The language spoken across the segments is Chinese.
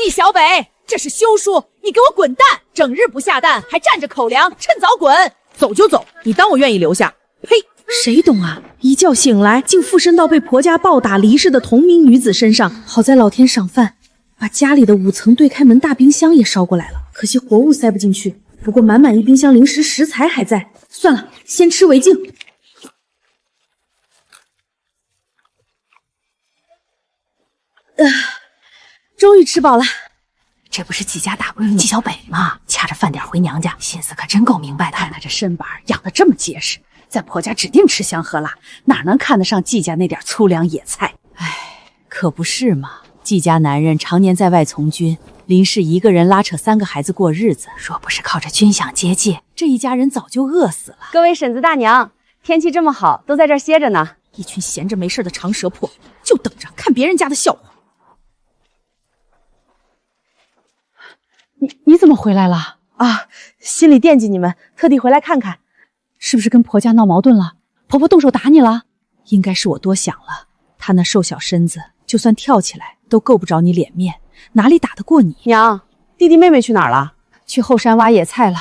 纪小北，这是休书，你给我滚蛋！整日不下蛋，还占着口粮，趁早滚！走就走，你当我愿意留下？呸！谁懂啊！一觉醒来，竟附身到被婆家暴打离世的同名女子身上。好在老天赏饭，把家里的5层对开门大冰箱也烧过来了，可惜活物塞不进去。不过满满一冰箱零食食材还在，算了，先吃为敬。终于吃饱了。这不是季家大闺女季小北吗？掐着饭点回娘家，心思可真够明白的。看她这身板养得这么结实，在婆家指定吃香喝辣，哪能看得上季家那点粗粮野菜？唉，可不是嘛。季家男人常年在外从军，林氏一个人拉扯3个孩子过日子，若不是靠着军饷接济，这一家人早就饿死了。各位婶子大娘，天气这么好，都在这儿歇着呢。一群闲着没事的长舌婆，就等着看别人家的笑话。你怎么回来了啊？心里惦记你们，特地回来看看。是不是跟婆家闹矛盾了？婆婆动手打你了？应该是我多想了，她那瘦小身子，就算跳起来都够不着你脸面，哪里打得过你？娘，弟弟妹妹去哪儿了？去后山挖野菜了，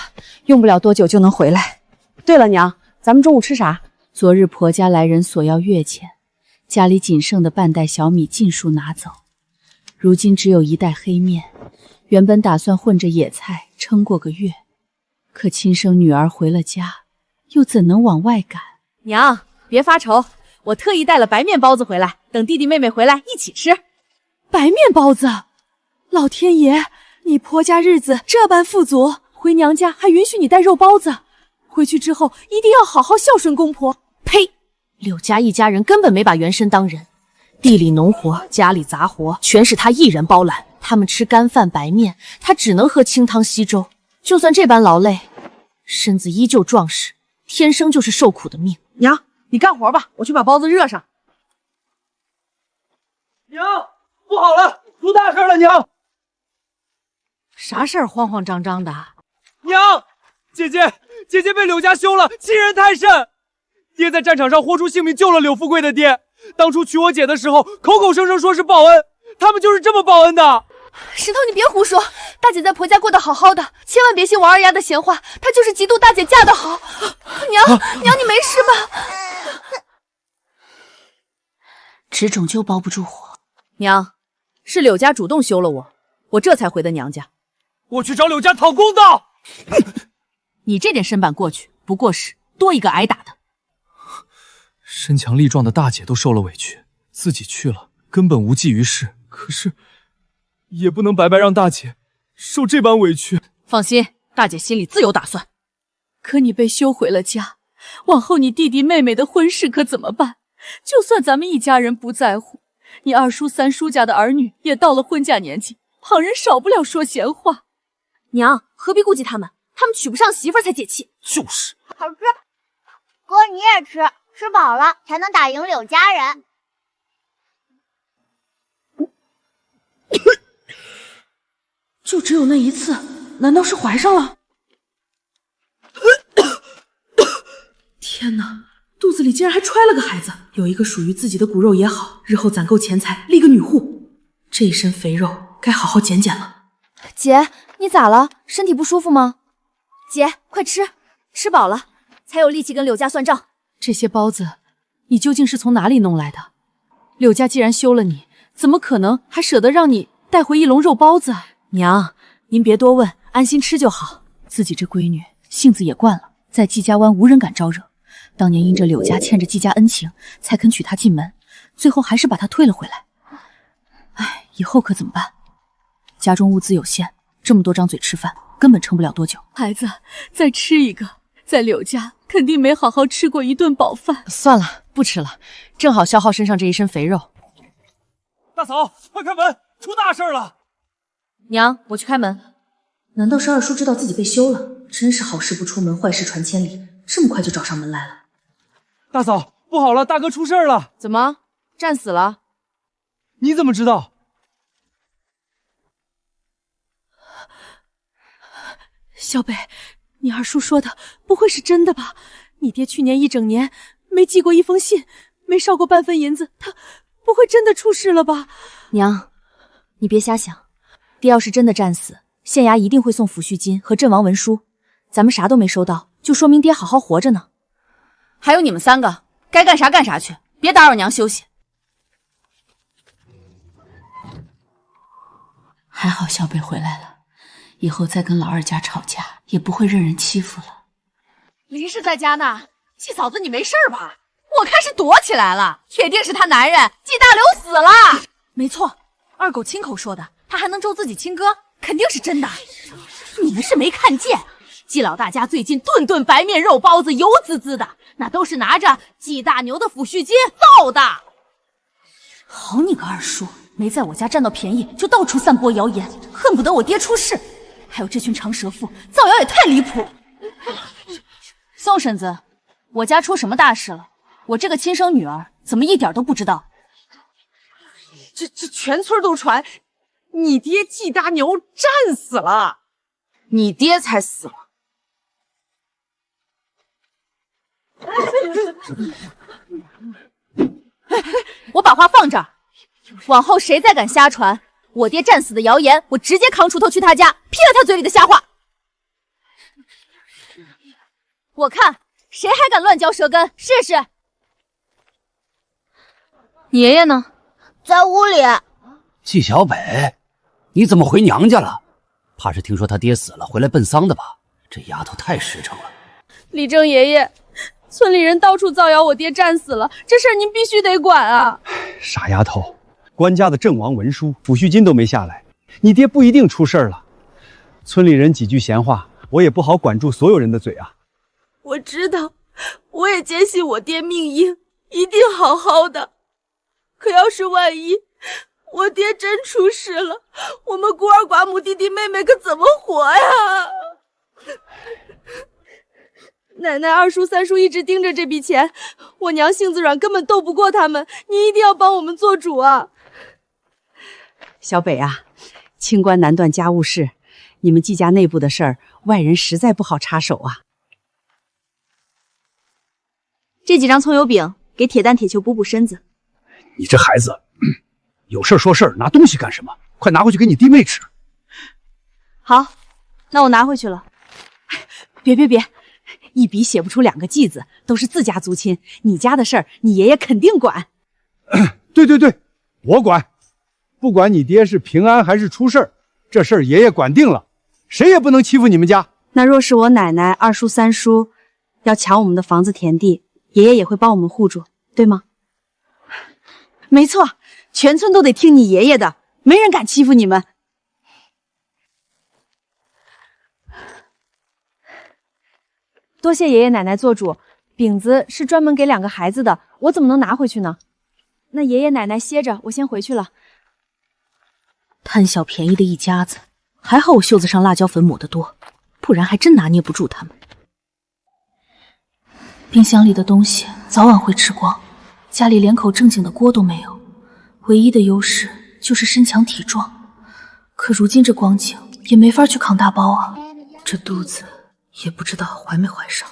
用不了多久就能回来。对了，娘，咱们中午吃啥？昨日婆家来人索要月钱，家里仅剩的半袋小米尽数拿走，如今只有1袋黑面。原本打算混着野菜撑过个月，可亲生女儿回了家，又怎能往外赶？娘，别发愁，我特意带了白面包子回来，等弟弟妹妹回来一起吃。白面包子？老天爷，你婆家日子这般富足，回娘家还允许你带肉包子？回去之后一定要好好孝顺公婆。呸！柳家一家人根本没把原生当人，地里农活、家里杂活全是他一人包揽。他们吃干饭白面，他只能喝清汤稀粥。就算这般劳累，身子依旧壮实，天生就是受苦的命。娘，你干活吧，我去把包子热上。娘，不好了，出大事了！娘，啥事儿？慌慌张张的。娘，姐姐被柳家休了，欺人太甚。爹在战场上豁出性命救了柳富贵的爹，当初娶我姐的时候，口口声声说是报恩，他们就是这么报恩的。石头，你别胡说，大姐在婆家过得好好的，千万别信王二丫的闲话，她就是嫉妒大姐嫁得好。娘，你没事吧？纸终究包不住火。娘，是柳家主动休了我这才回的娘家。我去找柳家讨公道。你这点身板过去，不过是多一个挨打的。身强力壮的大姐都受了委屈，自己去了根本无济于事。可是也不能白白让大姐受这般委屈。放心，大姐心里自有打算。可你被休回了家，往后你弟弟妹妹的婚事可怎么办？就算咱们一家人不在乎，你2叔3叔家的儿女也到了婚嫁年纪，旁人少不了说闲话。娘，何必顾及他们？他们娶不上媳妇才解气。就是。好吃，哥你也吃，吃饱了才能打赢柳家人。就只有那一次，难道是怀上了？天哪，肚子里竟然还揣了个孩子！有一个属于自己的骨肉也好，日后攒够钱财，立个女户。这一身肥肉该好好减减了。姐，你咋了？身体不舒服吗？姐，快吃，吃饱了才有力气跟柳家算账。这些包子，你究竟是从哪里弄来的？柳家既然休了你，怎么可能还舍得让你带回一笼肉包子？娘，您别多问，安心吃就好。自己这闺女性子也惯了，在季家湾无人敢招惹。当年因着柳家欠着季家恩情，才肯娶她进门，最后还是把她退了回来。哎，以后可怎么办？家中物资有限，这么多张嘴吃饭，根本撑不了多久。孩子，再吃一个，在柳家肯定没好好吃过一顿饱饭。算了，不吃了，正好消耗身上这一身肥肉。大嫂，快开门，出大事了！娘，我去开门。难道是2叔知道自己被休了？真是好事不出门，坏事传千里，这么快就找上门来了。大嫂，不好了，大哥出事了！怎么，战死了？你怎么知道？小北，你2叔说的不会是真的吧？你爹去年1整年没寄过一封信，没烧过半分银子，他不会真的出事了吧？娘，你别瞎想，爹要是真的战死，县衙一定会送抚恤金和阵亡文书。咱们啥都没收到，就说明爹好好活着呢。还有你们3个，该干啥干啥去，别打扰娘休息。还好小北回来了，以后再跟老二家吵架也不会任人欺负了。林氏在家呢，季嫂子你没事吧？我看是躲起来了，铁定是他男人季大刘死了。没错，二狗亲口说的，他还能咒自己亲哥，肯定是真的。你们是没看见，季老大家最近顿顿白面肉包子，油滋滋的，那都是拿着季大牛的抚恤金造的。好你个二叔，没在我家占到便宜就到处散播谣言，恨不得我爹出事。还有这群长舌妇，造谣也太离谱。宋婶子，我家出什么大事了？我这个亲生女儿怎么一点都不知道？这全村都传你爹季大牛战死了，你爹才死了。我把话放这儿，往后谁再敢瞎传我爹战死的谣言，我直接扛锄头去他家劈了他嘴里的瞎话。我看谁还敢乱嚼舌根，试试。你爷爷呢？在屋里。季小北，你怎么回娘家了？怕是听说他爹死了，回来奔丧的吧？这丫头太实诚了。李正爷爷，村里人到处造谣我爹战死了，这事儿您必须得管啊！傻丫头，官家的阵亡文书、抚恤金都没下来，你爹不一定出事了。村里人几句闲话，我也不好管住所有人的嘴啊。我知道，我也坚信我爹命硬，一定好好的。可要是万一我爹真出事了，我们孤儿寡母弟弟妹妹可怎么活呀？奶奶、二叔、三叔一直盯着这笔钱，我娘性子软，根本斗不过他们。你一定要帮我们做主啊！小北啊，清官难断家务事，你们季家内部的事儿，外人实在不好插手啊。这几张葱油饼给铁蛋、铁球补补身子。你这孩子，有事说事，拿东西干什么？快拿回去给你弟妹吃。好，那我拿回去了。别，一笔写不出2个季字，都是自家族亲，你家的事儿，你爷爷肯定管。对，我管，不管你爹是平安还是出事儿，这事儿爷爷管定了，谁也不能欺负你们家。那若是我奶奶、二叔、三叔要抢我们的房子田地，爷爷也会帮我们护住，对吗？没错，全村都得听你爷爷的，没人敢欺负你们。多谢爷爷奶奶做主，饼子是专门给2个孩子的，我怎么能拿回去呢？那爷爷奶奶歇着，我先回去了。贪小便宜的一家子，还好我袖子上辣椒粉抹得多，不然还真拿捏不住他们。冰箱里的东西早晚会吃光，家里连口正经的锅都没有，唯一的优势就是身强体壮。可如今这光景，也没法去扛大包啊，这肚子也不知道怀没怀上。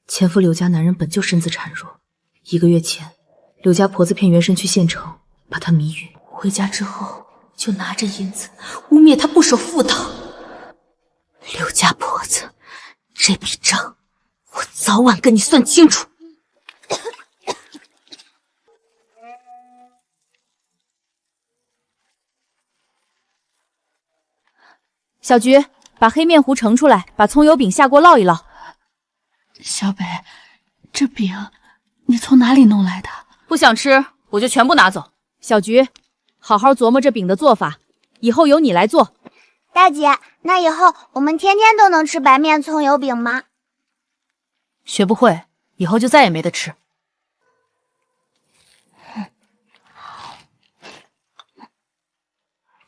前夫柳家男人本就身子孱弱，1个月前，柳家婆子骗袁生去县城，把他迷晕，回家之后就拿着银子污蔑他不守妇道。柳家婆子，这笔账我早晚跟你算清楚。小菊，把黑面糊盛出来，把葱油饼下锅烙一烙。小北，这饼你从哪里弄来的？不想吃，我就全部拿走。小菊，好好琢磨这饼的做法，以后由你来做。大姐，那以后我们天天都能吃白面葱油饼吗？学不会，以后就再也没得吃。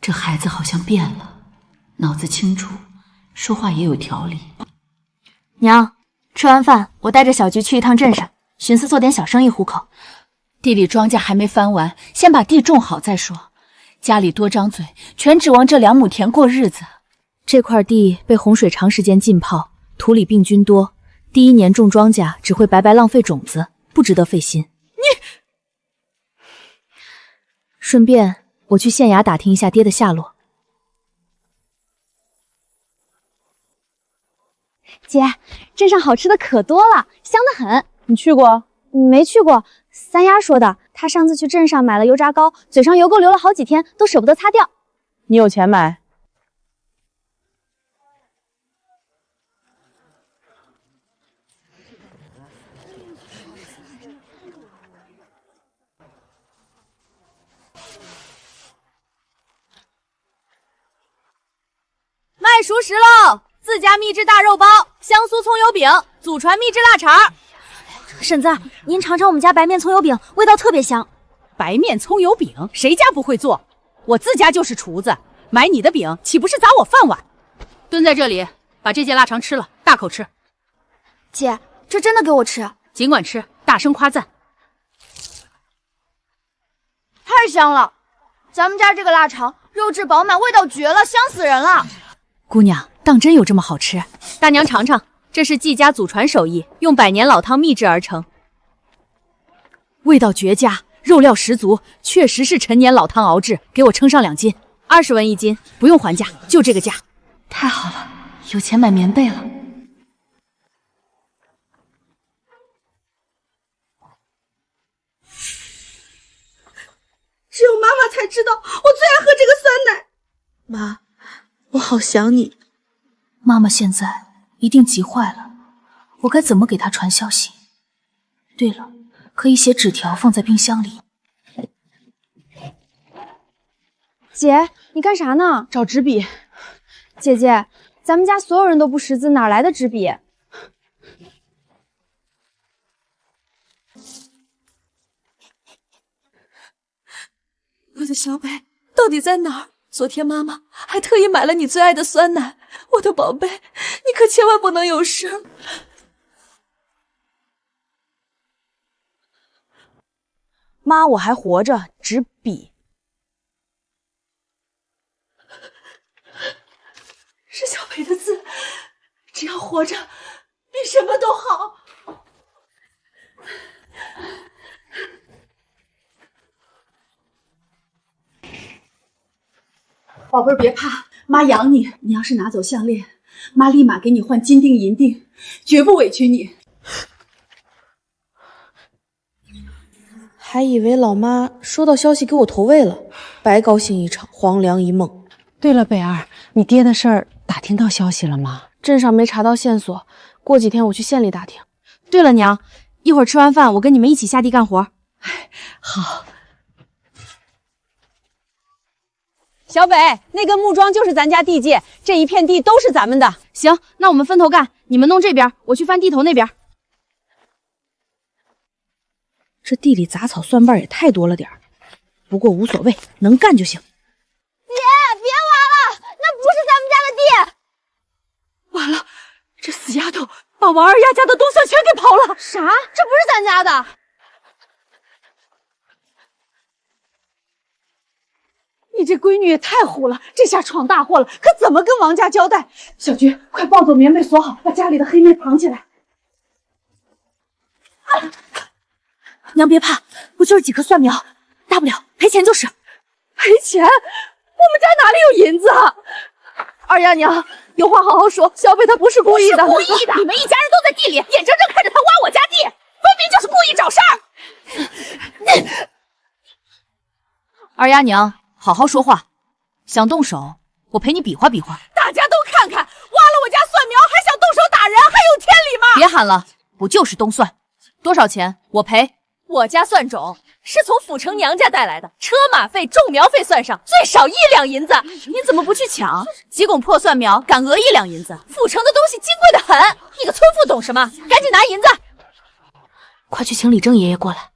这孩子好像变了，脑子清楚，说话也有条理。娘，吃完饭我带着小菊去一趟镇上，寻思做点小生意糊口。地里庄稼还没翻完，先把地种好再说。家里多张嘴，全指望这2亩田过日子。这块地被洪水长时间浸泡，土里病菌多，第1年种庄稼只会白白浪费种子，不值得费心。顺便我去县衙打听一下爹的下落。姐，镇上好吃的可多了，香得很。你去过？没去过，三丫说的。她上次去镇上买了油炸糕，嘴上油垢留了好几天，都舍不得擦掉。你有钱买？卖熟食喽！自家秘制大肉包、香酥葱油饼、祖传秘制腊肠。婶子，您尝尝我们家白面葱油饼，味道特别香。白面葱油饼，谁家不会做？我自家就是厨子，买你的饼岂不是砸我饭碗？蹲在这里，把这些腊肠吃了，大口吃。姐，这真的给我吃？尽管吃，大声夸赞。太香了！咱们家这个腊肠肉质饱满，味道绝了，香死人了。姑娘，当真有这么好吃？大娘尝尝，这是季家祖传手艺，用100年老汤秘制而成，味道绝佳，肉料十足，确实是陈年老汤熬制。给我称上2斤，20文1斤，不用还价，就这个价。太好了，有钱买棉被了。只有妈妈才知道我最爱喝这个酸奶。妈，我好想你。妈妈现在一定急坏了，我该怎么给她传消息？对了，可以写纸条放在冰箱里。姐，你干啥呢？找纸笔。姐姐，咱们家所有人都不识字，哪来的纸笔？我的小北到底在哪儿？昨天妈妈还特意买了你最爱的酸奶，我的宝贝，你可千万不能有事。妈，我还活着，纸笔。是小北的字，只要活着，比什么都好。宝贝儿，别怕，妈养你。你要是拿走项链，妈立马给你换金锭银锭，绝不委屈你。还以为老妈收到消息给我投喂了，白高兴一场，黄粱一梦。对了，北儿，你爹的事儿打听到消息了吗？镇上没查到线索，过几天我去县里打听。对了，娘，一会儿吃完饭，我跟你们一起下地干活。好。小北，那个木桩就是咱家地界，这一片地都是咱们的。行，那我们分头干，你们弄这边，我去翻地头那边。这地里杂草蒜瓣也太多了点儿，不过无所谓，能干就行。姐，别挖了，那不是咱们家的地。完了，这死丫头把王二丫家的东西全给刨了。啥？这不是咱家的。你这闺女也太虎了，这下闯大祸了，可怎么跟王家交代？小菊，快抱走棉被锁好，把家里的黑妹绑起来。娘别怕，不就是几棵蒜苗，大不了赔钱就是。赔钱？我们家哪里有银子啊？二丫娘，有话好好说，小北他不是故意的。不是故意的，你们一家人都在地里，眼睁睁看着他挖我家地，分明就是故意找事儿。二丫娘，好好说话，想动手，我陪你比划比划。大家都看看，挖了我家蒜苗还想动手打人，还有天理吗？别喊了，不就是冬蒜？多少钱？我赔。我家蒜种是从府城娘家带来的，车马费、种苗费算上，最少1两银子。你怎么不去抢？几拱破蒜苗，敢讹1两银子？府城的东西金贵的很，你个村妇懂什么？赶紧拿银子！快去请李正爷爷过来。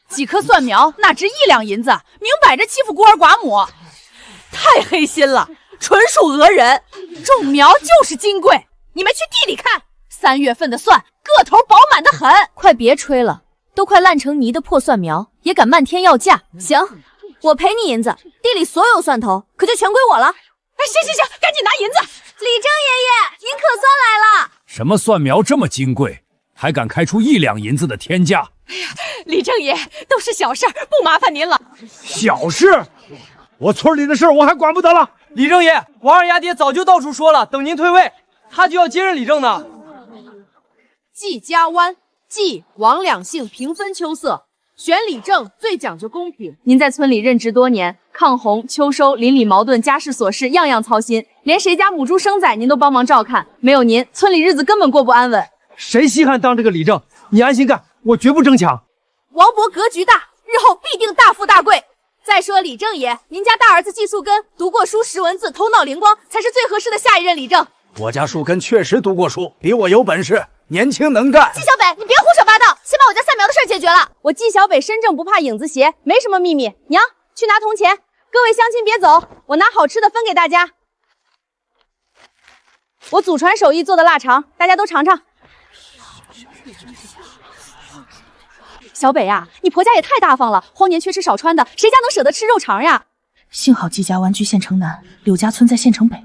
几棵蒜苗哪值1两银子？明摆着欺负孤儿寡母，太黑心了，纯属讹人。种苗就是金贵，你们去地里看，3月份的蒜个头饱满的很。快别吹了，都快烂成泥的破蒜苗，也敢漫天要价？行，我赔你银子，地里所有蒜头可就全归我了。哎，行，赶紧拿银子！李正爷爷，您可算来了。什么蒜苗这么金贵，还敢开出1两银子的天价？哎呀，李正爷，都是小事儿，不麻烦您了。小事？我村里的事我还管不得了？李正爷，王二丫爹早就到处说了，等您退位，他就要接任李正呢。季家湾，季王两姓平分秋色，选李正最讲究公平。您在村里任职多年，抗洪、秋收、邻里矛盾、家事琐事，样样操心，连谁家母猪生崽您都帮忙照看。没有您，村里日子根本过不安稳。谁稀罕当这个李正？你安心干，我绝不争抢。王伯格局大，日后必定大富大贵。再说李正爷，您家大儿子季树根读过书，识文字，头脑灵光，才是最合适的下一任李正。我家树根确实读过书，比我有本事，年轻能干。季小北，你别胡说八道，先把我家赛苗的事儿解决了。我季小北身正不怕影子斜，没什么秘密。娘，去拿铜钱。各位乡亲别走，我拿好吃的分给大家。我祖传手艺做的腊肠，大家都尝尝。小北呀，你婆家也太大方了，荒年缺吃少穿的，谁家能舍得吃肉肠呀？幸好季家湾居县城南，柳家村在县城北，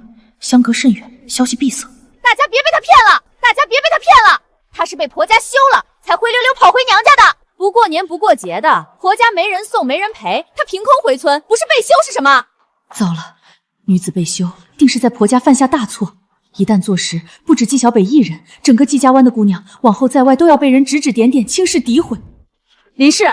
相隔甚远，消息闭塞。大家别被他骗了，大家别被他骗了，他是被婆家休了，才灰溜溜跑回娘家的。不过年不过节的，婆家没人送没人陪，他凭空回村，不是被休是什么？糟了，女子被休，定是在婆家犯下大错。一旦坐实，不止季小北一人，整个季家湾的姑娘，往后在外都要被人指指点点、轻视诋毁。林氏，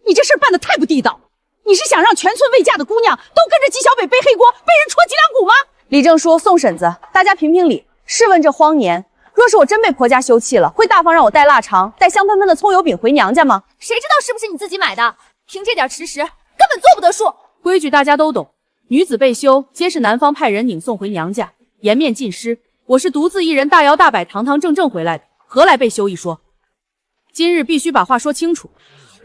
你这事儿办得太不地道！你是想让全村未嫁的姑娘都跟着季小北背黑锅，被人戳脊梁骨吗？李正叔、宋婶子，大家评评理。试问这荒年，若是我真被婆家休弃了，会大方让我带腊肠、带香喷喷的葱油饼回娘家吗？谁知道是不是你自己买的？凭这点吃食，根本做不得数。规矩大家都懂，女子被休，皆是男方派人拧送回娘家，颜面尽失。我是独自一人大摇大摆、堂堂正正回来的，何来被休一说？今日必须把话说清楚。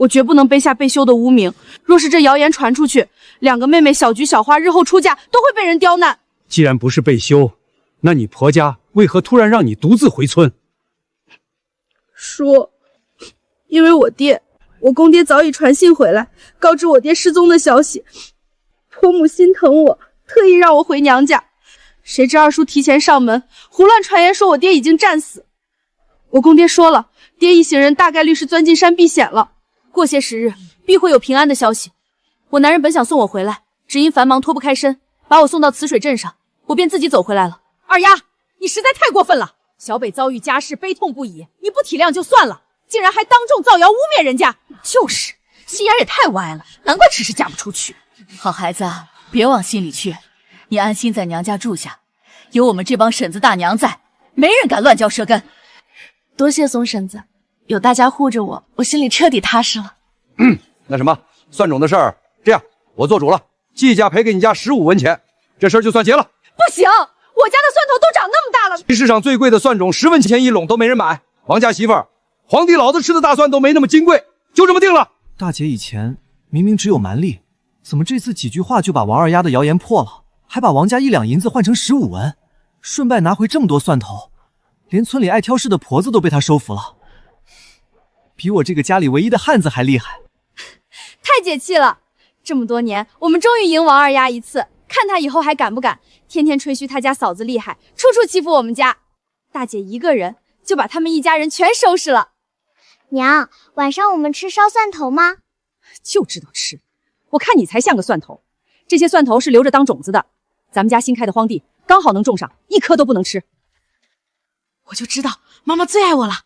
我绝不能背下被休的污名，若是这谣言传出去，两个妹妹小菊、小花日后出嫁都会被人刁难。既然不是被休，那你婆家为何突然让你独自回村？说，因为我公爹早已传信回来，告知我爹失踪的消息。婆母心疼我，特意让我回娘家。谁知二叔提前上门，胡乱传言说我爹已经战死。我公爹说了，爹一行人大概率是钻进山避险了。过些时日，必会有平安的消息。我男人本想送我回来，只因繁忙脱不开身，把我送到磁水镇上，我便自己走回来了。二丫，你实在太过分了！小北遭遇家事，悲痛不已，你不体谅就算了，竟然还当众造谣污蔑人家。就是，心眼也太歪了，难怪迟迟嫁不出去。好孩子，别往心里去，你安心在娘家住下，有我们这帮婶子大娘在，没人敢乱嚼舌根。多谢宋婶子，有大家护着我，我心里彻底踏实了。那什么，蒜种的事儿，这样我做主了，季家赔给你家15文钱，这事儿就算结了。不行，我家的蒜头都长那么大了，市场最贵的蒜种10文钱一垄都没人买，王家媳妇儿，皇帝老子吃的大蒜都没那么金贵，就这么定了。大姐以前明明只有蛮力，怎么这次几句话就把王二丫的谣言破了，还把王家1两银子换成15文，顺带拿回这么多蒜头，连村里爱挑事的婆子都被她收服了，比我这个家里唯一的汉子还厉害。太解气了！这么多年，我们终于赢王二丫一次，看她以后还敢不敢，天天吹嘘她家嫂子厉害，处处欺负我们家。大姐一个人就把他们一家人全收拾了。娘，晚上我们吃烧蒜头吗？就知道吃，我看你才像个蒜头。这些蒜头是留着当种子的，咱们家新开的荒地刚好能种上，1颗都不能吃。我就知道妈妈最爱我了。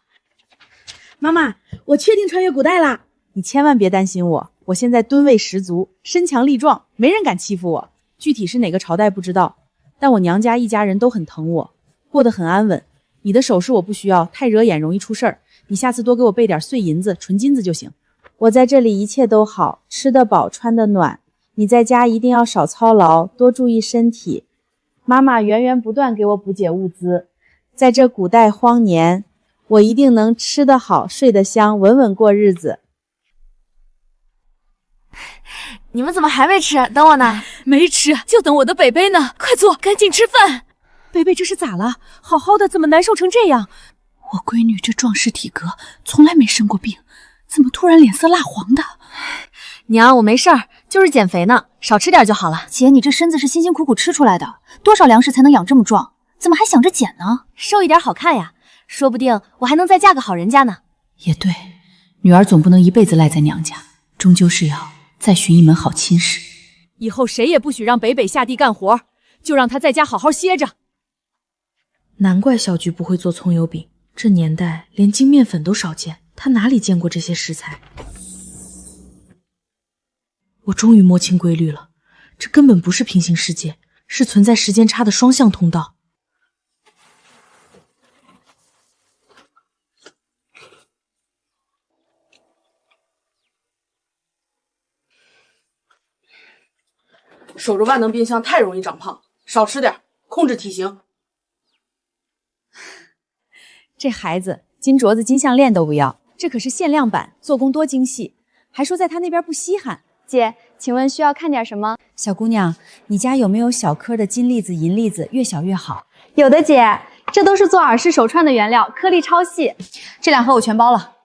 妈妈，我确定穿越古代啦！你千万别担心我，我现在吨位十足，身强力壮，没人敢欺负我。具体是哪个朝代不知道，但我娘家一家人都很疼我，过得很安稳。你的首饰我不需要，太惹眼容易出事儿。你下次多给我备点碎银子、纯金子就行。我在这里一切都好，吃得饱，穿得暖。你在家一定要少操劳，多注意身体。妈妈源源不断给我补给物资，在这古代荒年，我一定能吃得好，睡得香，稳稳过日子。你们怎么还没吃？等我呢。没吃，就等我的北北呢。快坐，赶紧吃饭。贝贝这是咋了？好好的怎么难受成这样？我闺女这壮实体格，从来没生过病，怎么突然脸色蜡黄的？娘，我没事儿，就是减肥呢，少吃点就好了。姐，你这身子是辛辛苦苦吃出来的，多少粮食才能养这么壮？怎么还想着减呢？瘦一点好看呀，说不定我还能再嫁个好人家呢。也对，女儿总不能一辈子赖在娘家，终究是要再寻一门好亲事。以后谁也不许让北北下地干活，就让他在家好好歇着。难怪小菊不会做葱油饼，这年代连精面粉都少见，她哪里见过这些食材？我终于摸清规律了，这根本不是平行世界，是存在时间差的双向通道。守着万能冰箱太容易长胖，少吃点，控制体型。这孩子金镯子、金项链都不要，这可是限量版，做工多精细，还说在他那边不稀罕。姐，请问需要看点什么？小姑娘，你家有没有小颗的金粒子、银粒子，越小越好？有的姐，这都是做耳饰手串的原料，颗粒超细。这2盒我全包了。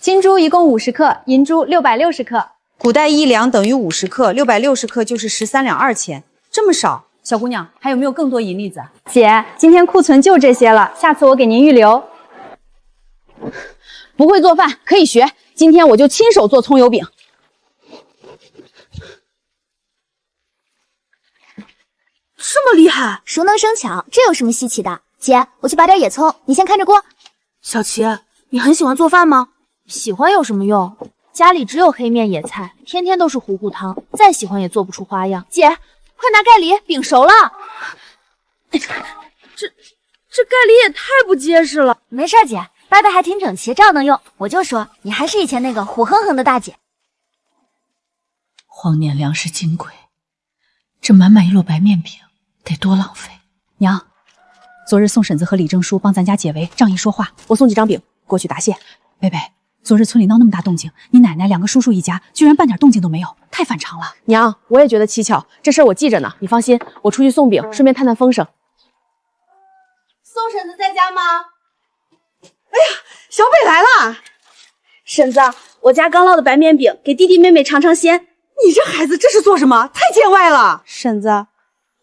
金珠一共50克，银珠660克。古代1两等于50克，660克就是13两2钱，这么少。小姑娘，还有没有更多银粒子？姐，今天库存就这些了，下次我给您预留。不会做饭可以学，今天我就亲手做葱油饼。这么厉害，熟能生巧，这有什么稀奇的？姐，我去拔点野葱，你先看着锅。小琪，你很喜欢做饭吗？喜欢有什么用？家里只有黑面野菜，天天都是糊糊汤，再喜欢也做不出花样。姐，快拿盖梨，饼熟了。这盖梨也太不结实了。没事，姐，掰的还挺整齐，照能用。我就说你还是以前那个虎哼哼的大姐。荒年粮食金贵，这满满一摞白面饼得多浪费。娘，昨日宋婶子和李正叔帮咱家解围，仗义说话，我送几张饼过去答谢。贝贝，昨日村里闹那么大动静，你奶奶2个叔叔一家居然半点动静都没有，太反常了。娘，我也觉得蹊跷，这事儿我记着呢，你放心，我出去送饼，顺便探探风声。宋婶子在家吗？哎呀，小北来了！婶子，我家刚烙的白面饼，给弟弟妹妹尝尝鲜。你这孩子这是做什么？太见外了！婶子，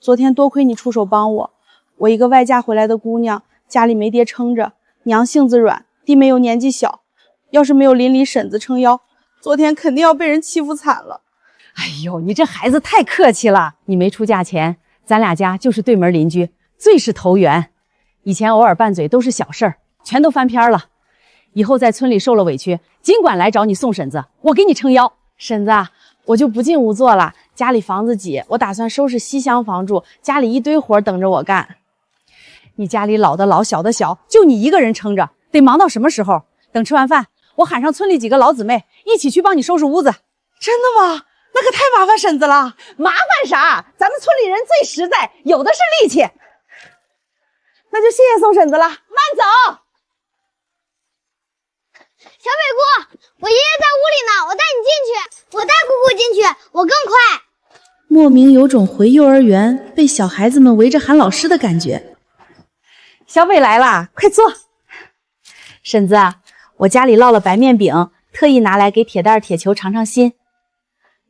昨天多亏你出手帮我，我一个外嫁回来的姑娘，家里没爹撑着，娘性子软，弟妹又年纪小，要是没有邻里婶子撑腰，昨天肯定要被人欺负惨了。哎呦，你这孩子太客气了，你没出嫁前，咱俩家就是对门邻居，最是投缘。以前偶尔拌嘴都是小事儿，全都翻篇了。以后在村里受了委屈，尽管来找你宋婶子，我给你撑腰。婶子，我就不进屋做了，家里房子挤，我打算收拾西厢房住，家里一堆活等着我干。你家里老的老，小的小，就你一个人撑着，得忙到什么时候？等吃完饭，我喊上村里几个老姊妹，一起去帮你收拾屋子。真的吗？那可太麻烦婶子了。麻烦啥？咱们村里人最实在，有的是力气。那就谢谢宋婶子了，慢走。小北姑，我爷爷在屋里呢，我带你进去，我带姑姑进去，我更快。莫名有种回幼儿园被小孩子们围着喊老师的感觉。小北来啦，快坐。婶子，我家里烙了白面饼，特意拿来给铁蛋儿、铁球尝尝新。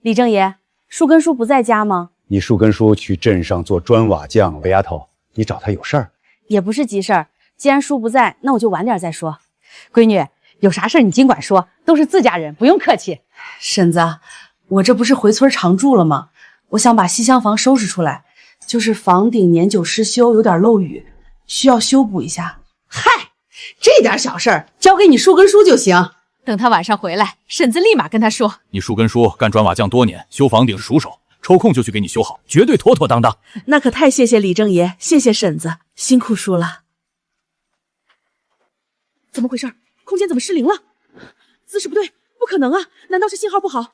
李正爷，树根叔不在家吗？你树根叔去镇上做砖瓦匠，白丫头，你找他有事儿？也不是急事儿，既然叔不在，那我就晚点再说。闺女，有啥事儿你尽管说，都是自家人，不用客气。婶子，我这不是回村常住了吗？我想把西厢房收拾出来，就是房顶年久失修，有点漏雨，需要修补一下。嗨，这点小事儿交给你树根叔就行。等他晚上回来，婶子立马跟他说：“你树根叔干砖瓦匠多年，修房顶是熟手，抽空就去给你修好，绝对妥妥当当。”那可太谢谢李正爷，谢谢婶子，辛苦叔了。怎么回事？空间怎么失灵了？姿势不对，不可能啊！难道是信号不好？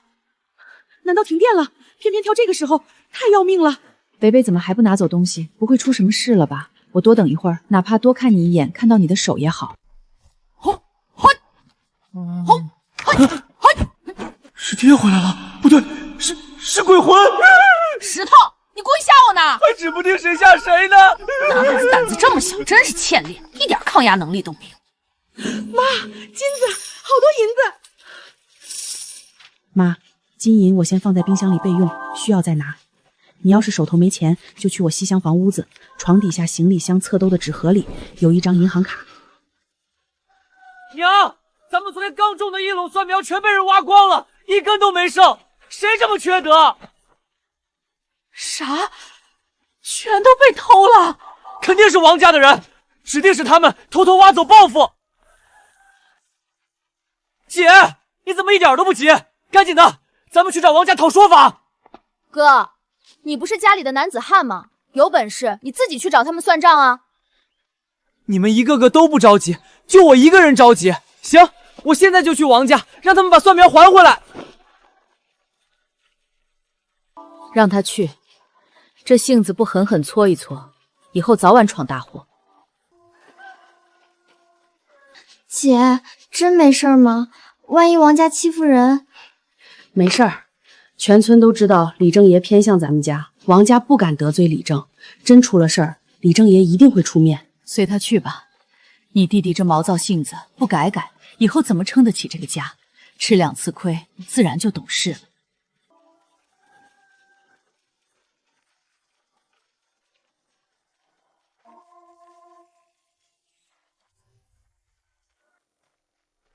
难道停电了？偏偏挑这个时候，太要命了！北北怎么还不拿走东西？不会出什么事了吧？我多等一会儿，哪怕多看你一眼，看到你的手也好。是爹回来了，不对，是鬼魂！石头，你故意吓我呢？还指不定谁吓谁呢！男孩子胆子这么小，真是欠练，一点抗压能力都没有。妈，金子，好多银子！妈，金银我先放在冰箱里备用，需要再拿。你要是手头没钱，就去我西厢房屋子，床底下行李箱侧兜的纸盒里有一张银行卡。娘，咱们昨天刚种的1垄蒜苗全被人挖光了，一根都没剩，谁这么缺德？啥？缺定是王家的人，指定是他们偷偷挖走报复。姐，你怎么一点都不急？赶紧的，咱们去找王家讨说法。哥，你不是家里的男子汉吗？有本事你自己去找他们算账啊！你们一个个都不着急，就我一个人着急。行，我现在就去王家，让他们把蒜苗还回来。让他去，这性子不狠狠搓一搓，以后早晚闯大祸。姐，真没事吗？万一王家欺负人……没事儿，全村都知道李正爷偏向咱们家，王家不敢得罪李正。真出了事儿，李正爷一定会出面。随他去吧，你弟弟这毛躁性子不改改，以后怎么撑得起这个家？吃2次亏，自然就懂事了。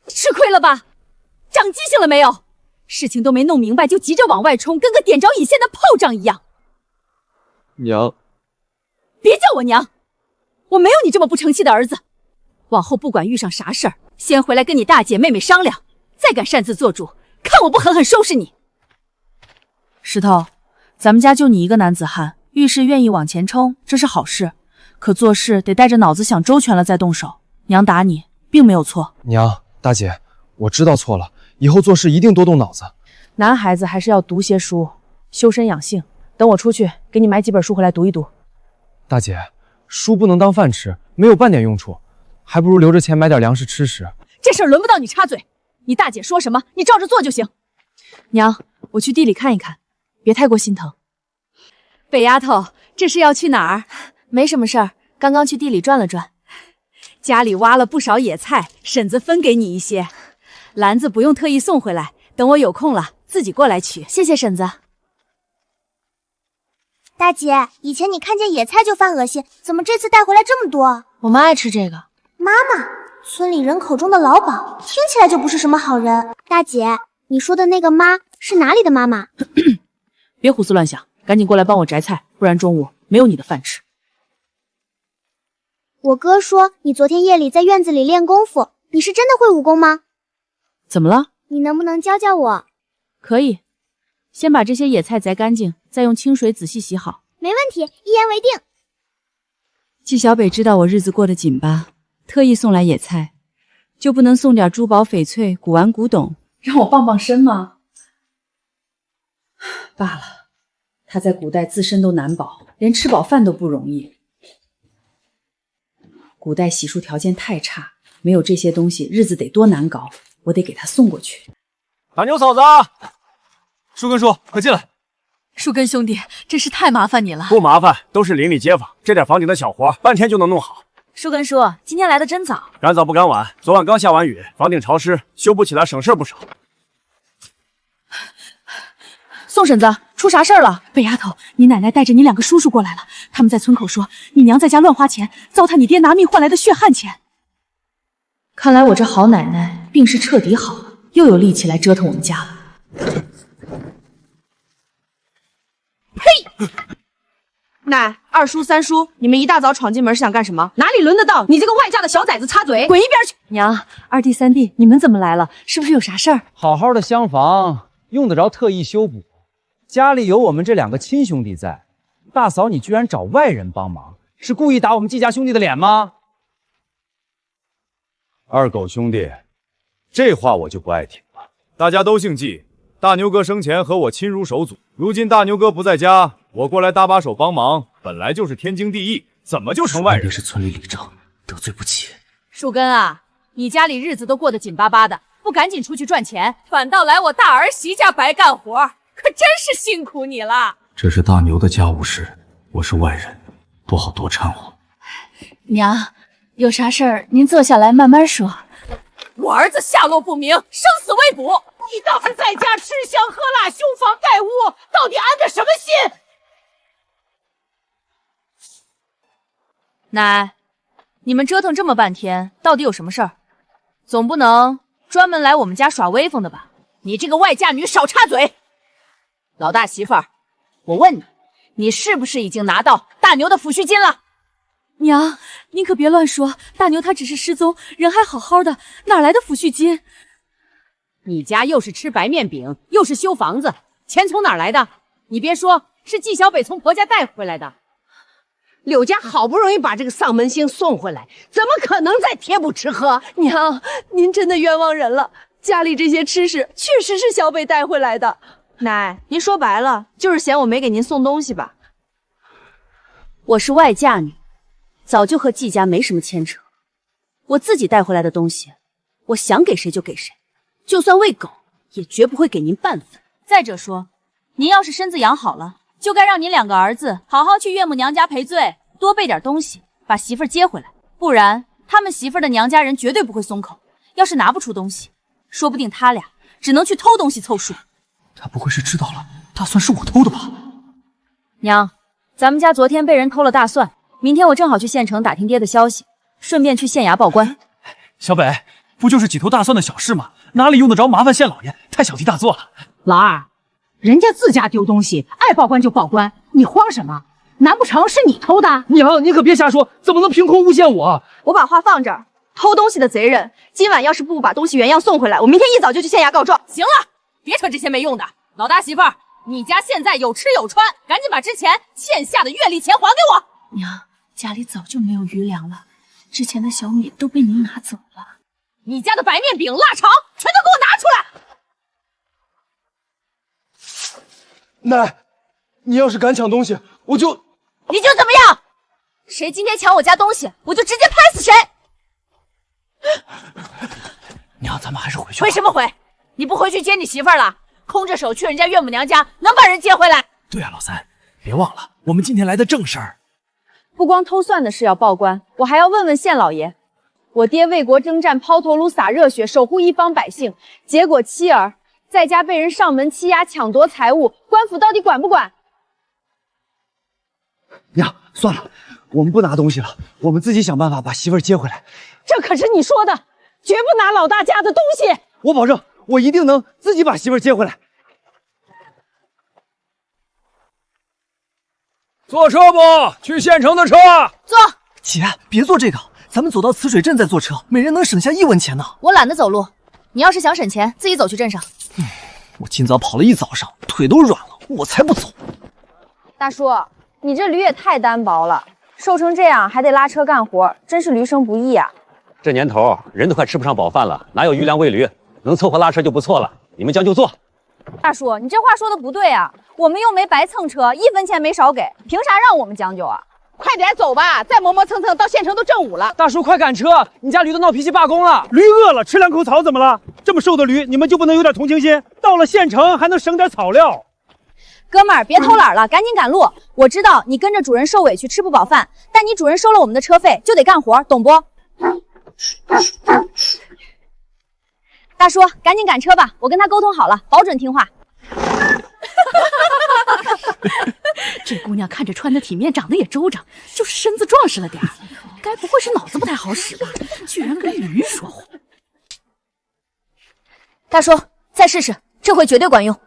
吃亏了吧？长记性了没有？事情都没弄明白就急着往外冲，跟个点着引线的炮仗一样。娘，别叫我娘，我没有你这么不成器的儿子。往后不管遇上啥事儿，先回来跟你大姐妹妹商量，再敢擅自做主，看我不狠狠收拾你。石头，咱们家就你一个男子汉，遇事愿意往前冲，这是好事。可做事得带着脑子想周全了再动手。娘打你，并没有错。娘，大姐，我知道错了，以后做事一定多动脑子。男孩子还是要读些书，修身养性。等我出去，给你买几本书回来读一读。大姐，书不能当饭吃，没有半点用处，还不如留着钱买点粮食吃食。这事儿轮不到你插嘴，你大姐说什么，你照着做就行。娘，我去地里看一看，别太过心疼。北丫头，这是要去哪儿？没什么事儿，刚刚去地里转了转。家里挖了不少野菜，婶子分给你一些，篮子不用特意送回来，等我有空了自己过来取。谢谢婶子。大姐，以前你看见野菜就犯恶心，怎么这次带回来这么多？我妈爱吃这个。妈妈，村里人口中的老鸨，听起来就不是什么好人。大姐，你说的那个妈是哪里的妈妈？别胡思乱想，赶紧过来帮我摘菜，不然中午没有你的饭吃。我哥说你昨天夜里在院子里练功夫，你是真的会武功吗？怎么了？你能不能教教我？可以，先把这些野菜摘干净，再用清水仔细洗好。没问题，一言为定。季小北知道我日子过得紧巴，特意送来野菜，就不能送点珠宝翡翠、古玩古董，让我傍傍身吗？罢了，他在古代自身都难保，连吃饱饭都不容易。古代洗漱条件太差，没有这些东西，日子得多难搞。我得给他送过去。大牛嫂子，树根叔，快进来。树根兄弟，真是太麻烦你了。不麻烦，都是邻里街坊，这点房顶的小活，半天就能弄好。树根叔，今天来的真早。赶早不赶晚，昨晚刚下完雨，房顶潮湿，修补起来省事不少。宋婶子，出啥事儿了？北丫头，你奶奶带着你2个叔叔过来了，他们在村口说你娘在家乱花钱，糟蹋你爹拿命换来的血汗钱。看来我这好奶奶病是彻底好了，又有力气来折腾我们家了。呸！奶、二叔、三叔，你们一大早闯进门是想干什么？哪里轮得到你这个外嫁的小崽子插嘴？滚一边去！娘，二弟、三弟，你们怎么来了？是不是有啥事儿？好好的厢房用得着特意修补？家里有我们这2个亲兄弟在，大嫂你居然找外人帮忙，是故意打我们季家兄弟的脸吗？二狗兄弟，这话我就不爱听了。大家都姓季，大牛哥生前和我亲如手足，如今大牛哥不在家，我过来搭把手帮忙，本来就是天经地义，怎么就成外人？是村里李正，得罪不起。树根啊，你家里日子都过得紧巴巴的，不赶紧出去赚钱，反倒来我大儿媳家白干活，可真是辛苦你了。这是大牛的家务事，我是外人，不好多掺和。娘，有啥事儿您坐下来慢慢说。我儿子下落不明，生死未卜，你倒是在家吃香喝辣，修房盖屋，到底安的什么心？奶，你们折腾这么半天，到底有什么事儿？总不能专门来我们家耍威风的吧？你这个外嫁女少插嘴！老大媳妇儿，我问你，你是不是已经拿到大牛的抚恤金了？娘，您可别乱说，大牛他只是失踪，人还好好的，哪来的抚恤金？你家又是吃白面饼，又是修房子，钱从哪儿来的？你别说，是季小北从婆家带回来的。柳家好不容易把这个丧门星送回来，怎么可能再贴补吃喝？娘，您真的冤枉人了，家里这些吃食确实是小北带回来的。奶，您说白了就是嫌我没给您送东西吧？我是外嫁女，早就和季家没什么牵扯。我自己带回来的东西，我想给谁就给谁，就算喂狗，也绝不会给您半分。再者说，您要是身子养好了，就该让您2个儿子好好去岳母娘家赔罪，多备点东西，把媳妇儿接回来。不然，他们媳妇儿的娘家人绝对不会松口。要是拿不出东西，说不定他俩只能去偷东西凑数。他不会是知道了大蒜是我偷的吧？娘，咱们家昨天被人偷了大蒜，明天我正好去县城打听爹的消息，顺便去县衙报官。小北，不就是几头大蒜的小事吗？哪里用得着麻烦县老爷？太小题大做了。老二，人家自家丢东西，爱报官就报官，你慌什么？难不成是你偷的？娘，你可别瞎说，怎么能凭空诬陷我？我把话放这儿，偷东西的贼人，今晚要是不把东西原样送回来，我明天一早就去县衙告状。行了，别扯这些没用的。老大媳妇儿，你家现在有吃有穿，赶紧把之前欠下的月例钱还给我。娘，家里早就没有余粮了，之前的小米都被您拿走了。你家的白面饼、腊肠全都给我拿出来！奶，你要是敢抢东西，你就怎么样？谁今天抢我家东西，我就直接拍死谁！娘，咱们还是回去吧。回什么回？你不回去接你媳妇儿了？空着手去人家岳母娘家，能把人接回来？对啊，老三，别忘了，我们今天来的正事儿。不光偷蒜的事要报官，我还要问问县老爷，我爹为国征战，抛头颅洒热血，守护一方百姓，结果妻儿在家被人上门欺压，抢夺财物，官府到底管不管？娘，算了，我们不拿东西了，我们自己想办法把媳妇儿接回来。这可是你说的，绝不拿老大家的东西。我保证，我一定能自己把媳妇儿接回来。坐车不？去县城的车。坐。姐，别坐这个，咱们走到磁水镇再坐车，每人能省下1文钱呢。我懒得走路，你要是想省钱，自己走去镇上。我今早跑了一早上，腿都软了，我才不走。大叔，你这驴也太单薄了，瘦成这样还得拉车干活，真是驴生不易啊。这年头人都快吃不上饱饭了，哪有余粮喂驴？能凑合拉车就不错了。你们将就坐。大叔，你这话说的不对啊，我们又没白蹭车，1分钱没少给，凭啥让我们将就啊？快点走吧，再磨磨蹭蹭到县城都正午了。大叔，快赶车！你家驴都闹脾气罢工了。驴饿了，吃2口草怎么了？这么瘦的驴，你们就不能有点同情心？到了县城还能省点草料。哥们儿，别偷懒了，赶紧赶路。我知道你跟着主人受委屈，吃不饱饭，但你主人收了我们的车费，就得干活，懂不？大叔，赶紧赶车吧，我跟他沟通好了，保准听话。这姑娘看着穿的体面，长得也周长，就是身子壮实了点儿，该不会是脑子不太好使吧？居然跟驴说话。大叔，再试试，这回绝对管用。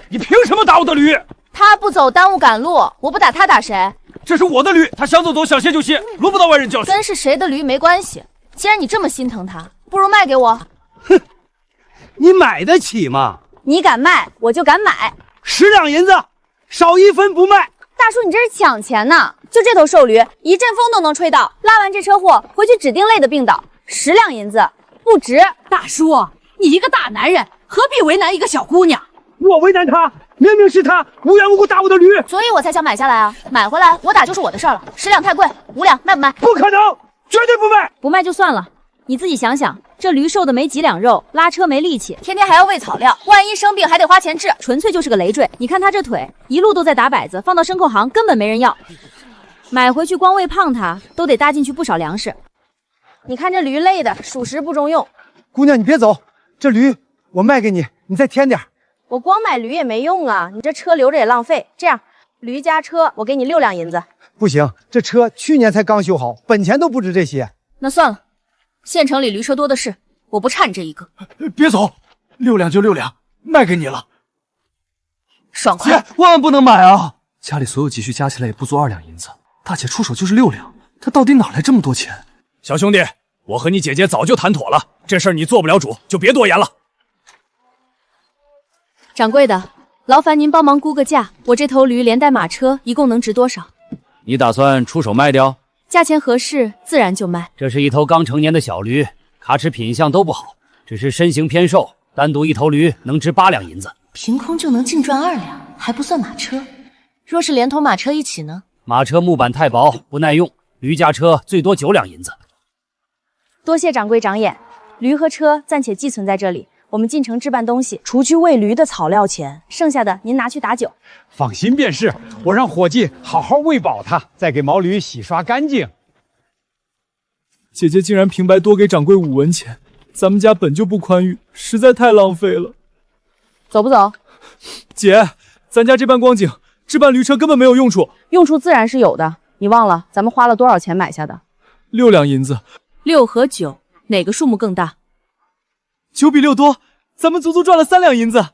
你凭什么打我的驴？他不走，耽误赶路，我不打他打谁？这是我的驴，他想走走，想歇就歇，轮不到外人教训。跟是谁的驴没关系，既然你这么心疼他，不如卖给我。哼，你买得起吗？你敢卖，我就敢买。10两银子，少1分不卖。大叔，你这是抢钱呢！就这头瘦驴，一阵风都能吹倒，拉完这车祸回去指定累得病倒。10两银子不值。大叔，你一个大男人，何必为难一个小姑娘？我为难他，明明是他无缘无故打我的驴，所以我才想买下来啊！买回来我打就是我的事儿了。10两太贵，5两卖不卖？不可能，绝对不卖！不卖就算了，你自己想想，这驴瘦的没几两肉，拉车没力气，天天还要喂草料，万一生病还得花钱治，纯粹就是个累赘。你看他这腿，一路都在打摆子，放到牲口行根本没人要。买回去光喂胖它，都得搭进去不少粮食。你看这驴累的，属实不中用。姑娘，你别走，这驴我卖给你，你再添点。我光买驴也没用啊，你这车留着也浪费。这样，驴加车我给你6两银子。不行，这车去年才刚修好，本钱都不值这些。那算了，县城里驴车多的是，我不差你这一个。别走，6两就6两，卖给你了。爽快！姐，万万不能买啊！家里所有积蓄加起来也不足2两银子，大姐出手就是6两，她到底哪来这么多钱？小兄弟，我和你姐姐早就谈妥了，这事儿你做不了主，就别多言了。掌柜的，劳烦您帮忙估个价，我这头驴连带马车一共能值多少？你打算出手卖掉？价钱合适，自然就卖。这是一头刚成年的小驴，卡齿品相都不好，只是身形偏瘦，单独一头驴能值8两银子。凭空就能净赚2两，还不算马车。若是连同马车一起呢？马车木板太薄，不耐用，驴驾车最多9两银子。多谢掌柜长眼，驴和车暂且寄存在这里，我们进城置办东西，除去喂驴的草料钱，剩下的您拿去打酒。放心便是，我让伙计好好喂饱它，再给毛驴洗刷干净。姐姐竟然平白多给掌柜5文钱，咱们家本就不宽裕，实在太浪费了。走不走？姐，咱家这般光景，置办驴车根本没有用处。用处自然是有的，你忘了咱们花了多少钱买下的？6两银子。6和9，哪个数目更大？9比6多，咱们足足赚了3两银子。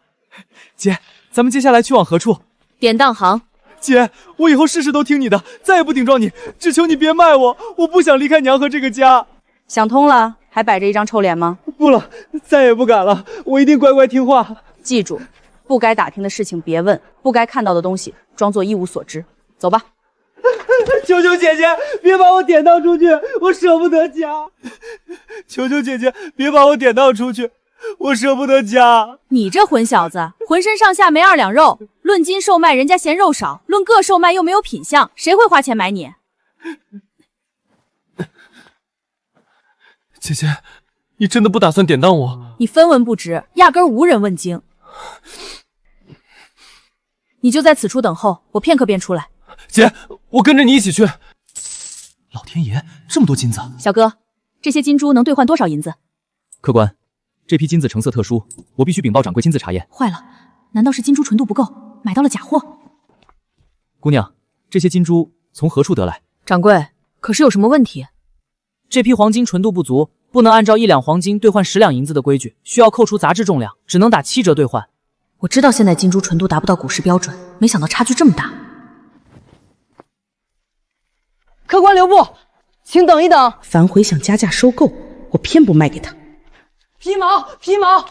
姐，咱们接下来去往何处？典当行。姐，我以后事事都听你的，再也不顶撞你，只求你别卖我，我不想离开娘和这个家。想通了，还摆着一张臭脸吗？不了，再也不敢了，我一定乖乖听话。记住，不该打听的事情别问，不该看到的东西装作一无所知。走吧。求求姐姐，别把我典当出去，我舍不得家。求求姐姐，别把我典当出去，我舍不得家。你这混小子，浑身上下没2两肉，论斤售卖人家嫌肉少，论个售卖又没有品相，谁会花钱买你？姐姐，你真的不打算典当我？你分文不值，压根无人问津。你就在此处等候，我片刻便出来。姐，我跟着你一起去。老天爷，这么多金子！小哥，这些金珠能兑换多少银子？客官，这批金子成色特殊，我必须禀报掌柜亲自查验。坏了，难道是金珠纯度不够，买到了假货？姑娘，这些金珠从何处得来？掌柜，可是有什么问题？这批黄金纯度不足，不能按照1两黄金兑换10两银子的规矩，需要扣除杂质重量，只能打7折兑换。我知道现在金珠纯度达不到古时标准，没想到差距这么大。客官留步，请等一等。反悔想加价收购，我偏不卖给他。皮毛，皮毛，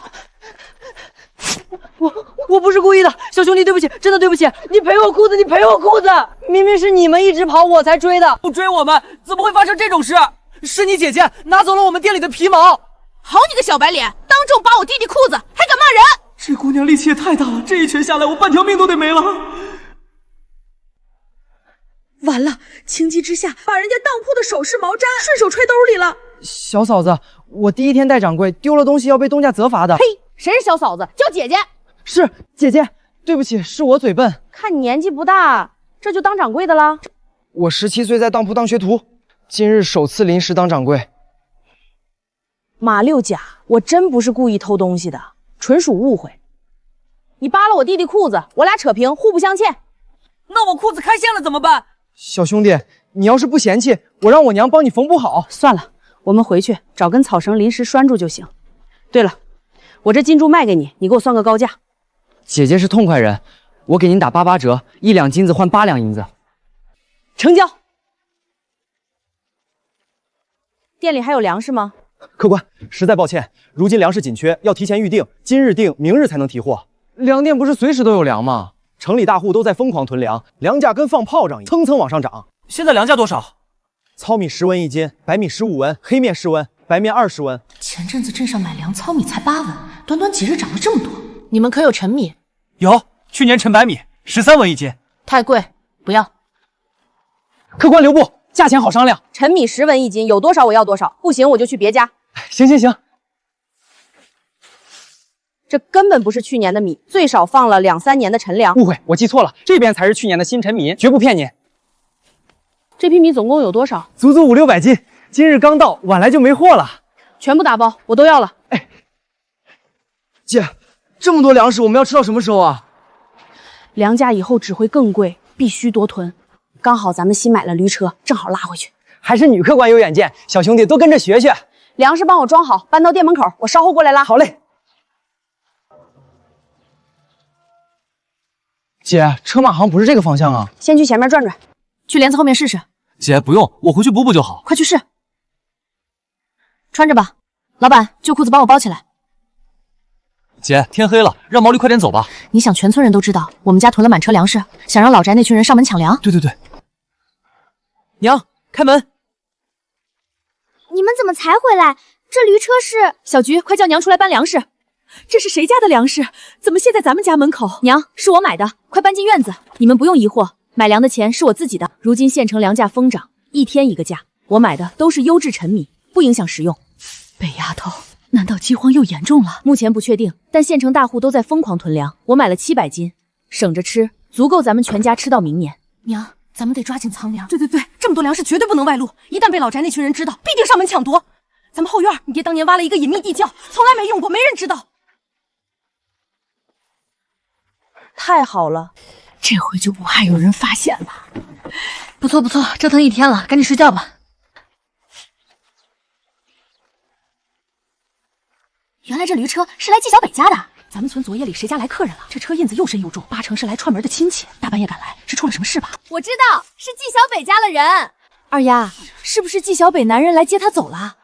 我不是故意的，小兄弟，对不起，真的对不起，你赔我裤子，你赔我裤子，明明是你们一直跑，我才追的。不追我们，怎么会发生这种事？是你姐姐拿走了我们店里的皮毛。好你个小白脸，当众扒我弟弟裤子，还敢骂人！这姑娘力气也太大了，这一拳下来，我半条命都得没了。完了，情急之下把人家当铺的首饰毛毡顺手揣兜里了。小嫂子，我第一天带掌柜丢了东西要被东家责罚的。呸！谁是小嫂子？叫姐姐。是姐姐，对不起，是我嘴笨。看你年纪不大，这就当掌柜的了？我17岁在当铺当学徒，今日首次临时当掌柜。马六甲，我真不是故意偷东西的，纯属误会。你扒了我弟弟裤子，我俩扯平，互不相欠。那我裤子开线了怎么办？小兄弟，你要是不嫌弃，我让我娘帮你缝补好。算了，我们回去找根草绳临时拴住就行。对了，我这金珠卖给你，你给我算个高价。姐姐是痛快人，我给您打88折，1两金子换8两银子。成交。店里还有粮食吗？客官，实在抱歉，如今粮食紧缺，要提前预定，今日定，明日才能提货。粮店不是随时都有粮吗？城里大户都在疯狂囤粮，粮价跟放炮仗一样，蹭蹭往上涨。现在粮价多少？糙米10文一斤，白米15文，黑面10文，白面20文。前阵子镇上买粮，糙米才8文，短短几日涨了这么多。你们可有陈米？有，去年陈白米13文一斤。太贵，不要。客官留步，价钱好商量。陈米10文一斤，有多少我要多少，不行我就去别家。行行行。这根本不是去年的米，最少放了2、3年的陈粮。误会，我记错了，这边才是去年的新陈米，绝不骗你。这批米总共有多少？足足500、600斤，今日刚到，晚来就没货了。全部打包，我都要了。哎，姐，这么多粮食，我们要吃到什么时候啊？粮价以后只会更贵，必须多囤。刚好咱们新买了驴车，正好拉回去。还是女客官有远见，小兄弟多跟着学学。粮食帮我装好，搬到店门口，我稍后过来拉。好嘞。姐，车马好像不是这个方向啊。先去前面转转，去帘子后面试试。姐，不用，我回去补补就好。快去试，穿着吧。老板，旧裤子帮我包起来。姐，天黑了，让毛驴快点走吧。你想全村人都知道我们家囤了满车粮食，想让老宅那群人上门抢粮？对对对。娘，开门！你们怎么才回来？这驴车是……小菊，快叫娘出来搬粮食。这是谁家的粮食？怎么卸在咱们家门口？娘，是我买的，快搬进院子。你们不用疑惑，买粮的钱是我自己的。如今县城粮价疯涨，一天一个价，我买的都是优质陈米，不影响食用。北丫头，难道饥荒又严重了？目前不确定，但县城大户都在疯狂囤粮。我买了700斤，省着吃，足够咱们全家吃到明年。娘，咱们得抓紧藏粮。对，这么多粮食绝对不能外露，一旦被老宅那群人知道，必定上门抢夺。咱们后院，你爹当年挖了一个隐秘地窖，从来没用过，没人知道。太好了，这回就不怕有人发现了。不错，折腾一天了，赶紧睡觉吧。原来这驴车是来纪小北家的。咱们村昨夜里谁家来客人了？这车印子又深又重，8成是来串门的亲戚。大半夜赶来，是出了什么事吧？我知道，是纪小北家的人。二丫，是不是纪小北男人来接她走了？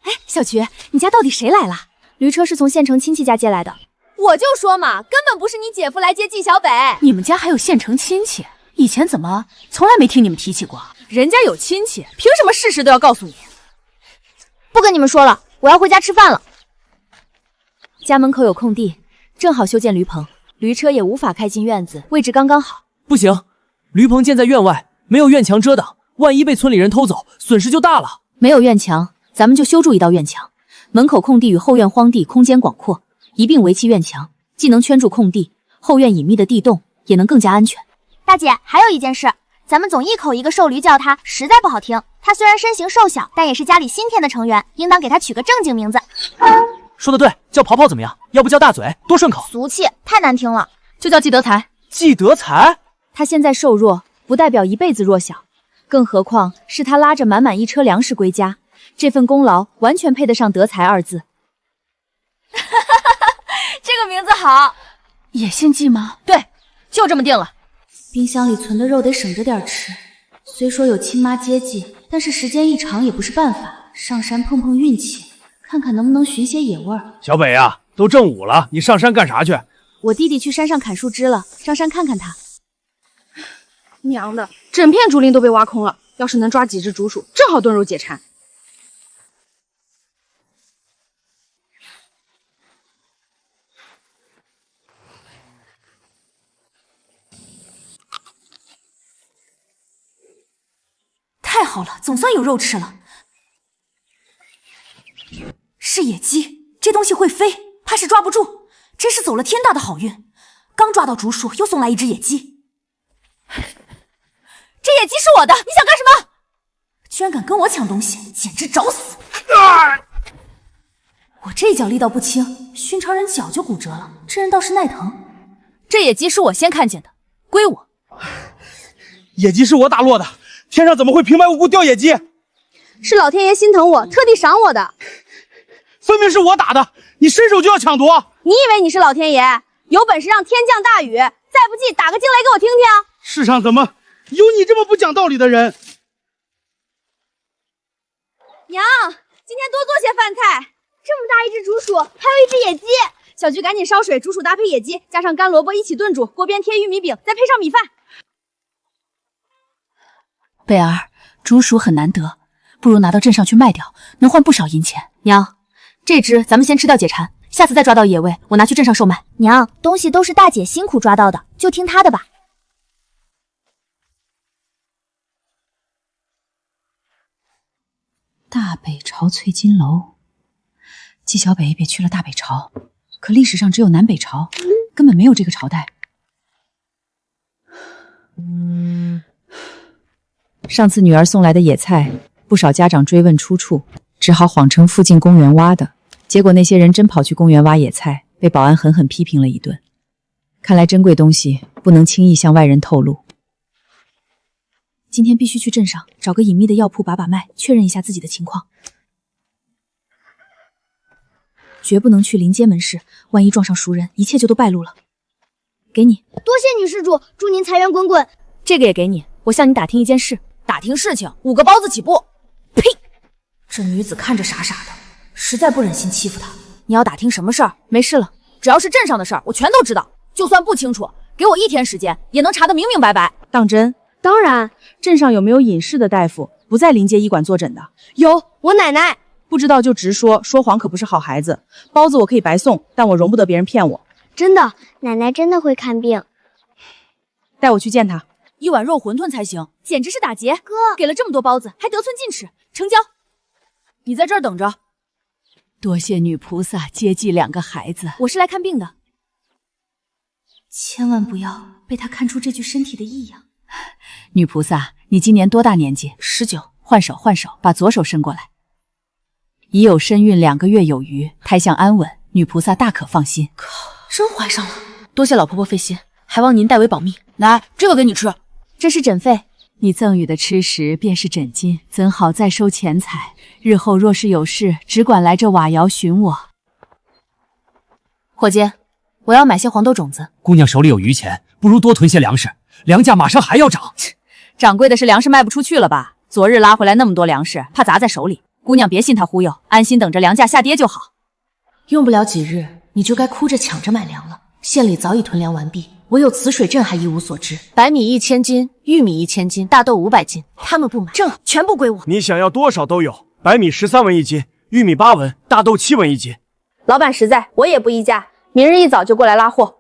哎，小菊，你家到底谁来了？驴车是从县城亲戚家接来的。我就说嘛，根本不是你姐夫来接纪小北。你们家还有县城亲戚？以前怎么从来没听你们提起过？人家有亲戚，凭什么事事都要告诉你？不跟你们说了，我要回家吃饭了。家门口有空地，正好修建驴棚，驴车也无法开进院子，位置刚刚好。不行，驴棚建在院外，没有院墙遮挡，万一被村里人偷走，损失就大了。没有院墙，咱们就修筑一道院墙，门口空地与后院荒地空间广阔，一并围起院墙，既能圈住空地，后院隐秘的地洞也能更加安全。大姐，还有一件事，咱们总一口一个瘦驴叫他，实在不好听。他虽然身形瘦小，但也是家里新添的成员，应当给他取个正经名字。说得对，叫跑跑怎么样？要不叫大嘴，多顺口。俗气，太难听了，就叫季德才。季德才？他现在瘦弱，不代表一辈子弱小，更何况是他拉着满满一车粮食归家，这份功劳完全配得上德才2字。这个名字好。也姓季吗？对，就这么定了。冰箱里存的肉得省着点吃，虽说有亲妈接济，但是时间一长也不是办法。上山碰碰运气，看看能不能寻些野味儿。小北呀，都正午了，你上山干啥去？我弟弟去山上砍树枝了，上山看看他。娘的，整片竹林都被挖空了，要是能抓几只竹鼠，正好炖肉解馋。太好了，总算有肉吃了。是野鸡，这东西会飞，怕是抓不住，真是走了天大的好运。刚抓到竹树，又送来一只野鸡。这野鸡是我的，你想干什么？居然敢跟我抢东西，简直找死！我这脚力道不轻，寻常人脚就骨折了，这人倒是耐疼。这野鸡是我先看见的，归我。野鸡是我打落的，天上怎么会平白无故掉野鸡？是老天爷心疼我，特地赏我的。分明是我打的，你伸手就要抢夺。你以为你是老天爷？有本事让天降大雨，再不济打个惊雷给我听听。世上怎么有你这么不讲道理的人？娘，今天多做些饭菜。这么大一只竹鼠，还有一只野鸡。小菊赶紧烧水，竹鼠搭配野鸡，加上干萝卜一起炖煮，锅边贴玉米饼，再配上米饭。贝儿，竹鼠很难得，不如拿到镇上去卖掉，能换不少银钱。娘，这只咱们先吃掉解馋，下次再抓到野味，我拿去镇上售卖。娘，东西都是大姐辛苦抓到的，就听她的吧。大北朝翠金楼，纪晓北别去了大北朝，可历史上只有南北朝，根本没有这个朝代。上次女儿送来的野菜，不少家长追问出处，只好谎称附近公园挖的。结果那些人真跑去公园挖野菜，被保安狠狠批评了一顿。看来珍贵东西不能轻易向外人透露。今天必须去镇上找个隐秘的药铺把脉，确认一下自己的情况。绝不能去临街门市，万一撞上熟人，一切就都败露了。给你。多谢女施主，祝您财源滚滚。这个也给你，我向你打听一件事。打听事情，5个包子起步。呸！这女子看着傻傻的，实在不忍心欺负她。你要打听什么事儿？没事了，只要是镇上的事儿，我全都知道。就算不清楚，给我1天时间，也能查得明明白白。当真？当然。镇上有没有隐士的大夫不在临街医馆坐诊的？有，我奶奶。不知道就直说，说谎可不是好孩子。包子我可以白送，但我容不得别人骗我。真的，奶奶真的会看病。带我去见她。1碗肉馄饨才行，简直是打劫！哥，给了这么多包子，还得寸进尺，成交。你在这儿等着。多谢女菩萨接济2个孩子，我是来看病的。千万不要被他看出这具身体的异样。女菩萨，你今年多大年纪？19。换手，把左手伸过来。已有身孕2个月有余，胎相安稳，女菩萨大可放心。靠，真怀上了！多谢老婆婆费心，还望您代为保密。来，这个给你吃。这是诊费，你赠予的吃食便是诊金，怎好再收钱财？日后若是有事，只管来这瓦窑寻我。伙计，我要买些黄豆种子。姑娘手里有余钱，不如多囤些粮食，粮价马上还要涨。掌柜的是粮食卖不出去了吧？昨日拉回来那么多粮食，怕砸在手里。姑娘别信他忽悠，安心等着粮价下跌就好。用不了几日，你就该哭着抢着买粮了。县里早已囤粮完毕，唯有紫水镇还一无所知。白米1000斤，玉米1000斤，大豆500斤，他们不买，这全部归我。你想要多少都有，白米13文1斤，玉米8文，大豆7文1斤。老板实在，我也不议价，明日一早就过来拉货。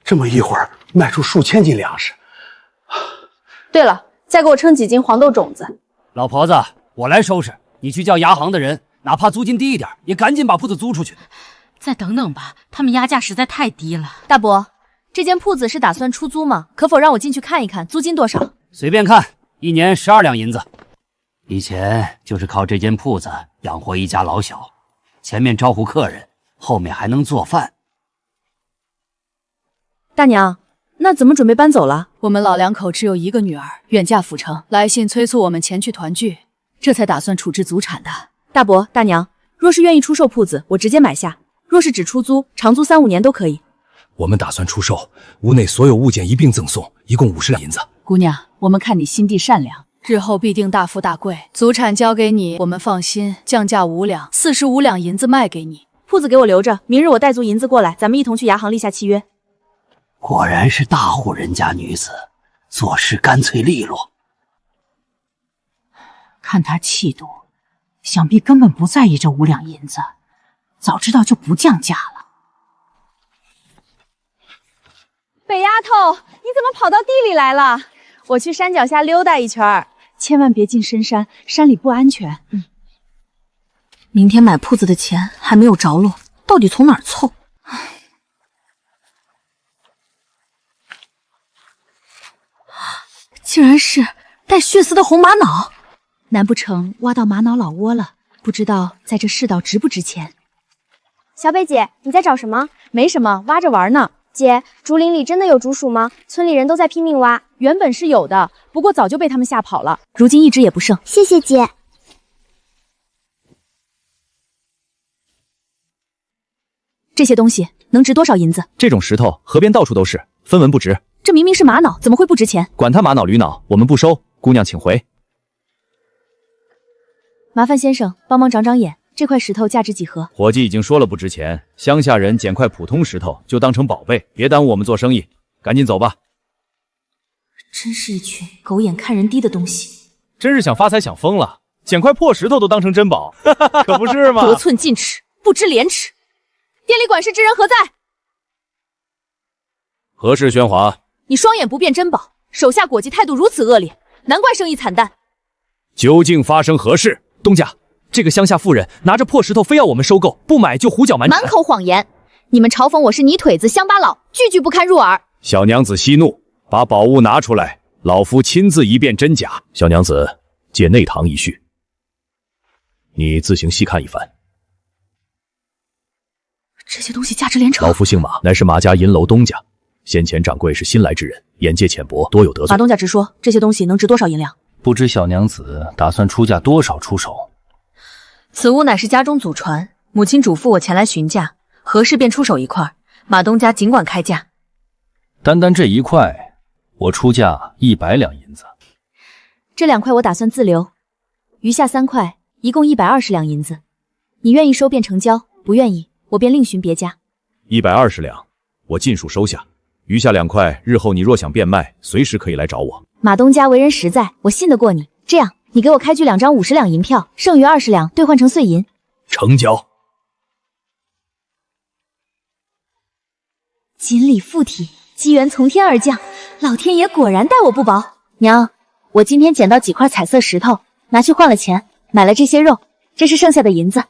这么一会儿卖出数千斤粮食。对了，再给我称几斤黄豆种子。老婆子，我来收拾，你去叫牙行的人，哪怕租金低一点，也赶紧把铺子租出去。再等等吧，他们压价实在太低了。大伯，这间铺子是打算出租吗？可否让我进去看一看，租金多少？随便看，1年12两银子。以前就是靠这间铺子养活一家老小，前面招呼客人，后面还能做饭。大娘，那怎么准备搬走了？我们老2口只有1个女儿，远嫁府城，来信催促我们前去团聚，这才打算处置祖产的。大伯、大娘，若是愿意出售铺子，我直接买下；若是只出租，长租3、5年都可以。我们打算出售，屋内所有物件一并赠送，一共50两银子。姑娘，我们看你心地善良，日后必定大富大贵。祖产交给你，我们放心，降价5两，45两银子卖给你。铺子给我留着，明日我带足银子过来，咱们一同去牙行立下契约。果然是大户人家女子，做事干脆利落。看她气度，想必根本不在意这5两银子，早知道就不降价了。北丫头，你怎么跑到地里来了？我去山脚下溜达一圈，千万别进深山，山里不安全。明天买铺子的钱还没有着落，到底从哪儿凑？竟然是带血丝的红玛瑙，难不成挖到玛瑙老窝了？不知道在这世道值不值钱。小北姐，你在找什么？没什么，挖着玩呢。姐，竹林里真的有竹鼠吗？村里人都在拼命挖。原本是有的，不过早就被他们吓跑了，如今一只也不剩。谢谢姐。这些东西能值多少银子？这种石头河边到处都是，分文不值。这明明是玛瑙，怎么会不值钱？管他玛瑙驴脑，我们不收。姑娘请回。麻烦先生帮忙长长眼，这块石头价值几何？伙计已经说了不值钱，乡下人捡块普通石头就当成宝贝，别耽误我们做生意，赶紧走吧。真是一群狗眼看人低的东西。真是想发财想疯了，捡块破石头都当成珍宝，可不是吗？得寸进尺，不知廉耻。店里管事之人何在？何事喧哗？你双眼不辨珍宝，手下伙计态度如此恶劣，难怪生意惨淡。究竟发生何事？东家，这个乡下妇人拿着破石头非要我们收购，不买就胡搅蛮缠，满口谎言。你们嘲讽我是泥腿子乡巴佬，句句不堪入耳。小娘子息怒，把宝物拿出来，老夫亲自一辨真假。小娘子，借内堂一叙，你自行细看一番。这些东西价值连城。老夫姓马，乃是马家银楼东家。先前掌柜是新来之人，眼界浅薄，多有得罪。马东家直说，这些东西能值多少银两？不知小娘子打算出价多少出手？此物乃是家中祖传，母亲嘱咐我前来询价，合适便出手一块，马东家尽管开价。单单这一块，我出价100两银子。这2块我打算自留，余下3块一共120两银子。你愿意收便成交，不愿意我便另寻别家。120两，我尽数收下。余下2块，日后你若想变卖，随时可以来找我。马东家为人实在，我信得过你。这样，你给我开具2张50两银票，剩余20两兑换成碎银。成交。锦鲤附体，机缘从天而降，老天爷果然待我不薄。娘，我今天捡到几块彩色石头，拿去换了钱，买了这些肉，这是剩下的银子。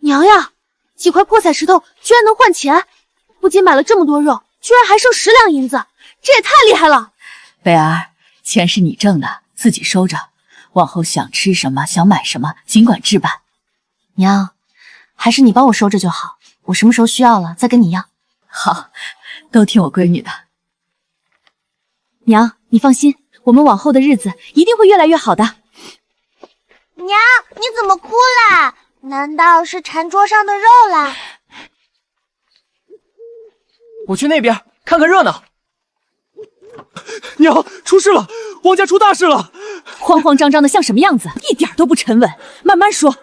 娘呀，几块破彩石头居然能换钱！不仅买了这么多肉，居然还剩10两银子，这也太厉害了！贝儿，钱是你挣的，自己收着，往后想吃什么，想买什么，尽管置办。娘，还是你帮我收着就好，我什么时候需要了再跟你要。好，都听我闺女的。娘，你放心，我们往后的日子一定会越来越好的。娘，你怎么哭啦？难道是馋桌上的肉啦？我去那边看看热闹。娘，出事了！王家出大事了！慌慌张张的像什么样子？一点都不沉稳，慢慢说。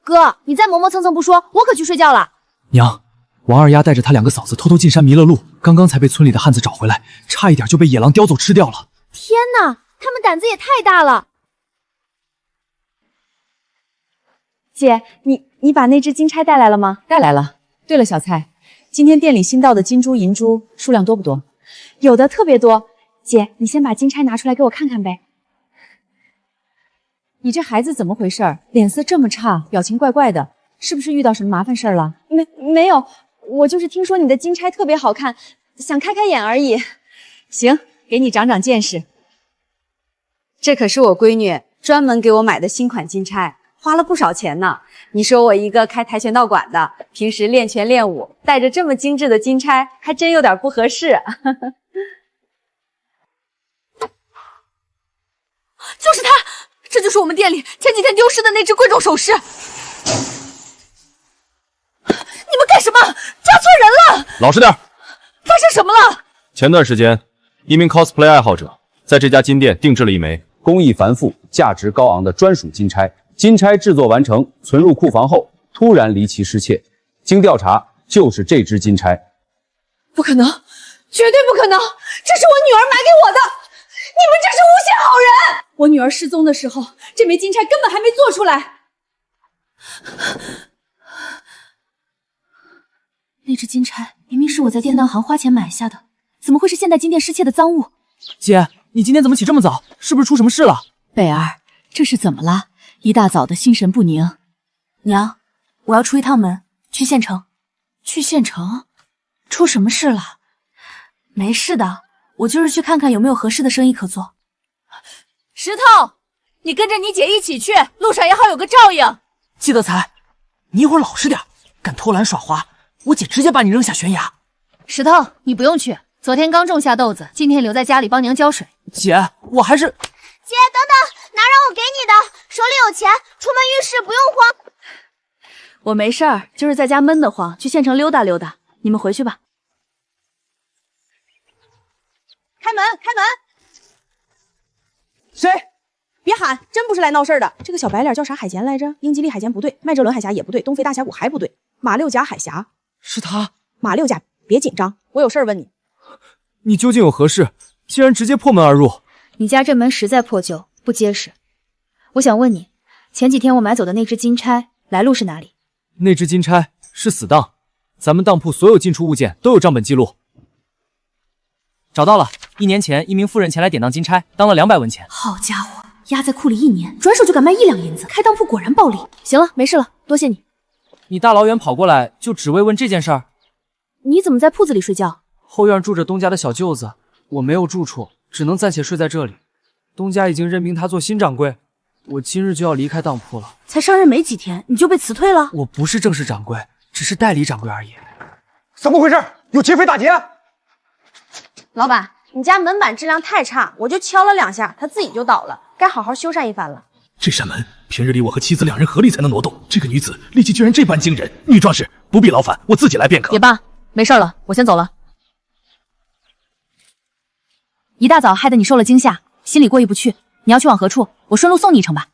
哥，你再磨磨蹭蹭不说，我可去睡觉了。娘，王二丫带着她2个嫂子偷偷进山迷了路，刚刚才被村里的汉子找回来，差一点就被野狼叼走吃掉了。天哪，他们胆子也太大了！姐，你把那只金钗带来了吗？带来了。对了，小蔡，今天店里新到的金珠、银珠数量多不多？有的特别多。姐，你先把金钗拿出来给我看看呗。你这孩子怎么回事？脸色这么差，表情怪怪的，是不是遇到什么麻烦事儿了？没有，我就是听说你的金钗特别好看，想开开眼而已。行，给你长长见识。这可是我闺女专门给我买的新款金钗，花了不少钱呢。你说我一个开跆拳道馆的，平时练拳练武，带着这么精致的金钗，还真有点不合适。就是它，这就是我们店里前几天丢失的那只贵重首饰。你们干什么？抓错人了！老实点！发生什么了？前段时间，一名 cosplay 爱好者在这家金店定制了一枚工艺繁复、价值高昂的专属金钗。金钗制作完成，存入库房后，突然离奇失窃。经调查，就是这只金钗。不可能，绝对不可能！这是我女儿买给我的！你们这是诬陷好人！我女儿失踪的时候，这枚金钗根本还没做出来。那只金钗明明是我在典当行花钱买下的，怎么会是现代金店失窃的赃物？姐，你今天怎么起这么早？是不是出什么事了？贝儿，这是怎么了？一大早的心神不宁。娘，我要出一趟门，去县城。去县城？出什么事了？没事的，我就是去看看有没有合适的生意可做。石头，你跟着你姐一起去，路上也好有个照应。季德才，你一会儿老实点，敢偷懒耍滑，我姐直接把你扔下悬崖。石头，你不用去，昨天刚种下豆子，今天留在家里帮娘浇水。姐，我还是……姐，等等，拿让我给你的，手里有钱，出门遇事不用慌。我没事儿，就是在家闷得慌，去县城溜达溜达。你们回去吧。开门，开门！谁？别喊，真不是来闹事儿的。这个小白脸叫啥海贤来着？英吉利海鲜不对，麦哲伦海峡也不对，东非大峡谷还不对，马六甲海峡是他。马六甲，别紧张，我有事儿问你。你究竟有何事？竟然直接破门而入？你家这门实在破旧，不结实。我想问你，前几天我买走的那只金钗来路是哪里？那只金钗是死当，咱们当铺所有进出物件都有账本记录。找到了，1年前一名妇人前来典当金钗，当了200文钱。好家伙，压在库里1年，转手就敢卖1两银子，开当铺果然暴利。行了，没事了，多谢你。你大老远跑过来，就只为问这件事儿？你怎么在铺子里睡觉？后院住着东家的小舅子，我没有住处，只能暂且睡在这里。东家已经任命他做新掌柜，我今日就要离开当铺了。才上任没几天，你就被辞退了？我不是正式掌柜，只是代理掌柜而已。怎么回事？有劫匪打劫！老板，你家门板质量太差，我就敲了2下，它自己就倒了，该好好修缮一番了。这扇门平日里我和妻子两人合力才能挪动，这个女子力气居然这般惊人。女壮士不必劳烦，我自己来便可。也罢，没事了，我先走了。一大早害得你受了惊吓，心里过意不去。你要去往何处？我顺路送你一程吧。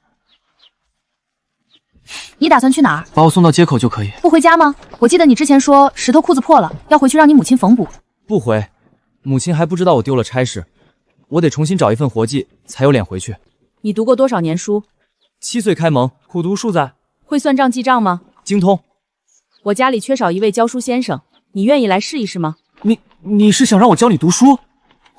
你打算去哪儿？把我送到街口就可以。不回家吗？我记得你之前说石头裤子破了，要回去让你母亲缝补。不回，母亲还不知道我丢了差事，我得重新找一份活计才有脸回去。你读过多少年书？7岁开蒙，苦读数载。会算账记账吗？精通。我家里缺少一位教书先生，你愿意来试一试吗？你是想让我教你读书？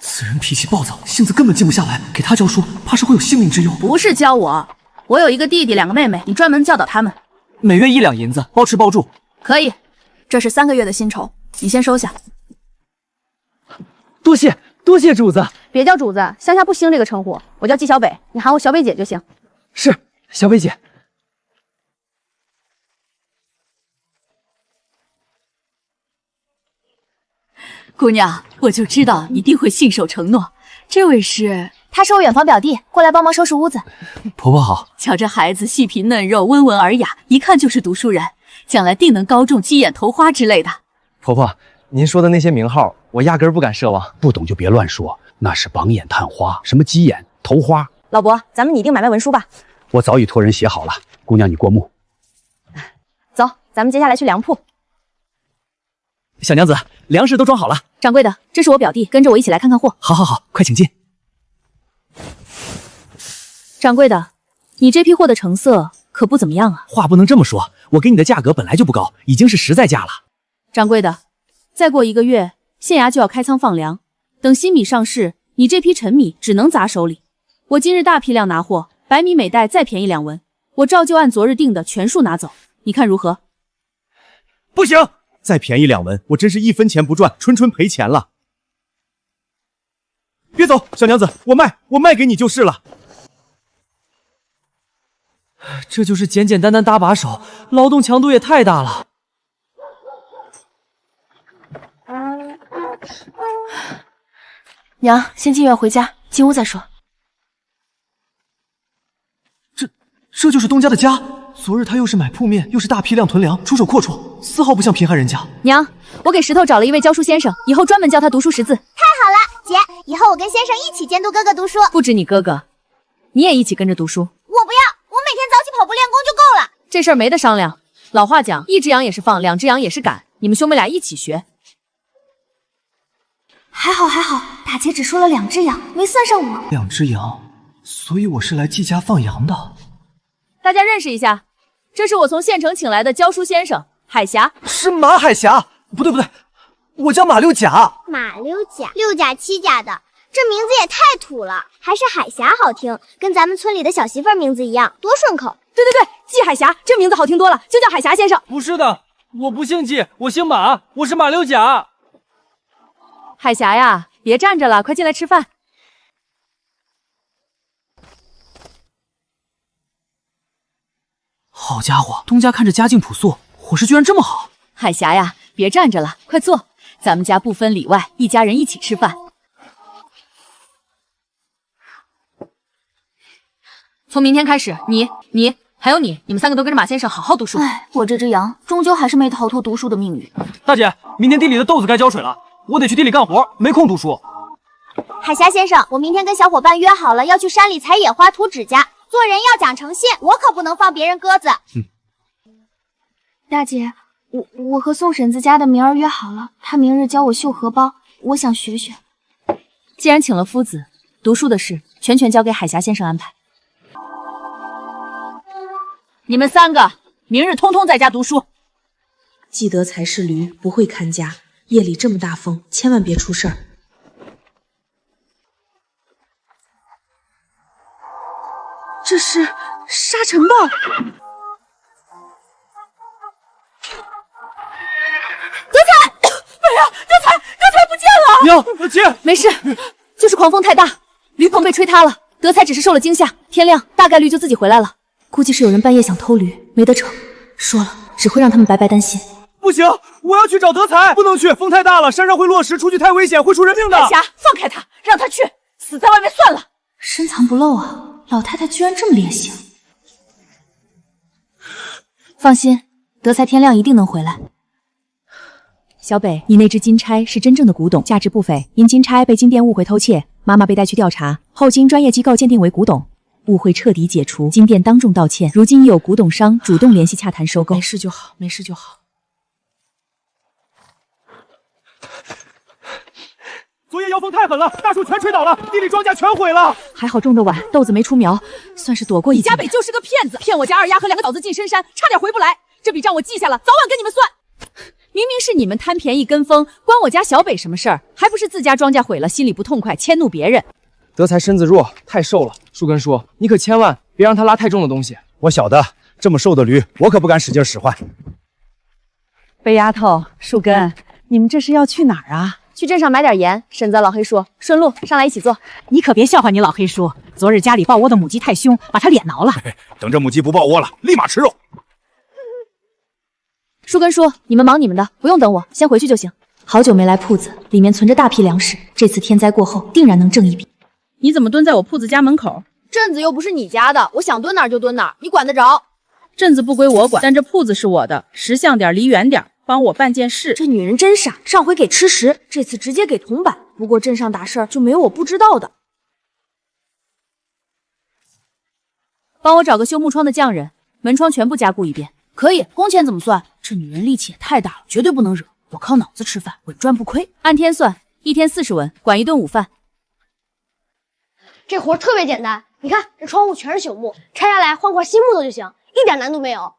此人脾气暴躁，性子根本静不下来，给他教书，怕是会有性命之忧。不是教我，我有一个弟弟2个妹妹，你专门教导他们。每月1两银子，包吃包住。可以，这是3个月的薪酬，你先收下。多谢主子。别叫主子，乡下不兴这个称呼，我叫纪小北，你喊我小北姐就行。是，小北姐。姑娘，我就知道一定会信守承诺。这位是？他是我远房表弟，过来帮忙收拾屋子。婆婆好。瞧这孩子细皮嫩肉，温文尔雅，一看就是读书人，将来定能高中鸡眼头花之类的。婆婆，您说的那些名号，我压根儿不敢奢望。不懂就别乱说，那是榜眼探花，什么鸡眼头花。老伯，咱们拟定买卖文书吧。我早已托人写好了，姑娘你过目。走，咱们接下来去粮铺。小娘子，粮食都装好了。掌柜的，这是我表弟，跟着我一起来看看货。好，快请进。掌柜的，你这批货的成色可不怎么样啊。话不能这么说，我给你的价格本来就不高，已经是实在价了。掌柜的，再过1个月，县衙就要开仓放粮，等新米上市，你这批陈米只能砸手里。我今日大批量拿货，白米每袋再便宜2文，我照旧按昨日定的全数拿走，你看如何？不行，再便宜2文，我真是1分钱不赚，纯赔钱了。别走，小娘子，我卖给你就是了。这就是简简单单搭把手，劳动强度也太大了。娘，先进院回家，进屋再说。这就是东家的家。昨日他又是买铺面，又是大批量囤粮，出手阔绰，丝毫不像贫寒人家。娘，我给石头找了一位教书先生，以后专门教他读书识字。太好了，姐，以后我跟先生一起监督哥哥读书。不止你哥哥，你也一起跟着读书。我不要，我每天早起跑步练功就够了。这事儿没得商量。老话讲，1只羊也是放，2只羊也是赶，你们兄妹俩一起学。还好，大姐只说了2只羊，没算上我。2只羊，所以我是来季家放羊的。大家认识一下，这是我从县城请来的教书先生海霞。是马海霞？不对，我叫马六甲。马六甲，6甲7甲的，这名字也太土了，还是海霞好听，跟咱们村里的小媳妇儿名字一样，多顺口。对，季海霞，这名字好听多了，就叫海霞先生。不是的，我不姓季，我姓马，我是马六甲。海霞呀，别站着了，快进来吃饭。好家伙，东家看着家境朴素，伙食居然这么好。海霞呀，别站着了，快坐，咱们家不分里外，一家人一起吃饭。从明天开始，你还有你们3个都跟着马先生好好读书。哎，我这只羊终究还是没逃脱读书的命运。大姐，明天地里的豆子该浇水了，我得去地里干活，没空读书。海霞先生，我明天跟小伙伴约好了，要去山里采野花、涂指甲。做人要讲诚信，我可不能放别人鸽子。大姐，我和宋婶子家的明儿约好了，她明日教我绣荷包，我想学学。既然请了夫子，读书的事全交给海霞先生安排。你们3个明日通通在家读书。记得才是驴，不会看家。夜里这么大风，千万别出事儿。这是沙尘暴！德才，哎呀，德才不见了！娘，姐，没事，就是狂风太大，驴棚被吹塌了。德才只是受了惊吓，天亮大概率就自己回来了。估计是有人半夜想偷驴，没得逞。说了，只会让他们白白担心。不行，我要去找德才。不能去，风太大了，山上会落石，出去太危险，会出人命的。海霞，放开他，让他去，死在外面算了。深藏不露啊，老太太居然这么烈性。放心，德才天亮一定能回来。小北，你那只金钗是真正的古董，价值不菲。因金钗被金店误会偷窃，妈妈被带去调查，后经专业机构鉴定为古董，误会彻底解除，金店当众道歉。如今已有古董商主动联系洽谈收购。没事就好，没事就好。昨夜妖风太狠了，大树全吹倒了，地里庄稼全毁了。还好种得晚，豆子没出苗，算是躲过一劫。你家北就是个骗子，骗我家二丫和2个嫂子进深山，差点回不来。这笔账我记下了，早晚跟你们算。明明是你们贪便宜跟风，关我家小北什么事儿？还不是自家庄稼毁了，心里不痛快，迁怒别人。德才身子弱，太瘦了。树根叔，你可千万别让他拉太重的东西。我晓得，这么瘦的驴，我可不敢使劲使唤。北丫头、树根，你们这是要去哪儿啊？去镇上买点盐，婶子、老黑叔，顺路上来一起做。你可别笑话你老黑叔，昨日家里抱窝的母鸡太凶，把他脸挠了。等这母鸡不抱窝了，立马吃肉。树根叔，你们忙你们的，不用等我，先回去就行。好久没来铺子，里面存着大批粮食，这次天灾过后，定然能挣一笔。你怎么蹲在我铺子家门口？镇子又不是你家的，我想蹲哪儿就蹲哪儿，你管得着？镇子不归我管，但这铺子是我的，识相点，离远点，帮我办件事。这女人真傻，上回给吃食，这次直接给铜板。不过镇上打事儿就没有我不知道的。帮我找个修木窗的匠人，门窗全部加固一遍。可以，工钱怎么算？这女人力气也太大了，绝对不能惹。我靠脑子吃饭，稳赚不亏。按天算，1天40文，管1顿午饭。这活特别简单，你看这窗户全是朽木，拆下来换块新木头就行，一点难度没有。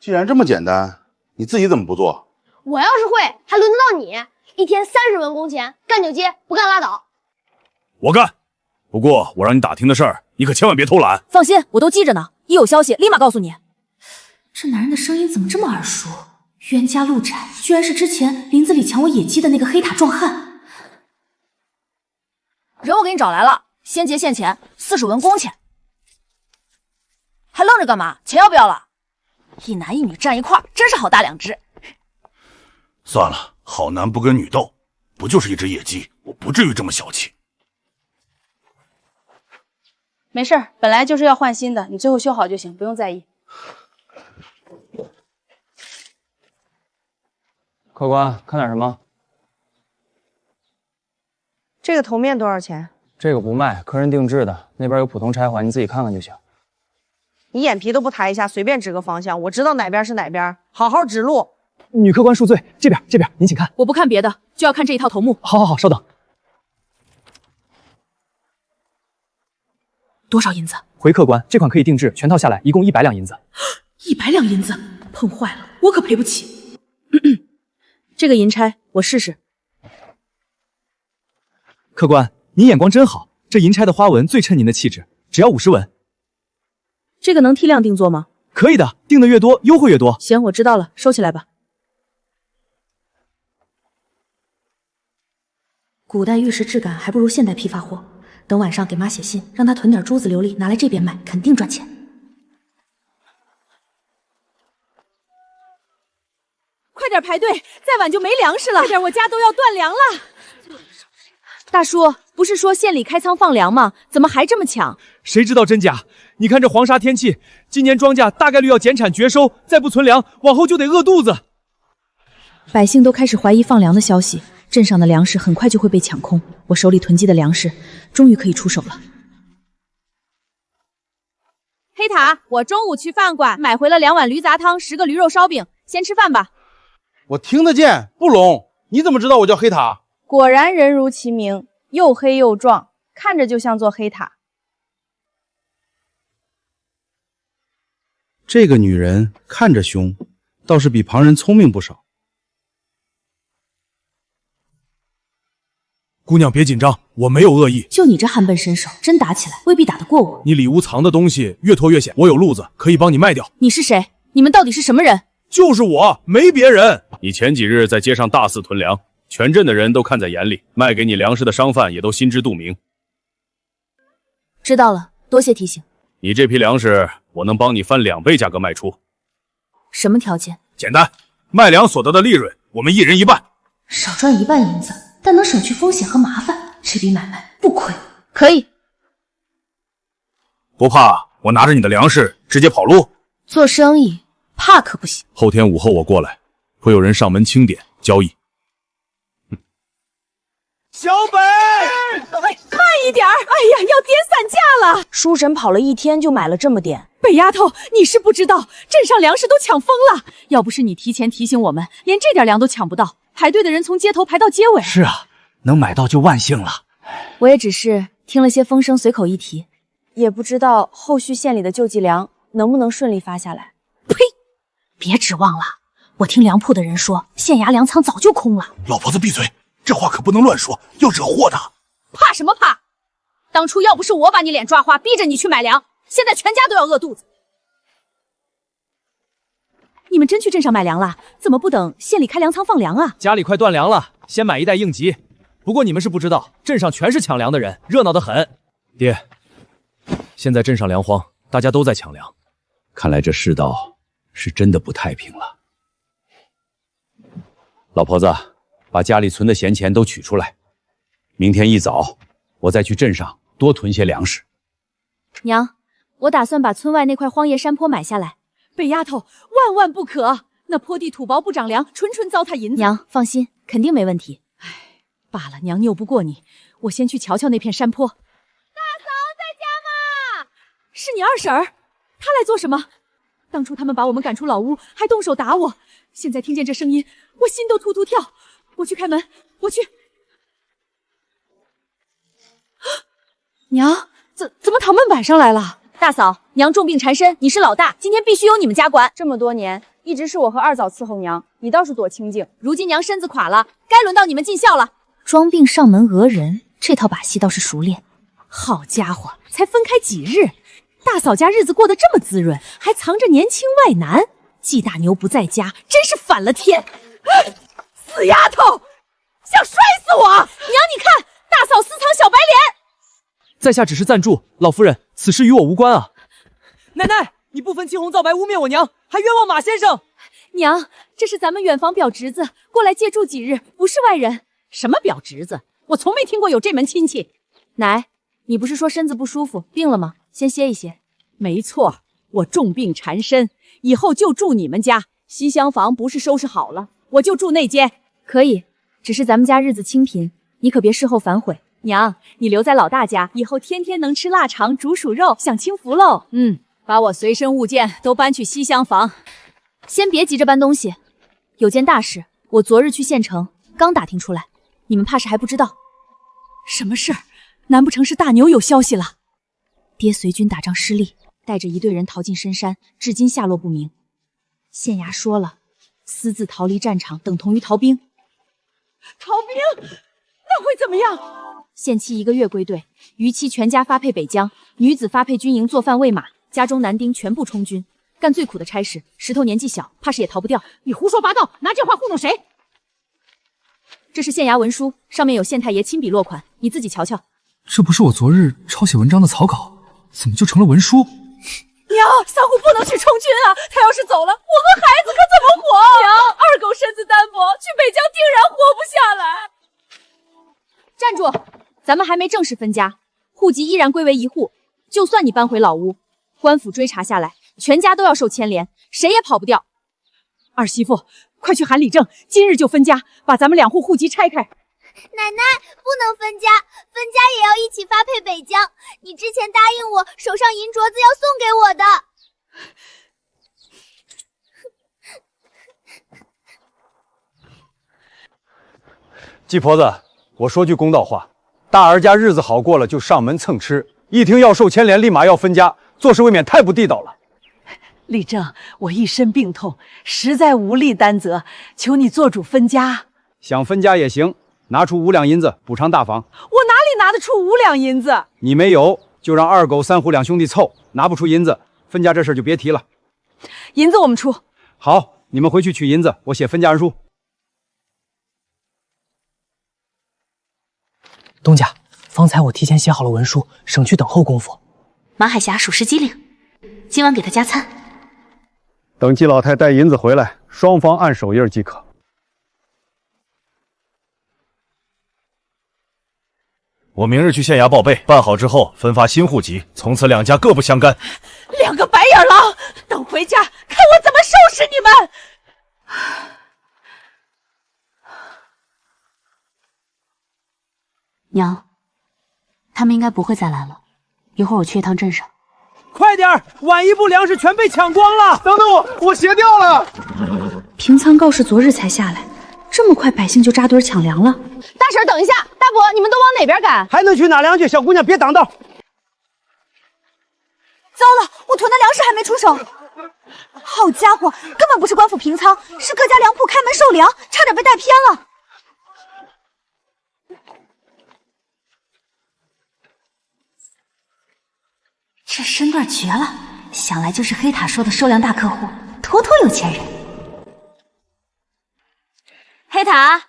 既然这么简单，你自己怎么不做？我要是会，还轮得到你？1天30文工钱，干就接，不干拉倒。我干。不过我让你打听的事儿，你可千万别偷懒。放心，我都记着呢，一有消息立马告诉你。这男人的声音怎么这么耳熟？冤家路窄，居然是之前林子里抢我野鸡的那个黑塔壮汉。人我给你找来了，先结现钱，40文工钱。还愣着干嘛？钱要不要了？一男一女站一块儿，真是好大两只。算了，好男不跟女斗，不就是一只野鸡，我不至于这么小气。没事儿，本来就是要换新的，你最后修好就行，不用在意。客官，看点什么？这个头面多少钱？这个不卖，客人定制的，那边有普通拆环，你自己看看就行。你眼皮都不抬一下，随便指个方向，我知道哪边是哪边，好好指路。女客官恕罪，这边，您请看。我不看别的，就要看这一套头目。好，稍等。多少银子？回客官，这款可以定制，全套下来一共100两银子。100两银子，碰坏了，我可赔不起。这个银钗我试试。客官，您眼光真好，这银钗的花纹最衬您的气质，只要50文。这个能批量定做吗？可以的，定的越多，优惠越多。行，我知道了，收起来吧。古代玉石质感还不如现代批发货。等晚上给妈写信，让她囤点珠子琉璃拿来这边卖，肯定赚钱。快点排队，再晚就没粮食了。快点，我家都要断粮了。大叔，不是说县里开仓放粮吗？怎么还这么抢？谁知道真假？你看这黄沙天气，今年庄稼大概率要减产绝收，再不存粮，往后就得饿肚子。百姓都开始怀疑放粮的消息，镇上的粮食很快就会被抢空。我手里囤积的粮食终于可以出手了。黑塔，我中午去饭馆买回了2碗驴杂汤，10个驴肉烧饼，先吃饭吧。我听得见，不聋。你怎么知道我叫黑塔？果然人如其名，又黑又壮，看着就像座黑塔。这个女人看着凶，倒是比旁人聪明不少。姑娘别紧张，我没有恶意。就你这悍笨身手，真打起来未必打得过我。你里屋藏的东西越拖越险，我有路子可以帮你卖掉。你是谁？你们到底是什么人？就是我，没别人。你前几日在街上大肆囤粮，全镇的人都看在眼里，卖给你粮食的商贩也都心知肚明。知道了，多谢提醒。你这批粮食，我能帮你翻2倍价格卖出。什么条件？简单，卖粮所得的利润，我们1人1半。少赚1半银子，但能省去风险和麻烦，这笔买卖不亏。可以。不怕我拿着你的粮食直接跑路？做生意怕可不行。后天午后我过来，会有人上门清点交易。小北，慢一点儿！哎呀，要点散架了！书神跑了一天就买了这么点。北丫头，你是不知道，镇上粮食都抢疯了。要不是你提前提醒我们，连这点粮都抢不到，排队的人从街头排到街尾。是啊，能买到就万幸了。我也只是听了些风声，随口一提，也不知道后续县里的救济粮能不能顺利发下来。呸！别指望了，我听粮铺的人说，县衙粮仓早就空了。老婆子闭嘴，这话可不能乱说，要惹祸的。怕什么怕？当初要不是我把你脸抓花，逼着你去买粮，现在全家都要饿肚子。你们真去镇上买粮了？怎么不等县里开粮仓放粮啊？家里快断粮了，先买一袋应急。不过你们是不知道，镇上全是抢粮的人，热闹得很。爹，现在镇上粮荒，大家都在抢粮。看来这世道是真的不太平了。老婆子，把家里存的闲钱都取出来，明天一早我再去镇上多囤些粮食。娘，我打算把村外那块荒野山坡买下来。北丫头，万万不可！那坡地土薄不长粮，纯糟蹋银子。娘放心，肯定没问题。唉，罢了，娘拗不过你，我先去瞧瞧那片山坡。大嫂在家吗？是你二婶儿，她来做什么？当初他们把我们赶出老屋，还动手打我，现在听见这声音，我心都突突跳。我去开门，我去。娘，怎么躺门板上来了？大嫂，娘重病缠身，你是老大，今天必须由你们家管。这么多年，一直是我和二嫂伺候娘，你倒是躲清静。如今娘身子垮了，该轮到你们尽孝了。装病上门讹人，这套把戏倒是熟练。好家伙，才分开几日，大嫂家日子过得这么滋润，还藏着年轻外男。季大牛不在家，真是反了天！死丫头，想摔死我！娘，你看，大嫂私藏小白脸。在下只是暂住，老夫人，此事与我无关啊。奶奶，你不分青红皂白污蔑我娘，还冤枉马先生。娘，这是咱们远房表侄子，过来借住几日，不是外人。什么表侄子？我从没听过有这门亲戚。奶，你不是说身子不舒服，病了吗？先歇一歇。没错，我重病缠身，以后就住你们家。西厢房不是收拾好了，我就住那间。可以，只是咱们家日子清贫，你可别事后反悔。娘，你留在老大家，以后天天能吃腊肠、竹鼠肉，享清福喽。把我随身物件都搬去西厢房。先别急着搬东西，有件大事，我昨日去县城，刚打听出来，你们怕是还不知道。什么事儿？难不成是大牛有消息了？爹随军打仗失利，带着一队人逃进深山，至今下落不明。县衙说了，私自逃离战场等同于逃兵。逃兵？那会怎么样？限期1个月归队，余期全家发配北疆，女子发配军营做饭喂马，家中男丁全部充军，干最苦的差事。石头年纪小，怕是也逃不掉。你胡说八道，拿这话糊弄谁？这是县衙文书，上面有县太爷亲笔落款，你自己瞧瞧。这不是我昨日抄写文章的草稿，怎么就成了文书？娘，三虎不能去充军啊！他要是走了，我和孩子可怎么活？娘，二狗身子单薄，去北疆定然活不下来。站住！咱们还没正式分家，户籍依然归为一户。就算你搬回老屋，官府追查下来，全家都要受牵连，谁也跑不掉。二媳妇，快去喊李正，今日就分家，把咱们2户户籍拆开。奶奶，不能分家，分家也要一起发配北疆。你之前答应我，手上银镯子要送给我的。季婆子，我说句公道话，大儿家日子好过了就上门蹭吃，一听要受牵连，立马要分家，做事未免太不地道了。李正，我一身病痛，实在无力担责，求你做主分家。想分家也行，拿出5两银子补偿大房。我哪里拿得出5两银子？你没有，就让二狗、三虎两兄弟凑，拿不出银子，分家这事就别提了。银子我们出。好，你们回去取银子，我写分家文书。东家，方才我提前写好了文书，省去等候功夫。马海霞属实机灵，今晚给他加餐。等季老太带银子回来，双方按手印即可。我明日去县衙报备，办好之后分发新户籍，从此两家各不相干。两个白眼狼，等回家看我怎么收拾你们！娘，他们应该不会再来了。一会儿我去一趟镇上。快点儿，晚一步粮食全被抢光了！等等我鞋掉了。平仓告示昨日才下来，这么快百姓就扎堆抢粮了？大婶，等一下，大伯，你们都往哪边赶？还能去哪粮去？小姑娘别挡道。糟了，我囤的粮食还没出手。好家伙，根本不是官府平仓，是各家粮铺开门售粮，差点被带偏了。这身段绝了，想来就是黑塔说的收粮大客户，妥妥有钱人。黑塔，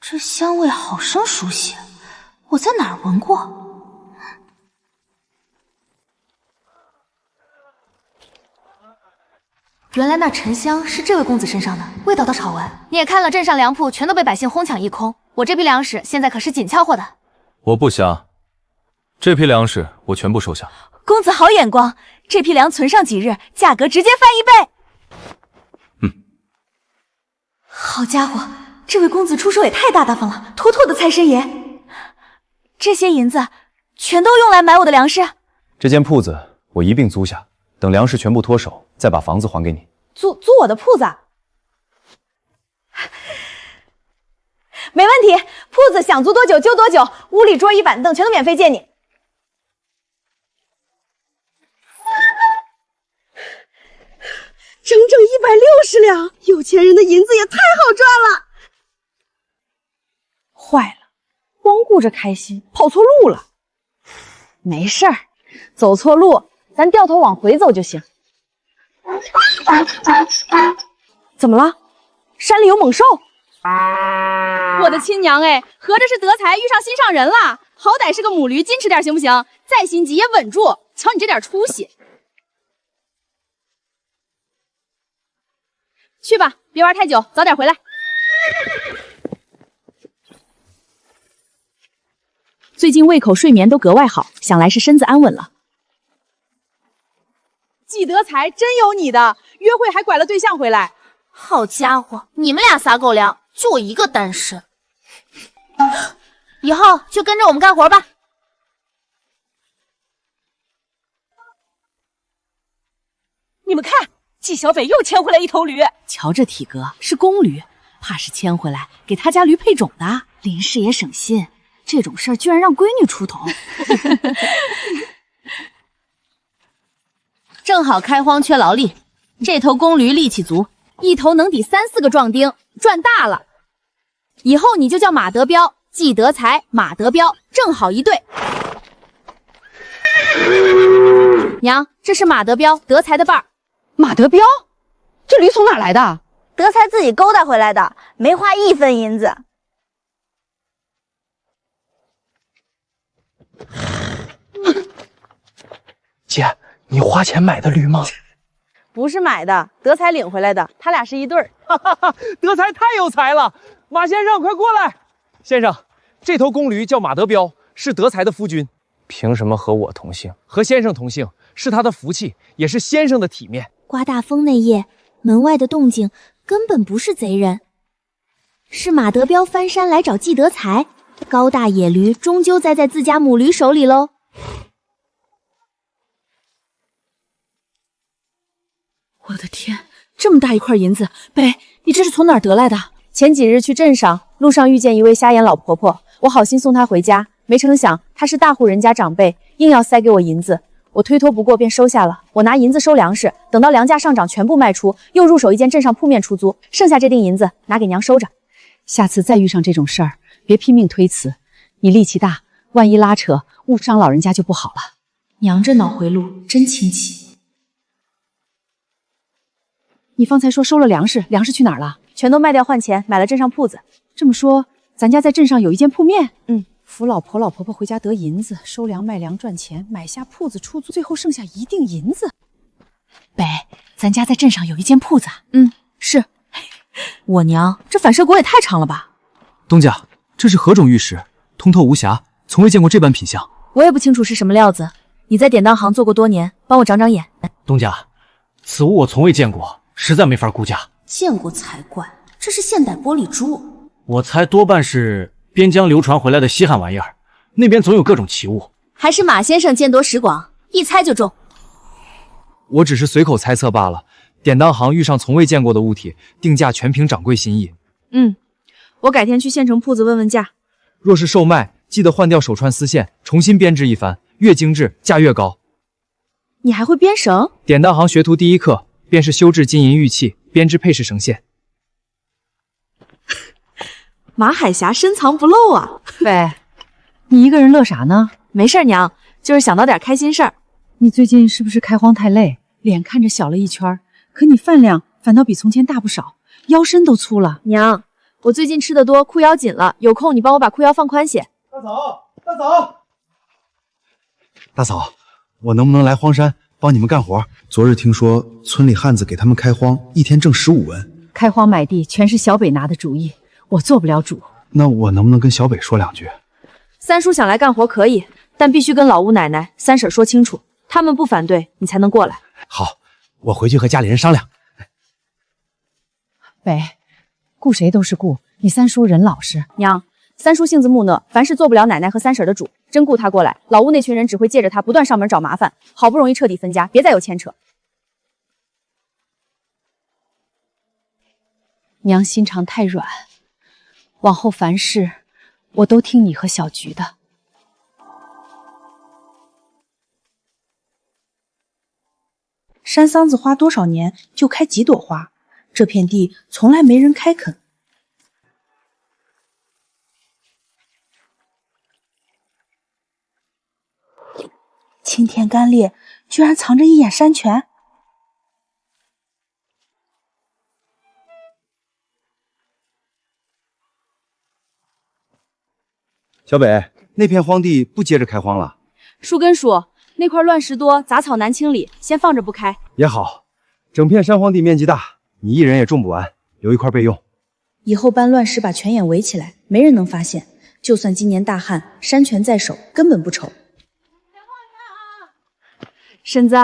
这香味好生熟悉，我在哪儿闻过？原来那沉香是这位公子身上的，味道倒是好闻。你也看了，镇上粮铺全都被百姓哄抢一空，我这批粮食现在可是紧俏货的。我不瞎，这批粮食我全部收下。公子好眼光，这批粮存上几日，价格直接翻1倍。好家伙，这位公子出手也太大方了，妥妥的财神爷。这些银子全都用来买我的粮食。这间铺子我一并租下，等粮食全部脱手，再把房子还给你。租我的铺子？没问题，铺子想租多久就多久，屋里桌椅板凳全都免费借你。整整160两，有钱人的银子也太好赚了。坏了，光顾着开心，跑错路了。没事儿，走错路，咱掉头往回走就行。怎么了？山里有猛兽？我的亲娘哎，合着是德才遇上心上人了，好歹是个母驴，矜持点行不行？再心急也稳住，瞧你这点出息。去吧，别玩太久，早点回来。最近胃口睡眠都格外好，想来是身子安稳了。季德才真有你的，约会还拐了对象回来。好家伙，你们俩撒狗粮，就我一个单身。以后就跟着我们干活吧。你们看，季小北又牵回来一头驴。瞧这体格，是公驴，怕是牵回来给他家驴配种的。林氏也省心，这种事儿居然让闺女出头。正好开荒缺劳力，这头公驴力气足，一头能抵3、4个壮丁，赚大了。以后你就叫马德彪、季德才、马德彪，正好一对。娘，这是马德彪，德才的伴儿。马德彪，这驴从哪来的？德才自己勾搭回来的，没花1分银子。姐，你花钱买的驴吗？不是买的，德才领回来的，他俩是一对儿。哈哈哈，德才太有才了！马先生，快过来！先生，这头公驴叫马德彪，是德才的夫君。凭什么和我同姓？和先生同姓是他的福气，也是先生的体面。刮大风那夜，门外的动静根本不是贼人，是马德彪翻山来找季德才，高大野驴终究栽在自家母驴手里喽。我的天，这么大一块银子，北，你这是从哪儿得来的？前几日去镇上，路上遇见一位瞎眼老婆婆，我好心送她回家，没成想她是大户人家长辈，硬要塞给我银子，我推脱不过便收下了。我拿银子收粮食，等到粮价上涨全部卖出，又入手一间镇上铺面出租，剩下这锭银子拿给娘收着。下次再遇上这种事儿，别拼命推辞，你力气大，万一拉扯误伤老人家就不好了。娘这脑回路真清奇。你方才说收了粮食，粮食去哪儿了？全都卖掉换钱，买了镇上铺子。这么说，咱家在镇上有一间铺面？扶老婆婆回家得银子，收粮卖粮赚钱，买下铺子出租，最后剩下一锭银子。北，咱家在镇上有一间铺子。是。我娘，这反射果也太长了吧！东家，这是何种玉石？通透无瑕，从未见过这般品相。我也不清楚是什么料子。你在典当行做过多年，帮我长长眼。东家，此物我从未见过，实在没法估价。见过才怪，这是现代玻璃珠。我猜多半是边疆流传回来的稀罕玩意儿，那边总有各种奇物。还是马先生见多识广，一猜就中。我只是随口猜测罢了。典当行遇上从未见过的物体，定价全凭掌柜心意。我改天去县城铺子问问价。若是售卖，记得换掉手串丝线，重新编织一番，越精致价越高。你还会编绳？典当行学徒第一课便是修制金银玉器，编织配饰绳线。马海霞深藏不露啊！喂，你一个人乐啥呢？没事，娘，就是想到点开心事儿。你最近是不是开荒太累，脸看着小了一圈，可你饭量反倒比从前大不少，腰身都粗了。娘，我最近吃的多，裤腰紧了，有空你帮我把裤腰放宽些。大嫂，我能不能来荒山帮你们干活？昨日听说村里汉子给他们开荒，一天挣15文。开荒买地全是小北拿的主意，我做不了主。那我能不能跟小北说两句？三叔想来干活可以，但必须跟老吴奶奶、三婶说清楚，他们不反对，你才能过来。好，我回去和家里人商量。北，顾谁都是顾，你三叔人老实。娘，三叔性子木讷，凡事做不了奶奶和三婶的主，真雇他过来，老吴那群人只会借着他不断上门找麻烦，好不容易彻底分家，别再有牵扯。娘心肠太软，往后凡事我都听你和小菊的。山桑子花多少年就开几朵花，这片地从来没人开垦。青田干裂，居然藏着一眼山泉。小北，那片荒地不接着开荒了？树根叔，那块乱石多，杂草难清理，先放着不开。也好，整片山荒地面积大，你一人也种不完，留一块备用。以后搬乱石把泉眼围起来，没人能发现。就算今年大旱，山泉在手，根本不愁。婶子，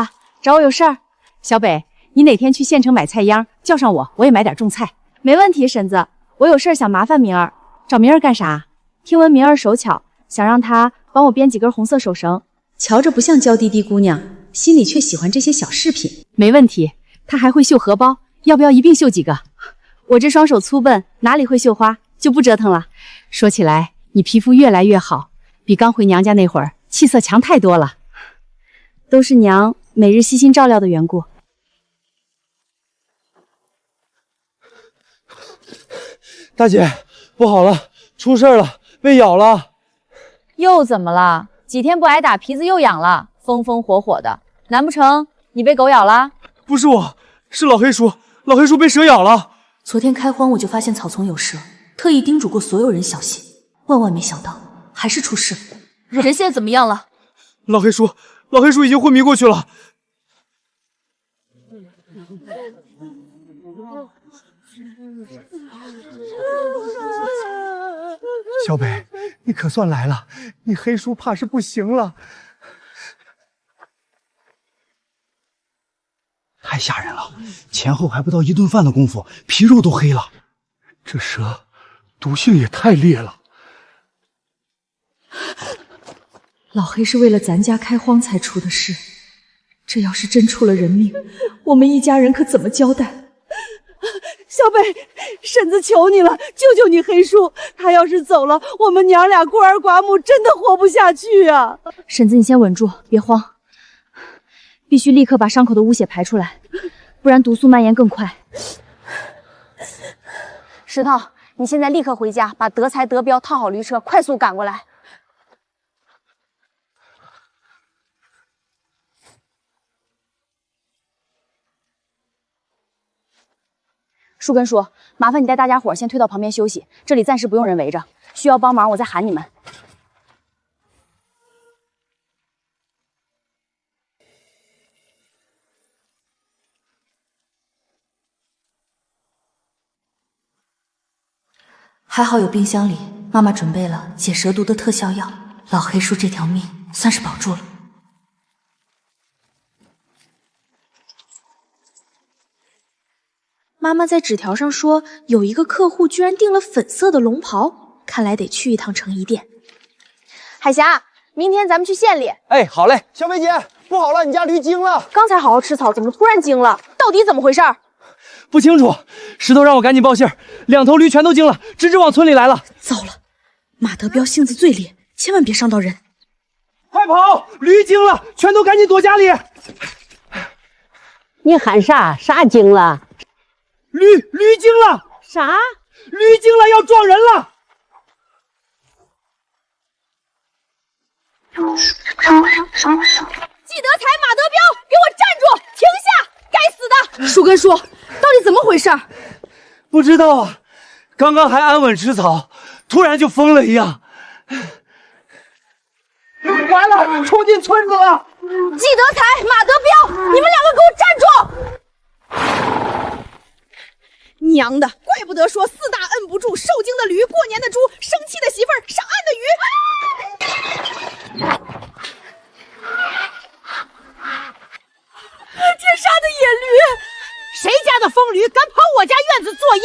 找我有事儿？小北，你哪天去县城买菜秧，叫上我，我也买点种菜。没问题，婶子，我有事儿想麻烦明儿。找明儿干啥？听闻明儿手巧，想让她帮我编几根红色手绳。瞧着不像娇滴滴姑娘，心里却喜欢这些小饰品。没问题，她还会绣荷包，要不要一并绣几个？我这双手粗笨，哪里会绣花，就不折腾了。说起来，你皮肤越来越好，比刚回娘家那会儿气色强太多了。都是娘每日悉心照料的缘故。大姐，不好了，出事了，被咬了。又怎么了？几天不挨打，皮子又痒了，风风火火的。难不成你被狗咬了？不是我，是老黑叔，老黑叔被蛇咬了。昨天开荒我就发现草丛有蛇，特意叮嘱过所有人小心，万万没想到还是出事。人现在怎么样了？老黑叔已经昏迷过去了。小北，你可算来了，你黑叔怕是不行了。太吓人了，前后还不到一顿饭的功夫，皮肉都黑了。这蛇毒性也太烈了。老黑是为了咱家开荒才出的事，这要是真出了人命，我们一家人可怎么交代？小北，婶子求你了，救救你黑叔，他要是走了，我们娘俩孤儿寡母真的活不下去啊！婶子，你先稳住，别慌，必须立刻把伤口的污血排出来，不然毒素蔓延更快。石头，你现在立刻回家，把德才、德彪套好驴车，快速赶过来。树根叔，麻烦你带大家伙先退到旁边休息，这里暂时不用人围着，需要帮忙我再喊你们。还好有冰箱里妈妈准备了解蛇毒的特效药，老黑叔这条命算是保住了。妈妈在纸条上说，有一个客户居然订了粉色的龙袍，看来得去一趟成衣店。海霞，明天咱们去县里。哎，好嘞。小薇姐，不好了，你家驴惊了。刚才好好吃草，怎么突然惊了？到底怎么回事？不清楚，石头让我赶紧报信儿，2头驴全都惊了，直往村里来了。糟了，马德彪性子最烈，千万别伤到人。快跑！驴惊了，全都赶紧躲家里。你喊啥？啥惊了？驴惊了！啥？驴惊了，要撞人了！季德才、马德彪，给我站住！停下！该死的！树根叔，到底怎么回事？不知道啊，刚刚还安稳吃草，突然就疯了一样。完了，冲进村子了！季德才、马德彪，你们2个给我站住！娘的，怪不得说4大摁不住，受惊的驴，过年的猪，生气的媳妇儿，上岸的鱼。天杀的野驴！谁家的疯驴敢跑我家院子作妖？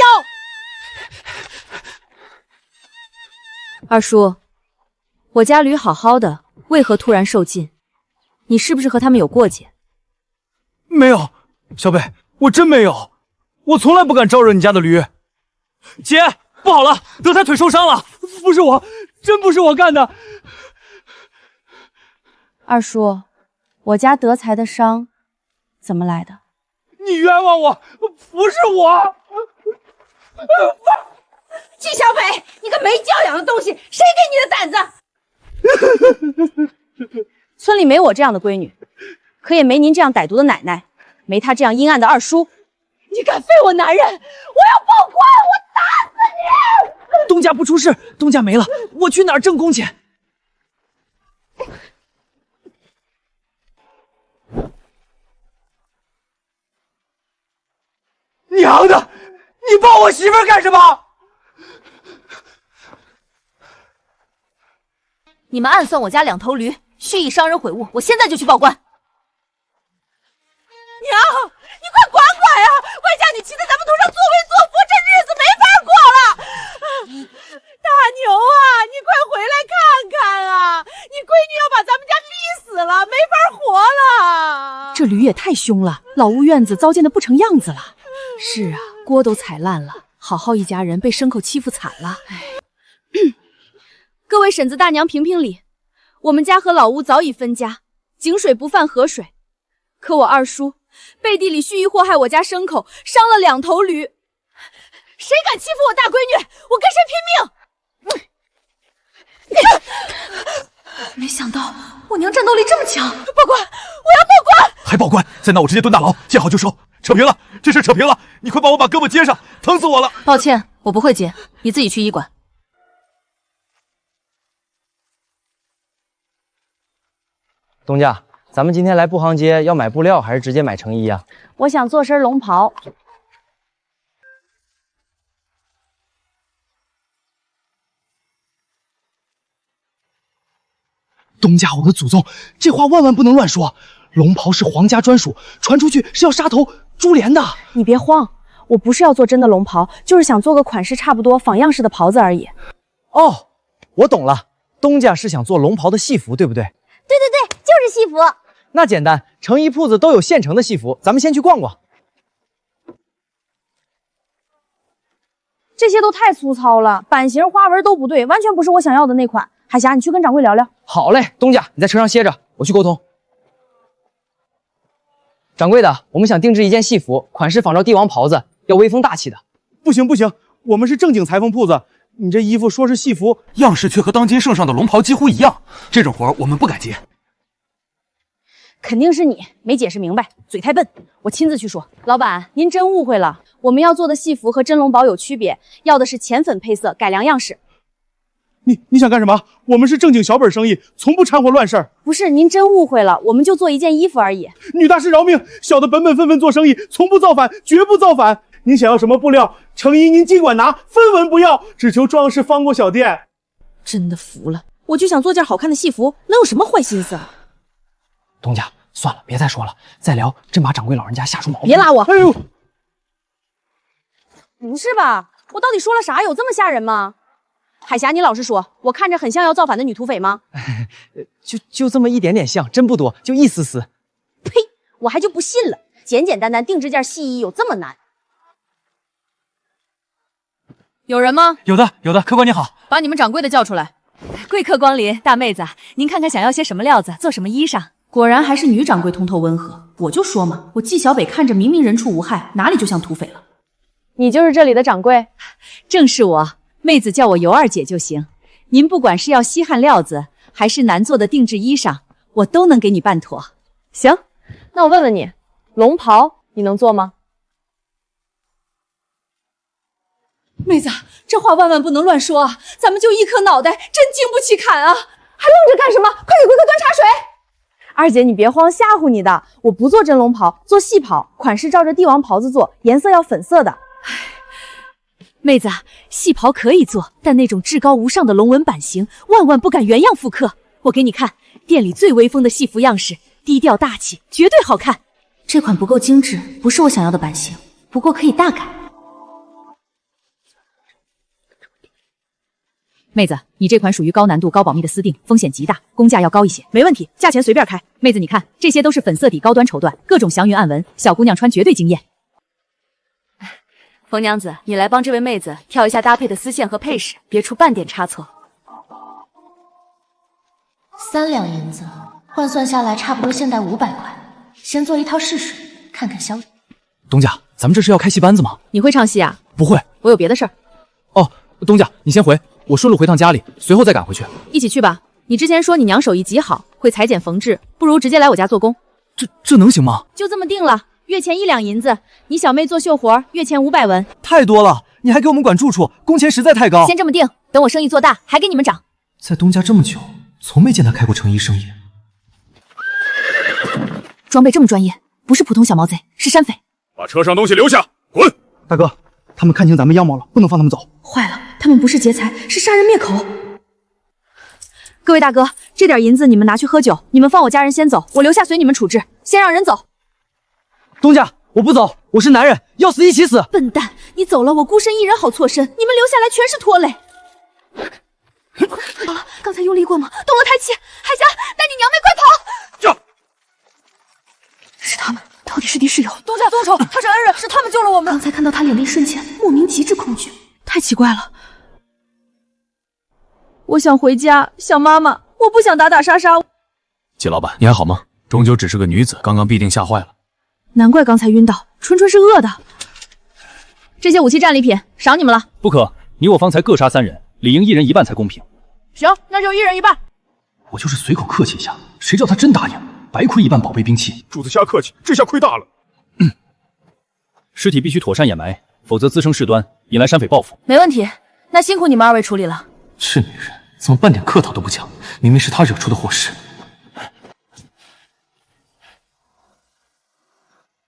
二叔，我家驴好好的，为何突然受禁？你是不是和他们有过节？没有，小北，我真没有，我从来不敢招惹你家的驴。姐，不好了，德才腿受伤了，不是我，真不是我干的。二叔，我家德才的伤怎么来的？你冤枉我，不是我。季小北，你个没教养的东西，谁给你的胆子？村里没我这样的闺女，可也没您这样歹毒的奶奶，没他这样阴暗的二叔。你敢废我男人，我要报官，我打死你！东家不出事，东家没了，我去哪儿挣工钱？娘的，你抱我媳妇儿干什么？你们暗算我家2头驴，蓄意伤人毁物，我现在就去报官。娘，你快管管呀！外加你骑在咱们头上作威作福，这日子没法过了。大牛啊，你快回来看看啊！你闺女要把咱们家逼死了，没法活了。这驴也太凶了，老屋院子糟践的不成样子了。是啊，锅都踩烂了，好好一家人被牲口欺负惨了。各位婶子大娘评评理，我们家和老屋早已分家，井水不犯河水。可我二叔背地里蓄意祸害我家牲口，伤了2头驴。谁敢欺负我大闺女，我跟谁拼命！没想到我娘战斗力这么强，报官！我要报官！还报官？再闹我直接蹲大牢，见好就收。扯平了，这事扯平了，你快帮我把胳膊接上，疼死我了。抱歉，我不会接，你自己去医馆。东家，咱们今天来布行街要买布料还是直接买成衣啊？我想做身龙袍。东家，我的祖宗，这话万万不能乱说。龙袍是皇家专属，传出去是要杀头株连的。你别慌，我不是要做真的龙袍，就是想做个款式差不多、仿样式的袍子而已。哦，我懂了，东家是想做龙袍的戏服，对不对？对对对，就是戏服。那简单，成衣铺子都有现成的戏服，咱们先去逛逛。这些都太粗糙了，版型、花纹都不对，完全不是我想要的那款。海霞，你去跟掌柜聊聊。好嘞，东家，你在车上歇着，我去沟通。掌柜的，我们想定制一件戏服，款式仿照帝王袍子，要威风大气的。不行不行，我们是正经裁缝铺子，你这衣服说是戏服，样式却和当今圣上的龙袍几乎一样，这种活我们不敢接。肯定是你没解释明白，嘴太笨，我亲自去说。老板，您真误会了，我们要做的戏服和真龙袍有区别，要的是浅粉配色，改良样式。你想干什么？我们是正经小本生意，从不掺和乱事儿。不是，您真误会了，我们就做一件衣服而已。女大师饶命，小的本本分分做生意，从不造反，绝不造反。您想要什么布料，诚意您尽管拿，分文不要，只求壮士放过小店。真的服了，我就想做件好看的戏服，能有什么坏心思啊？东家，算了，别再说了，再聊真把掌柜老人家吓出毛病。别拉我！哎呦，不是吧？我到底说了啥？有这么吓人吗？海霞，你老实说，我看着很像要造反的女土匪吗？就这么一点点像，真不多，就一丝丝。呸！我还就不信了，简简单单定制件戏衣有这么难？有人吗？有的，客官你好，把你们掌柜的叫出来。贵客光临，大妹子，您看看想要些什么料子，做什么衣裳？果然还是女掌柜通透温和，我就说嘛，我纪小北看着明明人畜无害，哪里就像土匪了？你就是这里的掌柜？正是我，妹子叫我尤二姐就行。您不管是要稀罕料子，还是难做的定制衣裳，我都能给你办妥。行，那我问问你，龙袍你能做吗？妹子，这话万万不能乱说啊！咱们就一颗脑袋，真经不起砍啊！还愣着干什么？快给贵客端茶水！二姐，你别慌，吓唬你的。我不做真龙袍，做细袍，款式照着帝王袍子做，颜色要粉色的。妹子，细袍可以做，但那种至高无上的龙纹版型，万万不敢原样复刻。我给你看，店里最威风的戏服样式，低调大气，绝对好看。这款不够精致，不是我想要的版型，不过可以大改。妹子，你这款属于高难度、高保密的私定，风险极大，工价要高一些。没问题，价钱随便开。妹子，你看，这些都是粉色底高端绸缎，各种祥云暗纹，小姑娘穿绝对惊艳。冯娘子，你来帮这位妹子挑一下搭配的丝线和配饰，别出半点差错。3两银子，换算下来差不多现代500块。先做一套试试，看看销量。东家，咱们这是要开戏班子吗？你会唱戏啊？不会，我有别的事儿。哦，东家，你先回，我顺路回趟家里，随后再赶回去。一起去吧。你之前说你娘手艺极好，会裁剪缝制，不如直接来我家做工。这能行吗？就这么定了，月前1两银子。你小妹做绣活，月前500文。太多了，你还给我们管住处，工钱实在太高。先这么定，等我生意做大，还给你们涨。在东家这么久，从没见他开过成衣生意。装备这么专业，不是普通小毛贼，是山匪。把车上东西留下，滚！大哥，他们看清咱们样貌了，不能放他们走。坏了，他们不是劫财，是杀人灭口。各位大哥，这点银子你们拿去喝酒，你们放我家人先走，我留下随你们处置。先让人走。东家，我不走，我是男人，要死一起死。笨蛋，你走了，我孤身一人好错身，你们留下来全是拖累。好了，刚才用力过吗？动了胎气。海霞，带你娘妹快跑！是他们，到底是敌是友？东家宗丑，他是恩人，是他们救了我们。刚才看到他脸的一瞬间，莫名极致恐惧，太奇怪了。我想回家，想妈妈，我不想打打杀杀。季老板，你还好吗？终究只是个女子，刚刚必定吓坏了。难怪刚才晕倒，纯纯是饿的。这些武器战利品赏你们了。不可，你我方才各杀3人，理应1人1半才公平。行，那就1人1半。我就是随口客气一下，谁叫他真答应，白亏1半宝贝兵器。主子瞎客气，这下亏大了。尸体必须妥善掩埋，否则滋生事端，引来山匪报复。没问题，那辛苦你们2位处理了。是女人，怎么半点客套都不讲？明明是她惹出的祸事。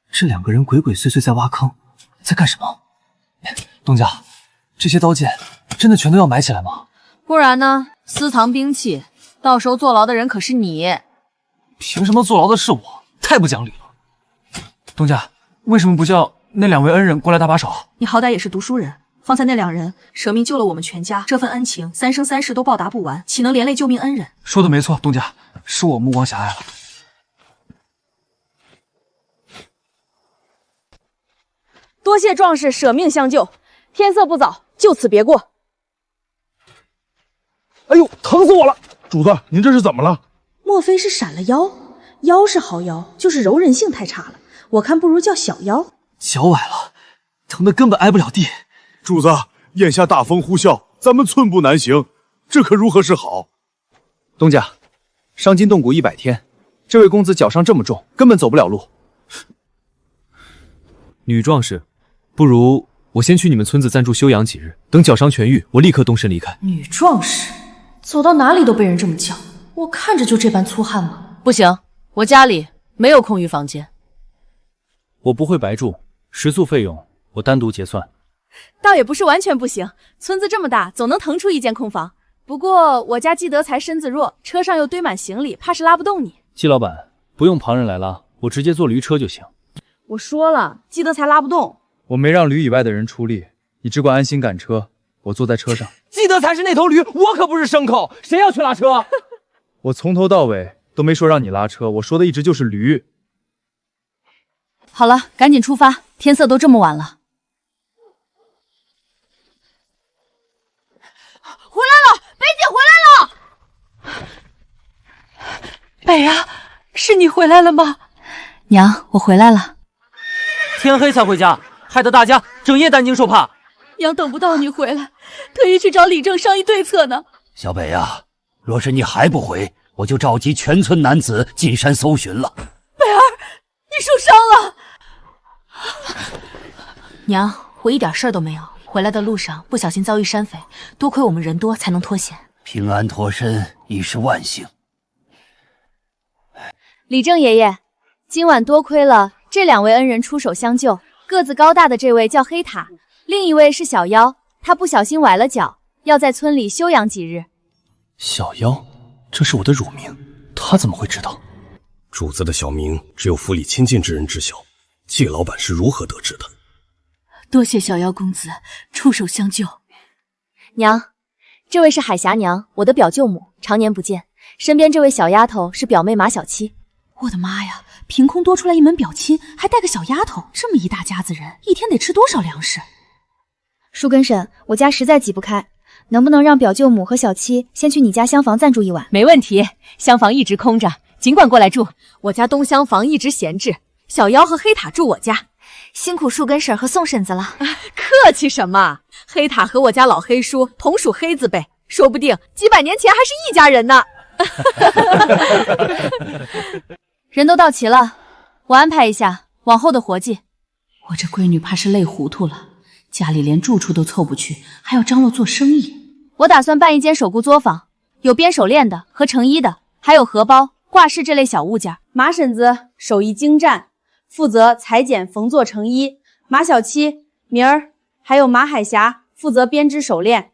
这2个人鬼鬼祟祟在挖坑，在干什么？东家，这些刀剑真的全都要埋起来吗？不然呢？私藏兵器，到时候坐牢的人可是你。凭什么坐牢的是我？太不讲理了！东家，为什么不叫那2位恩人过来搭把手？你好歹也是读书人，方才那2人舍命救了我们全家，这份恩情3生3世都报答不完，岂能连累救命恩人？说的没错，东家，是我目光狭隘了。多谢壮士舍命相救，天色不早，就此别过。哎呦，疼死我了！主子，您这是怎么了？莫非是闪了腰？腰是好腰，就是柔韧性太差了。我看不如叫小腰。脚崴了，疼得根本挨不了地。主子，眼下大风呼啸，咱们寸步难行，这可如何是好？东家，伤筋动骨100天，这位公子脚伤这么重，根本走不了路。女壮士，不如我先去你们村子暂住休养几日，等脚伤痊愈，我立刻动身离开。女壮士，走到哪里都被人这么叫，我看着就这般粗汉吗？不行，我家里没有空余房间。我不会白住，食宿费用我单独结算。倒也不是完全不行，村子这么大，总能腾出一间空房。不过我家季德才身子弱，车上又堆满行李，怕是拉不动你。季老板，不用旁人来拉，我直接坐驴车就行。我说了，季德才拉不动。我没让驴以外的人出力，你只管安心赶车，我坐在车上。记得才是那头驴，我可不是牲口，谁要去拉车？我从头到尾都没说让你拉车，我说的一直就是驴。好了，赶紧出发，天色都这么晚了。回来了，北姐回来了。北啊，是你回来了吗？娘，我回来了。天黑才回家，害得大家整夜担惊受怕。娘等不到你回来，特意去找李正商议对策呢。小北啊，若是你还不回，我就召集全村男子进山搜寻了。北儿，你受伤了。娘，我一点事儿都没有。回来的路上不小心遭遇山匪，多亏我们人多才能脱险。平安脱身已是万幸。李正爷爷，今晚多亏了这2位恩人出手相救。个子高大的这位叫黑塔，另一位是小妖，他不小心崴了脚，要在村里休养几日。小妖，这是我的乳名，他怎么会知道？主子的小名只有府里亲近之人知晓，季老板是如何得知的？多谢小妖公子出手相救。娘，这位是海霞娘，我的表舅母，常年不见。身边这位小丫头是表妹马小七。我的妈呀，凭空多出来一门表亲，还带个小丫头，这么一大家子人，一天得吃多少粮食？树根婶，我家实在挤不开，能不能让表舅母和小七先去你家厢房暂住一晚？没问题，厢房一直空着，尽管过来住。我家东厢房一直闲置，小妖和黑塔住我家。辛苦树根婶和宋婶子了。客气什么？黑塔和我家老黑叔同属黑字辈，说不定几百年前还是一家人呢。人都到齐了，我安排一下往后的活计。我这闺女怕是累糊涂了，家里连住处都凑不去，还要张罗做生意。我打算办一间手工作坊，有编手链的和成衣的，还有荷包、挂饰这类小物件。马婶子手艺精湛，负责裁剪缝做成衣。马小七、明儿还有马海霞负责编织手链。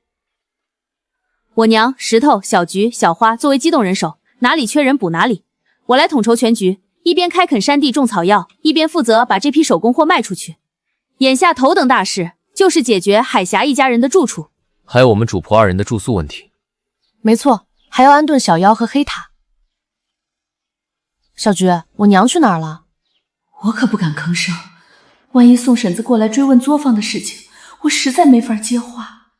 我娘、石头、小菊、小花作为机动人手，哪里缺人补哪里。我来统筹全局，一边开垦山地种草药，一边负责把这批手工货卖出去。眼下头等大事就是解决海霞一家人的住处，还有我们主仆2人的住宿问题。没错，还要安顿小妖和黑塔。小菊，我娘去哪儿了？我可不敢吭声，万一宋婶子过来追问作坊的事情，我实在没法接话。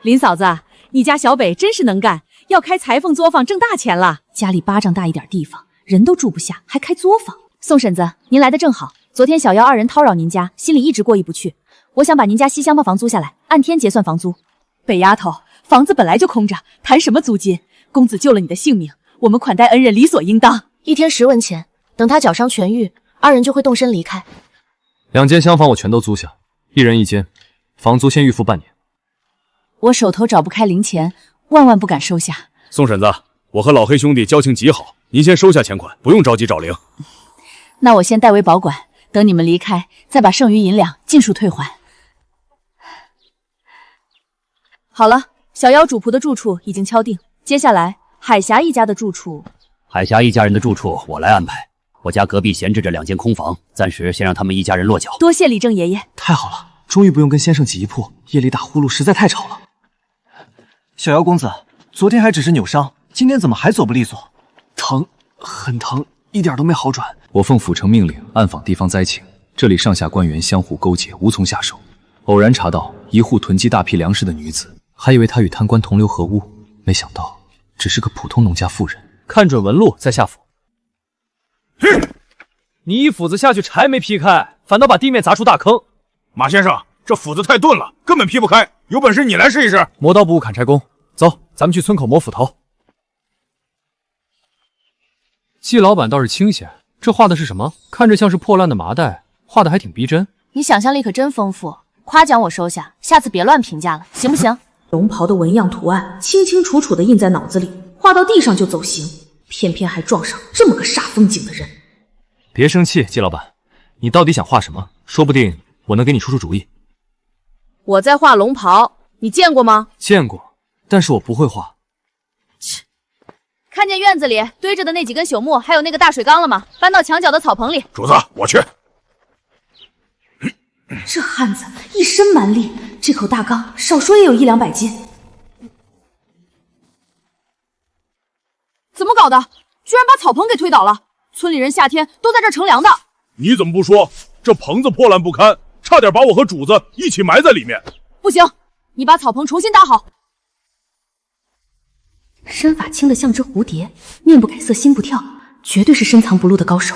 林嫂子，你家小北真是能干，要开裁缝作坊挣大钱了。家里巴掌大一点地方，人都住不下，还开作坊。宋婶子，您来的正好。昨天小妖2人叨扰您家，心里一直过意不去。我想把您家西厢房房租下来，按天结算房租。北丫头，房子本来就空着，谈什么租金？公子救了你的性命，我们款待恩人理所应当。1天10文钱，等他脚伤痊愈，2人就会动身离开。2间厢房我全都租下，1人1间，房租先预付半年。我手头找不开零钱，万万不敢收下。宋婶子，我和老黑兄弟交情极好，您先收下钱款，不用着急找零。那我先代为保管，等你们离开，再把剩余银两尽数退还。好了，小妖主仆的住处已经敲定，接下来海霞一家的住处，海霞一家人的住处我来安排。我家隔壁闲置着2间空房，暂时先让他们一家人落脚。多谢李正爷爷。太好了，终于不用跟先生挤一铺，夜里打呼噜实在太吵了。小妖公子，昨天还只是扭伤，今天怎么还走不利索？疼，很疼，一点都没好转。我奉府城命令，暗访地方灾情，这里上下官员相互勾结，无从下手。偶然查到一户囤积大批粮食的女子，还以为她与贪官同流合污，没想到只是个普通农家妇人。看准纹路再下府。你一斧子下去，柴没劈开，反倒把地面砸出大坑。马先生，这斧子太钝了，根本劈不开，有本事你来试一试。磨刀不误砍柴工，走，咱们去村口磨斧头。季老板倒是清闲，这画的是什么？看着像是破烂的麻袋，画的还挺逼真。你想象力可真丰富，夸奖我收下，下次别乱评价了，行不行？龙袍的纹样图案清清楚楚地印在脑子里，画到地上就走形，偏偏还撞上这么个煞风景的人。别生气，季老板，你到底想画什么？说不定我能给你出出主意。我在画龙袍，你见过吗？见过，但是我不会画。看见院子里堆着的那几根朽木，还有那个大水缸了吗？搬到墙角的草棚里。主子，我去。这汉子一身蛮力，这口大缸少说也有100-200斤。怎么搞的？居然把草棚给推倒了！村里人夏天都在这儿乘凉的。你怎么不说？这棚子破烂不堪，差点把我和主子一起埋在里面。不行，你把草棚重新搭好。身法轻得像只蝴蝶，面不改色心不跳，绝对是深藏不露的高手。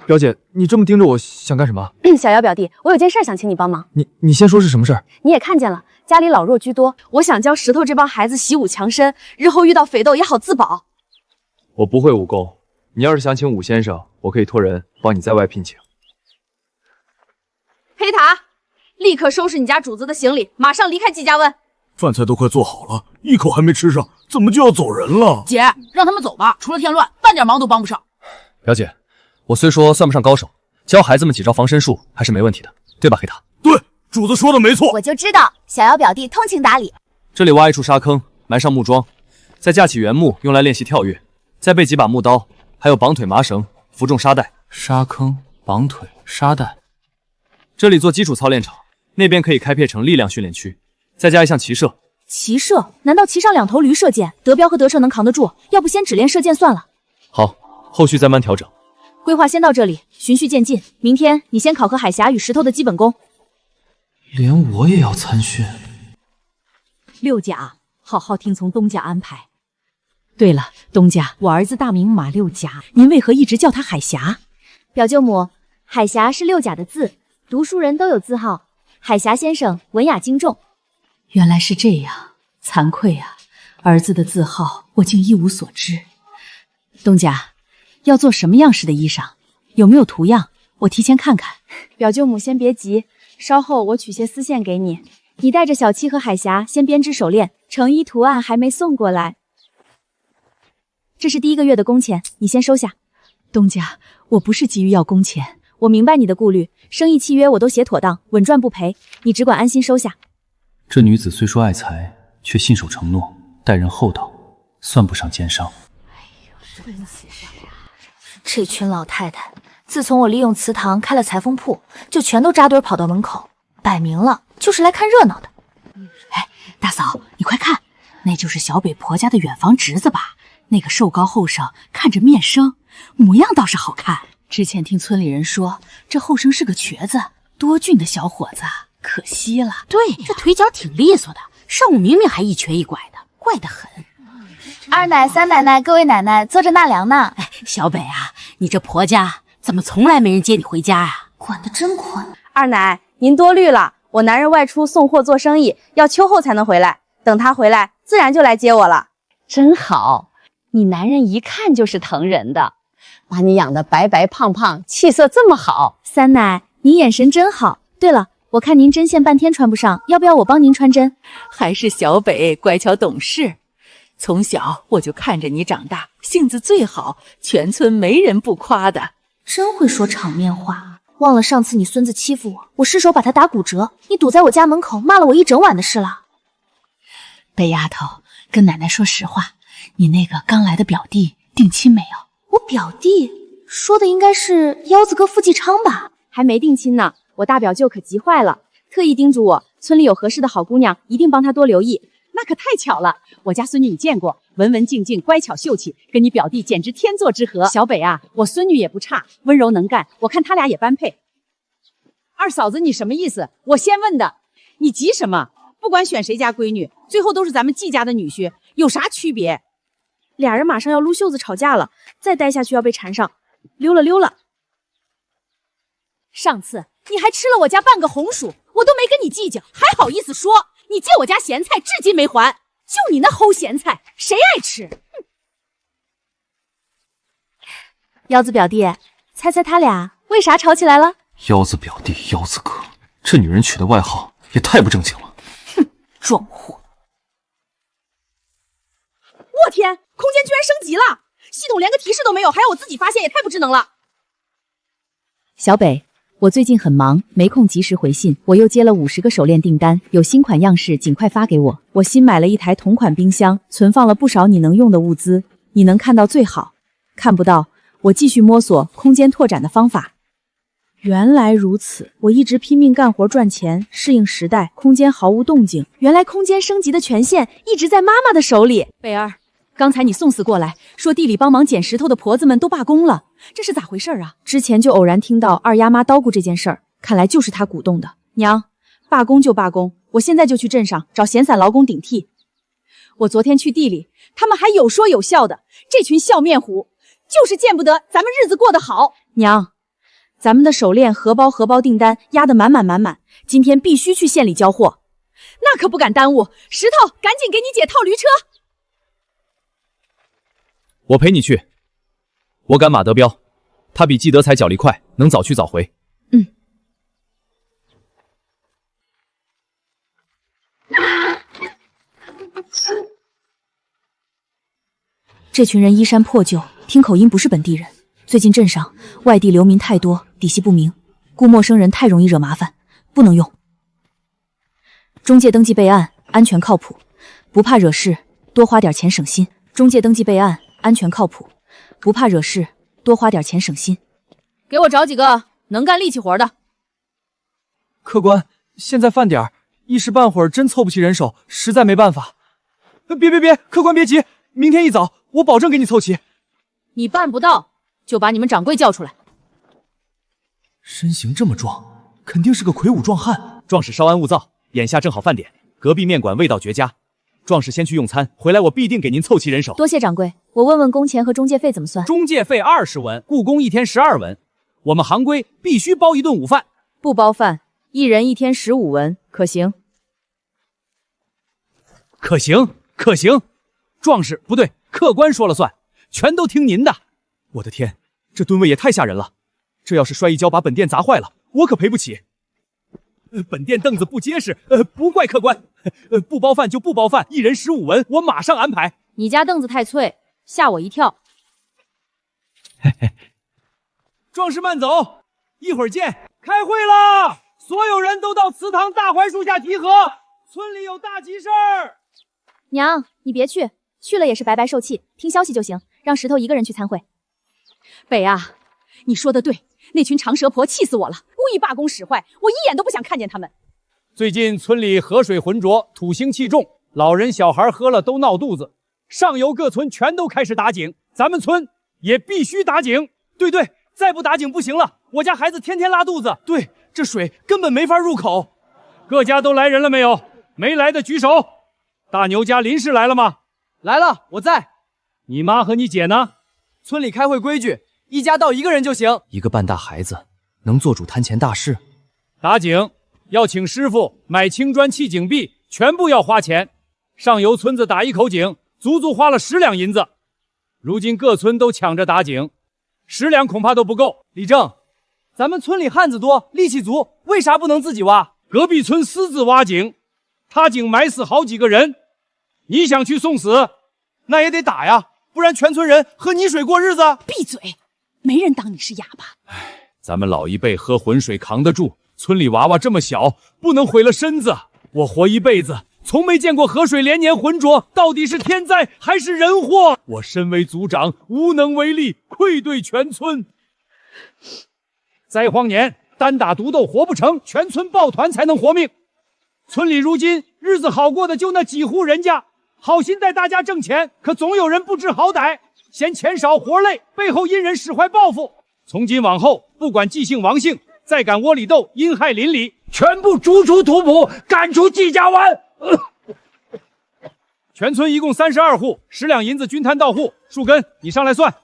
表姐，你这么盯着我想干什么？小姚表弟，我有件事想请你帮忙。你先说是什么事儿？你也看见了，家里老弱居多，我想教石头这帮孩子习武强身，日后遇到匪斗也好自保。我不会武功，你要是想请武先生，我可以托人帮你在外聘请。黑塔，立刻收拾你家主子的行李，马上离开季家湾。饭菜都快做好了，一口还没吃上，怎么就要走人了？姐，让他们走吧，除了添乱，半点忙都帮不上。表姐，我虽说算不上高手，教孩子们几招防身术还是没问题的，对吧，黑塔？对，主子说的没错。我就知道小姚表弟通情达理。这里挖一处沙坑，埋上木桩，再架起原木用来练习跳跃，再备几把木刀，还有绑腿麻绳，负重沙袋。沙坑、绑腿、沙袋，这里做基础操练场，那边可以开辟成力量训练区，再加一项骑射。骑射？难道骑上2头驴射箭，德彪和德彻能扛得住？要不先只练射箭算了。好，后续再慢调整。规划先到这里，循序渐进。明天你先考核海峡与石头的基本功。连我也要参训？六甲，好好听从东家安排。对了，东家，我儿子大名马六甲，您为何一直叫他海峡？表舅母，海峡是六甲的字，读书人都有字号。海峡先生文雅精重。原来是这样，惭愧啊，儿子的字号我竟一无所知。东家，要做什么样式的衣裳？有没有图样？我提前看看。表舅母先别急，稍后我取些丝线给你。你带着小七和海峡先编织手链，成衣图案还没送过来。这是第1个月的工钱，你先收下。东家，我不是急于要工钱，我明白你的顾虑，生意契约我都写妥当，稳赚不赔，你只管安心收下。这女子虽说爱财，却信守承诺，待人厚道，算不上奸商。这群老太太，自从我利用祠堂开了裁缝铺，就全都扎堆跑到门口，摆明了就是来看热闹的。哎，大嫂，你快看，那就是小北婆家的远房侄子吧？那个瘦高后生，看着面生，模样倒是好看。之前听村里人说，这后生是个瘸子，多俊的小伙子。可惜了，对，这腿脚挺利索的，上午明明还一瘸一拐的，怪得很。二奶、三奶奶，各位奶奶，坐着纳凉呢。哎，小北啊，你这婆家怎么从来没人接你回家啊？管得真宽。二奶，您多虑了，我男人外出送货做生意，要秋后才能回来，等他回来，自然就来接我了。真好，你男人一看就是疼人的，把你养得白白胖胖，气色这么好。三奶，你眼神真好。对了，我看您针线半天穿不上，要不要我帮您穿针？还是小北乖巧懂事，从小我就看着你长大，性子最好，全村没人不夸的。真会说场面话，忘了上次你孙子欺负我，我失手把他打骨折，你堵在我家门口骂了我一整晚的事了。北丫头，跟奶奶说实话，你那个刚来的表弟定亲没有？我表弟说的应该是腰子哥傅继昌吧？还没定亲呢，我大表舅可急坏了，特意叮嘱我，村里有合适的好姑娘，一定帮他多留意。那可太巧了，我家孙女你见过，文文静静，乖巧秀气，跟你表弟简直天作之合。小北啊，我孙女也不差，温柔能干，我看他俩也般配。二嫂子，你什么意思？我先问的，你急什么？不管选谁家闺女，最后都是咱们季家的女婿，有啥区别？俩人马上要撸袖子吵架了，再待下去要被缠上。溜了溜了。上次你还吃了我家半个红薯，我都没跟你计较，还好意思说？你借我家咸菜至今没还，就你那齁咸菜，谁爱吃？腰子表弟，猜猜他俩为啥吵起来了？腰子表弟，腰子哥，这女人取的外号也太不正经了。哼，壮货！我天，空间居然升级了，系统连个提示都没有，还要我自己发现，也太不智能了。小北，我最近很忙，没空及时回信。我又接了50个手链订单，有新款样式尽快发给我。我新买了一台同款冰箱，存放了不少你能用的物资。你能看到最好，看不到，我继续摸索空间拓展的方法。原来如此，我一直拼命干活赚钱，适应时代，空间毫无动静。原来空间升级的权限一直在妈妈的手里。贝儿，刚才你送死过来，说地里帮忙捡石头的婆子们都罢工了，这是咋回事啊？之前就偶然听到二丫妈叨咕这件事儿，看来就是她鼓动的。娘，罢工就罢工，我现在就去镇上找闲散劳工顶替。我昨天去地里，他们还有说有笑的，这群笑面虎就是见不得咱们日子过得好。娘，咱们的手链、荷包订单压得满满，今天必须去县里交货。那可不敢耽误，石头，赶紧给你姐套驴车。我陪你去。我赶马德彪，他比季德才脚力快，能早去早回。这群人衣衫破旧，听口音不是本地人。最近镇上外地流民太多，底细不明，雇陌生人太容易惹麻烦，不能用。中介登记备案，安全靠谱，不怕惹事，多花点钱省心。中介登记备案，安全靠谱，不怕惹事，多花点钱省心。给我找几个能干力气活的。客官，现在饭点，一时半会儿真凑不齐人手，实在没办法。别，客官别急，明天一早我保证给你凑齐。你办不到，就把你们掌柜叫出来。身形这么壮，肯定是个魁梧壮汉。壮士稍安勿躁，眼下正好饭点，隔壁面馆味道绝佳。壮士先去用餐，回来我必定给您凑齐人手。多谢掌柜，我问问工钱和中介费怎么算？中介费20文，雇工1天12文。我们行规必须包一顿午饭，不包饭，1人1天15文，可行？可行。壮士不对，客官说了算，全都听您的。我的天，这吨位也太吓人了！这要是摔一跤把本店砸坏了，我可赔不起。本店凳子不结实，不怪客官。不包饭就不包饭，1人15文，我马上安排。你家凳子太脆，吓我一跳。壮士慢走，一会儿见。开会啦！所有人都到祠堂大槐树下集合，村里有大急事儿。娘，你别去，去了也是白白受气，听消息就行，让石头一个人去参会。北啊，你说的对，那群长舌婆气死我了，故意罢工使坏，我一眼都不想看见他们。最近村里河水浑浊，土腥气重，老人小孩喝了都闹肚子，上游各村全都开始打井，咱们村也必须打井。对，再不打井不行了，我家孩子天天拉肚子。对，这水根本没法入口。各家都来人了没有？没来的举手。大牛家林氏来了吗？来了，我在。你妈和你姐呢？村里开会规矩，一家到1个人就行。一个半大孩子能做主摊前大事？打井要请师傅买青砖砌井壁，全部要花钱。上游村子打1口井，足足花了10两银子。如今各村都抢着打井，10两恐怕都不够。李正，咱们村里汉子多，力气足，为啥不能自己挖？隔壁村私自挖井，他井埋死好几个人。你想去送死，那也得打呀，不然全村人喝泥水过日子。闭嘴，没人当你是哑巴。咱们老一辈喝浑水扛得住，村里娃娃这么小，不能毁了身子。我活一辈子，从没见过河水连年浑浊，到底是天灾还是人祸？我身为族长，无能为力，愧对全村。灾荒年，单打独斗活不成，全村抱团才能活命。村里如今日子好过的就那几户人家，好心带大家挣钱，可总有人不知好歹，嫌钱少活累，背后阴人使坏报复。从今往后，不管季姓王姓，再敢窝里斗，阴害邻里，全部逐出土埔，赶出季家湾。全村一共32户，10两银子均摊到户。树根，你上来算。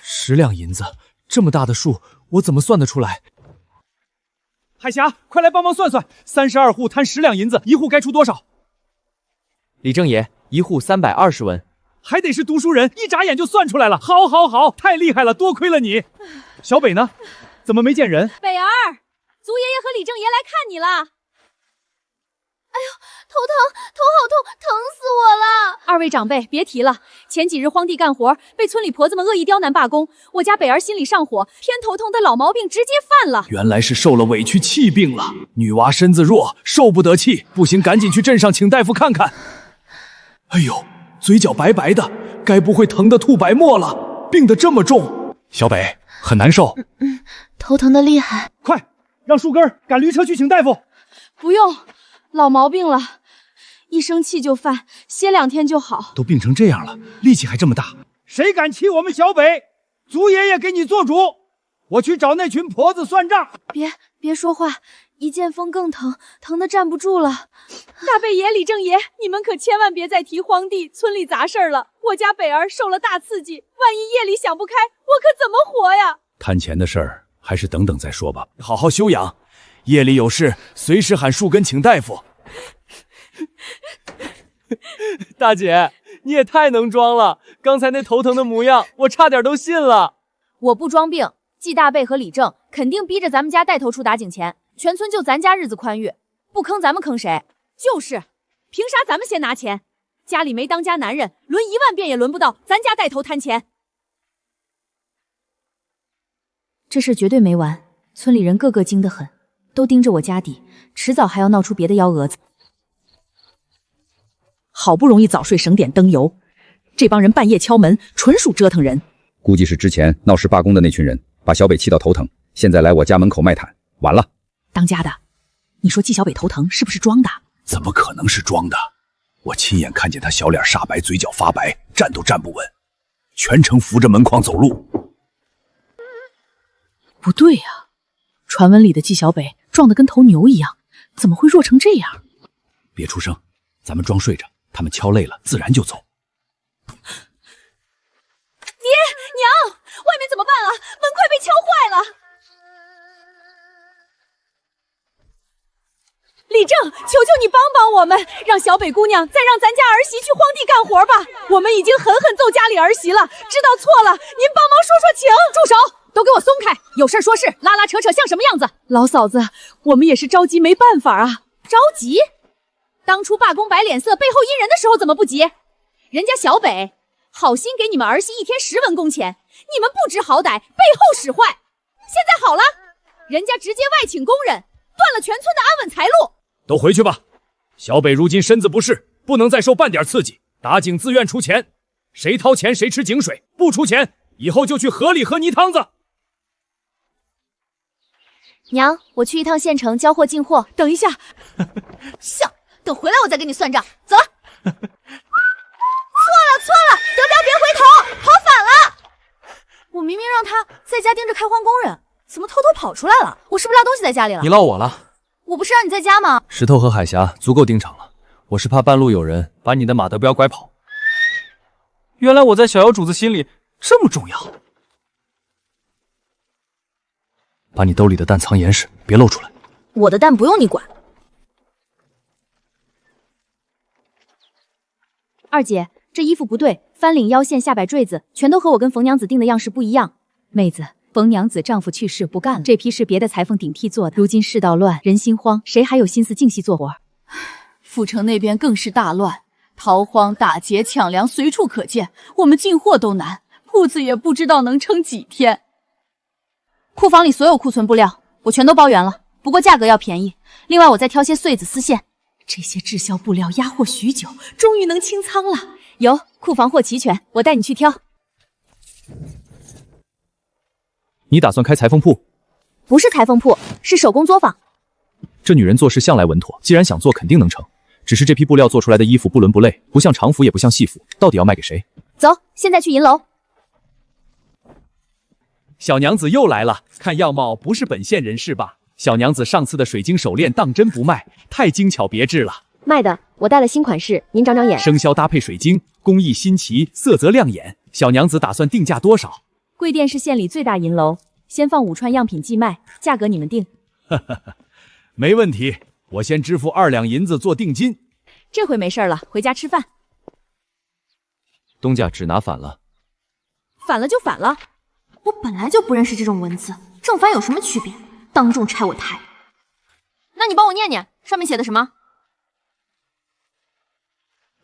10两银子，这么大的数，我怎么算得出来？海霞，快来帮忙算算，32户摊10两银子，一户该出多少？李正爷，一户320文。还得是读书人，一眨眼就算出来了。好，太厉害了，多亏了你。小北呢？怎么没见人？北儿，族爷爷和李正爷来看你了。头疼，头好痛，疼死我了！二位长辈别提了，前几日荒地干活，被村里婆子们恶意刁难罢工，我家北儿心里上火，偏头痛的老毛病直接犯了。原来是受了委屈气病了。女娃身子弱，受不得气，不行，赶紧去镇上请大夫看看。哎呦，嘴角白白的，该不会疼得吐白沫了？病得这么重，小北很难受。头疼的厉害。快让树根赶驴车去请大夫。不用，老毛病了。一生气就犯，歇2天就好。都病成这样了，力气还这么大，谁敢欺我们小北？祖爷爷给你做主，我去找那群婆子算账。别说话，一见风更疼，疼得站不住了。大贝爷、李正爷，你们可千万别再提荒地村里杂事儿了。我家北儿受了大刺激，万一夜里想不开，我可怎么活呀？摊钱的事儿还是等等再说吧。好好休养，夜里有事随时喊树根请大夫。大姐，你也太能装了！刚才那头疼的模样，我差点都信了。我不装病，季大贝和李正肯定逼着咱们家带头出打井钱，全村就咱家日子宽裕，不坑咱们坑谁？就是，凭啥咱们先拿钱？家里没当家男人，轮1万遍也轮不到咱家带头摊钱。这事绝对没完，村里人个个精得很，都盯着我家底，迟早还要闹出别的幺蛾子。好不容易早睡省点灯油，这帮人半夜敲门，纯属折腾人。估计是之前闹事罢工的那群人，把小北气到头疼，现在来我家门口卖毯，完了。当家的，你说季小北头疼是不是装的？怎么可能是装的？我亲眼看见他小脸煞白，嘴角发白，站都站不稳，全程扶着门框走路。不对呀，传闻里的季小北壮得跟头牛一样，怎么会弱成这样？别出声，咱们装睡着，他们敲累了自然就走。爹娘，外面怎么办啊？门快被敲坏了。李正，求求你帮帮我们，让小北姑娘再让咱家儿媳去荒地干活吧。我们已经狠狠揍家里儿媳了，知道错了，您帮忙说说情。住手！都给我松开！有事说事，拉拉扯扯像什么样子？老嫂子，我们也是着急没办法啊。着急？当初罢工摆脸色，背后阴人的时候怎么不急？人家小北好心给你们儿媳1天10文工钱，你们不知好歹，背后使坏。现在好了，人家直接外请工人，断了全村的安稳财路。都回去吧，小北如今身子不适，不能再受半点刺激。打井自愿出钱，谁掏钱谁吃井水，不出钱以后就去河里喝泥汤子。娘，我去一趟县城交货进货。等一下，笑，等回来我再跟你算账。走了。错了，德彪别回头，跑反了。我明明让他在家盯着开荒工人，怎么偷偷跑出来了？我是不是落东西在家里了？你落我了。我不是让你在家吗？石头和海霞足够盯场了，我是怕半路有人把你的马德彪拐跑。原来我在小妖主子心里这么重要。把你兜里的蛋藏严实，别露出来。我的蛋不用你管。二姐，这衣服不对，翻领腰线下摆坠子，全都和我跟冯娘子订的样式不一样。妹子，冯娘子丈夫去世不干了，这批是别的裁缝顶替做的。如今世道乱，人心慌，谁还有心思静细做活？阜成那边更是大乱，逃荒打劫抢粮随处可见，我们进货都难，铺子也不知道能撑几天。库房里所有库存布料我全都包圆了，不过价格要便宜。另外我再挑些穗子丝线，这些滞销布料压货许久，终于能清仓了。有，库房货齐全，我带你去挑。你打算开裁缝铺？不是裁缝铺，是手工作坊。这女人做事向来稳妥，既然想做，肯定能成。只是这批布料做出来的衣服不伦不类，不像常服，也不像戏服，到底要卖给谁？走，现在去银楼。小娘子又来了，看样貌不是本县人士吧？小娘子上次的水晶手链当真不卖，太精巧别致了。卖的，我带了新款式，您长长眼。生肖搭配水晶，工艺新奇，色泽亮眼。小娘子打算定价多少？贵店是县里最大银楼，先放5串样品寄卖，价格你们定。没问题，我先支付2两银子做定金。这回没事了，回家吃饭。东家只拿反了。反了就反了。我本来就不认识这种文字，正反有什么区别？当众拆我台。那你帮我念念，上面写的什么？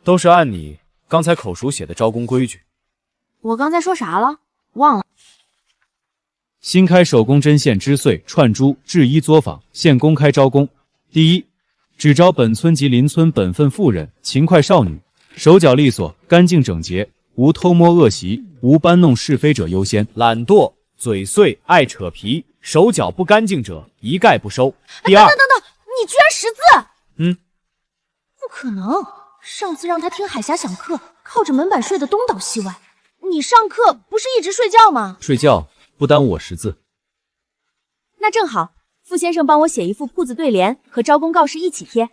都是按你刚才口述写的招工规矩。我刚才说啥了？忘了。新开手工针线织穗、串珠、制衣作坊，现公开招工。第一，只招本村及邻村本分妇人、勤快少女，手脚利索、干净整洁，无偷摸恶习，无搬弄是非者优先。懒惰、嘴碎、爱扯皮、手脚不干净者一概不收。第二，等，你居然识字！不可能，上次让他听海峡讲课，靠着门板睡得东倒西歪。你上课不是一直睡觉吗？睡觉不耽误我识字。那正好，傅先生帮我写一副铺子对联和招工告示一起贴。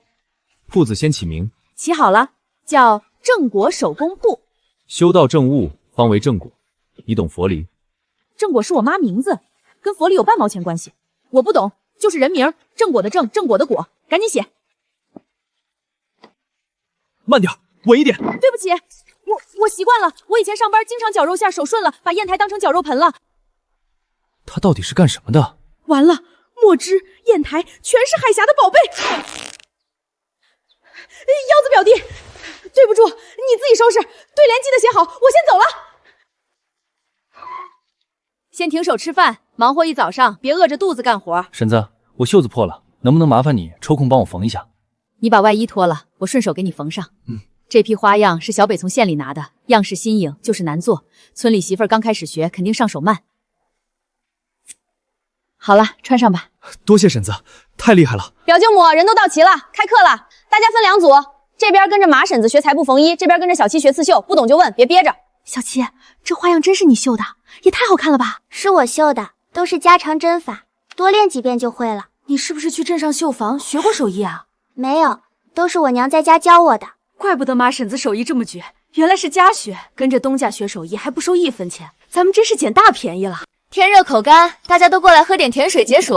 铺子先起名，起好了，叫正果手工铺。修道正悟，方为正果。你懂佛理？正果是我妈名字，跟佛理有半毛钱关系。我不懂，就是人名，正果的正，正果的果，赶紧写。慢点，稳一点。对不起，我习惯了，我以前上班经常绞肉馅手顺了，把砚台当成绞肉盆了。他到底是干什么的？完了，墨汁、砚台全是海峡的宝贝。腰子表弟，对不住，你自己收拾，对联记得写好，我先走了。先停手吃饭，忙活一早上，别饿着肚子干活。婶子，我袖子破了，能不能麻烦你抽空帮我缝一下？你把外衣脱了，我顺手给你缝上。这批花样是小北从县里拿的，样式新颖，就是难做。村里媳妇儿刚开始学，肯定上手慢。好了，穿上吧。多谢婶子，太厉害了。表舅母，人都到齐了，开课了，大家分两组，这边跟着马婶子学裁布缝衣，这边跟着小七学刺绣，不懂就问，别憋着。小七，这花样真是你绣的，也太好看了吧？是我绣的，都是家常针法，多练几遍就会了。你是不是去镇上绣房学过手艺啊？没有，都是我娘在家教我的。怪不得马婶子手艺这么绝，原来是家学，跟着东家学手艺还不收1分钱，咱们真是捡大便宜了。天热口干，大家都过来喝点甜水解暑。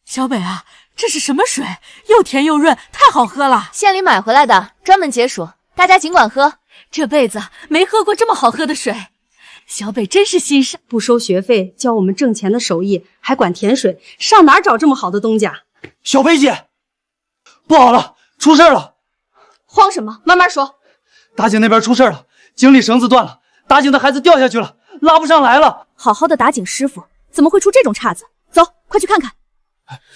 小北啊，这是什么水？又甜又润，太好喝了。县里买回来的，专门解暑，大家尽管喝。这辈子没喝过这么好喝的水。小北真是心善，不收学费，教我们挣钱的手艺，还管甜水，上哪儿找这么好的东家？小北姐，不好了，出事了！慌什么？慢慢说。打井那边出事了，井里绳子断了，打井的孩子掉下去了，拉不上来了。好好的打井师傅，怎么会出这种岔子？走，快去看看。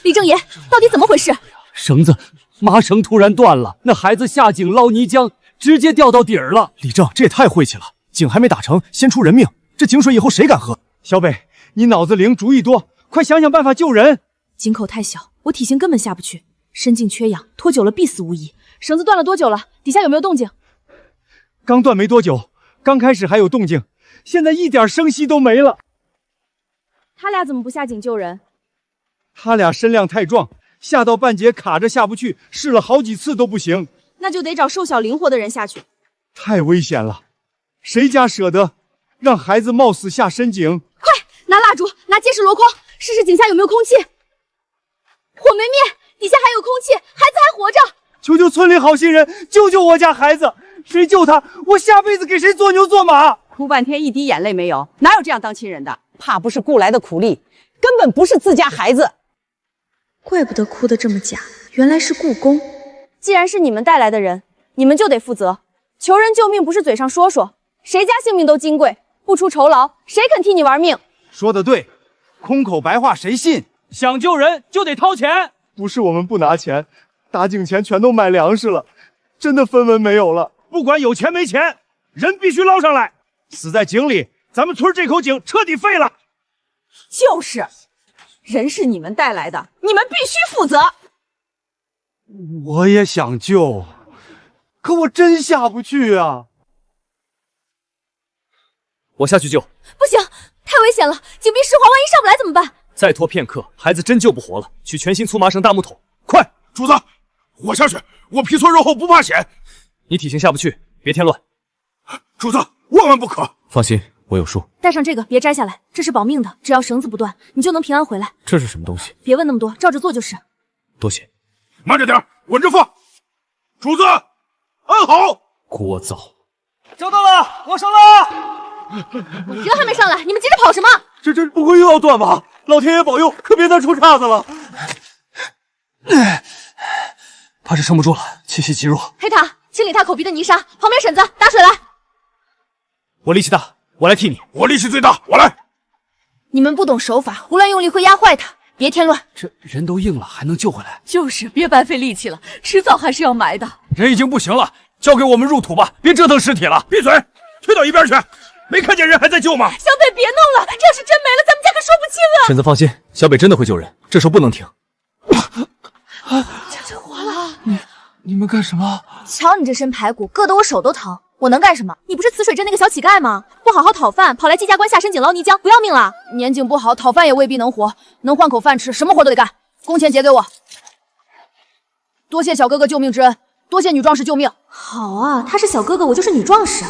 李正爷，到底怎么回事？绳子，麻绳突然断了，那孩子下井捞泥浆，直接掉到底儿了。李正，这也太晦气了，井还没打成，先出人命，这井水以后谁敢喝？小北，你脑子灵，主意多，快想想办法救人。井口太小，我体型根本下不去，深井缺氧，拖久了必死无疑。绳子断了多久了？底下有没有动静？刚断没多久，刚开始还有动静，现在一点声息都没了。他俩怎么不下井救人？他俩身量太壮，下到半截卡着下不去，试了好几次都不行。那就得找瘦小灵活的人下去。太危险了，谁家舍得让孩子冒死下深井？快拿蜡烛，拿结实箩筐，试试井下有没有空气。火没灭，底下还有空气，孩子还活着。求求村里好心人，救救我家孩子！谁救他，我下辈子给谁做牛做马！哭半天一滴眼泪没有，哪有这样当亲人的？怕不是雇来的苦力，根本不是自家孩子。怪不得哭得这么假，原来是雇工。既然是你们带来的人，你们就得负责。求人救命不是嘴上说说，谁家性命都金贵，不出酬劳，谁肯替你玩命？说得对，空口白话谁信？想救人就得掏钱，不是我们不拿钱，打井钱全都买粮食了，真的分文没有了。不管有钱没钱，人必须捞上来。死在井里，咱们村这口井彻底废了。就是，人是你们带来的，你们必须负责。我也想救，可我真下不去啊！我下去救。不行，太危险了，井壁湿滑，万一上不来怎么办？再拖片刻，孩子真救不活了。取全新粗麻绳大木桶，快！主子，我下去，我皮粗肉厚，不怕险。你体型下不去，别添乱。主子，万万不可！放心，我有数。带上这个，别摘下来，这是保命的，只要绳子不断，你就能平安回来。这是什么东西？别问那么多，照着做就是。多谢。慢着点，稳着放。主子，安好。聒噪。找到了，我上了。人还没上来，你们急着跑什么？这不会又要断吧？老天爷保佑，可别再出岔子了。怕是撑不住了，气息极弱。黑塔，清理他口鼻的泥沙。旁边婶子，打水来。我力气大，我来替你。我力气最大，我来。你们不懂手法，胡乱用力会压坏他，别添乱。这人都硬了，还能救回来？就是别白费力气了，迟早还是要埋的。人已经不行了，交给我们入土吧，别折腾尸体了。闭嘴，推到一边去！没看见人还在救吗？小北别弄了，这要是真没了，咱们家可说不清啊！婶子放心，小北真的会救人，这时候不能停。家真活了！你们干什么？瞧你这身排骨，硌得我手都疼。我能干什么？你不是慈水镇那个小乞丐吗？不好好讨饭，跑来季家关下深井捞泥浆，不要命了？年景不好，讨饭也未必能活，能换口饭吃，什么活都得干。工钱结给我。多谢小哥哥救命之恩，多谢女壮士救命。好啊，他是小哥哥，我就是女壮士。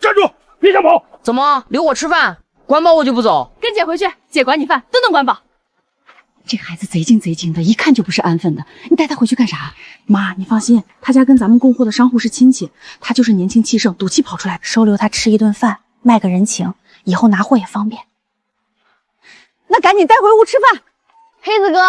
站住，别想跑！怎么留我吃饭？管饱我就不走。跟姐回去，姐管你饭，顿顿管饱。这孩子贼精贼精的，一看就不是安分的。你带他回去干啥？妈，你放心，他家跟咱们供货的商户是亲戚，他就是年轻气盛，赌气跑出来，收留他吃一顿饭，卖个人情，以后拿货也方便。那赶紧带回屋吃饭。黑子哥，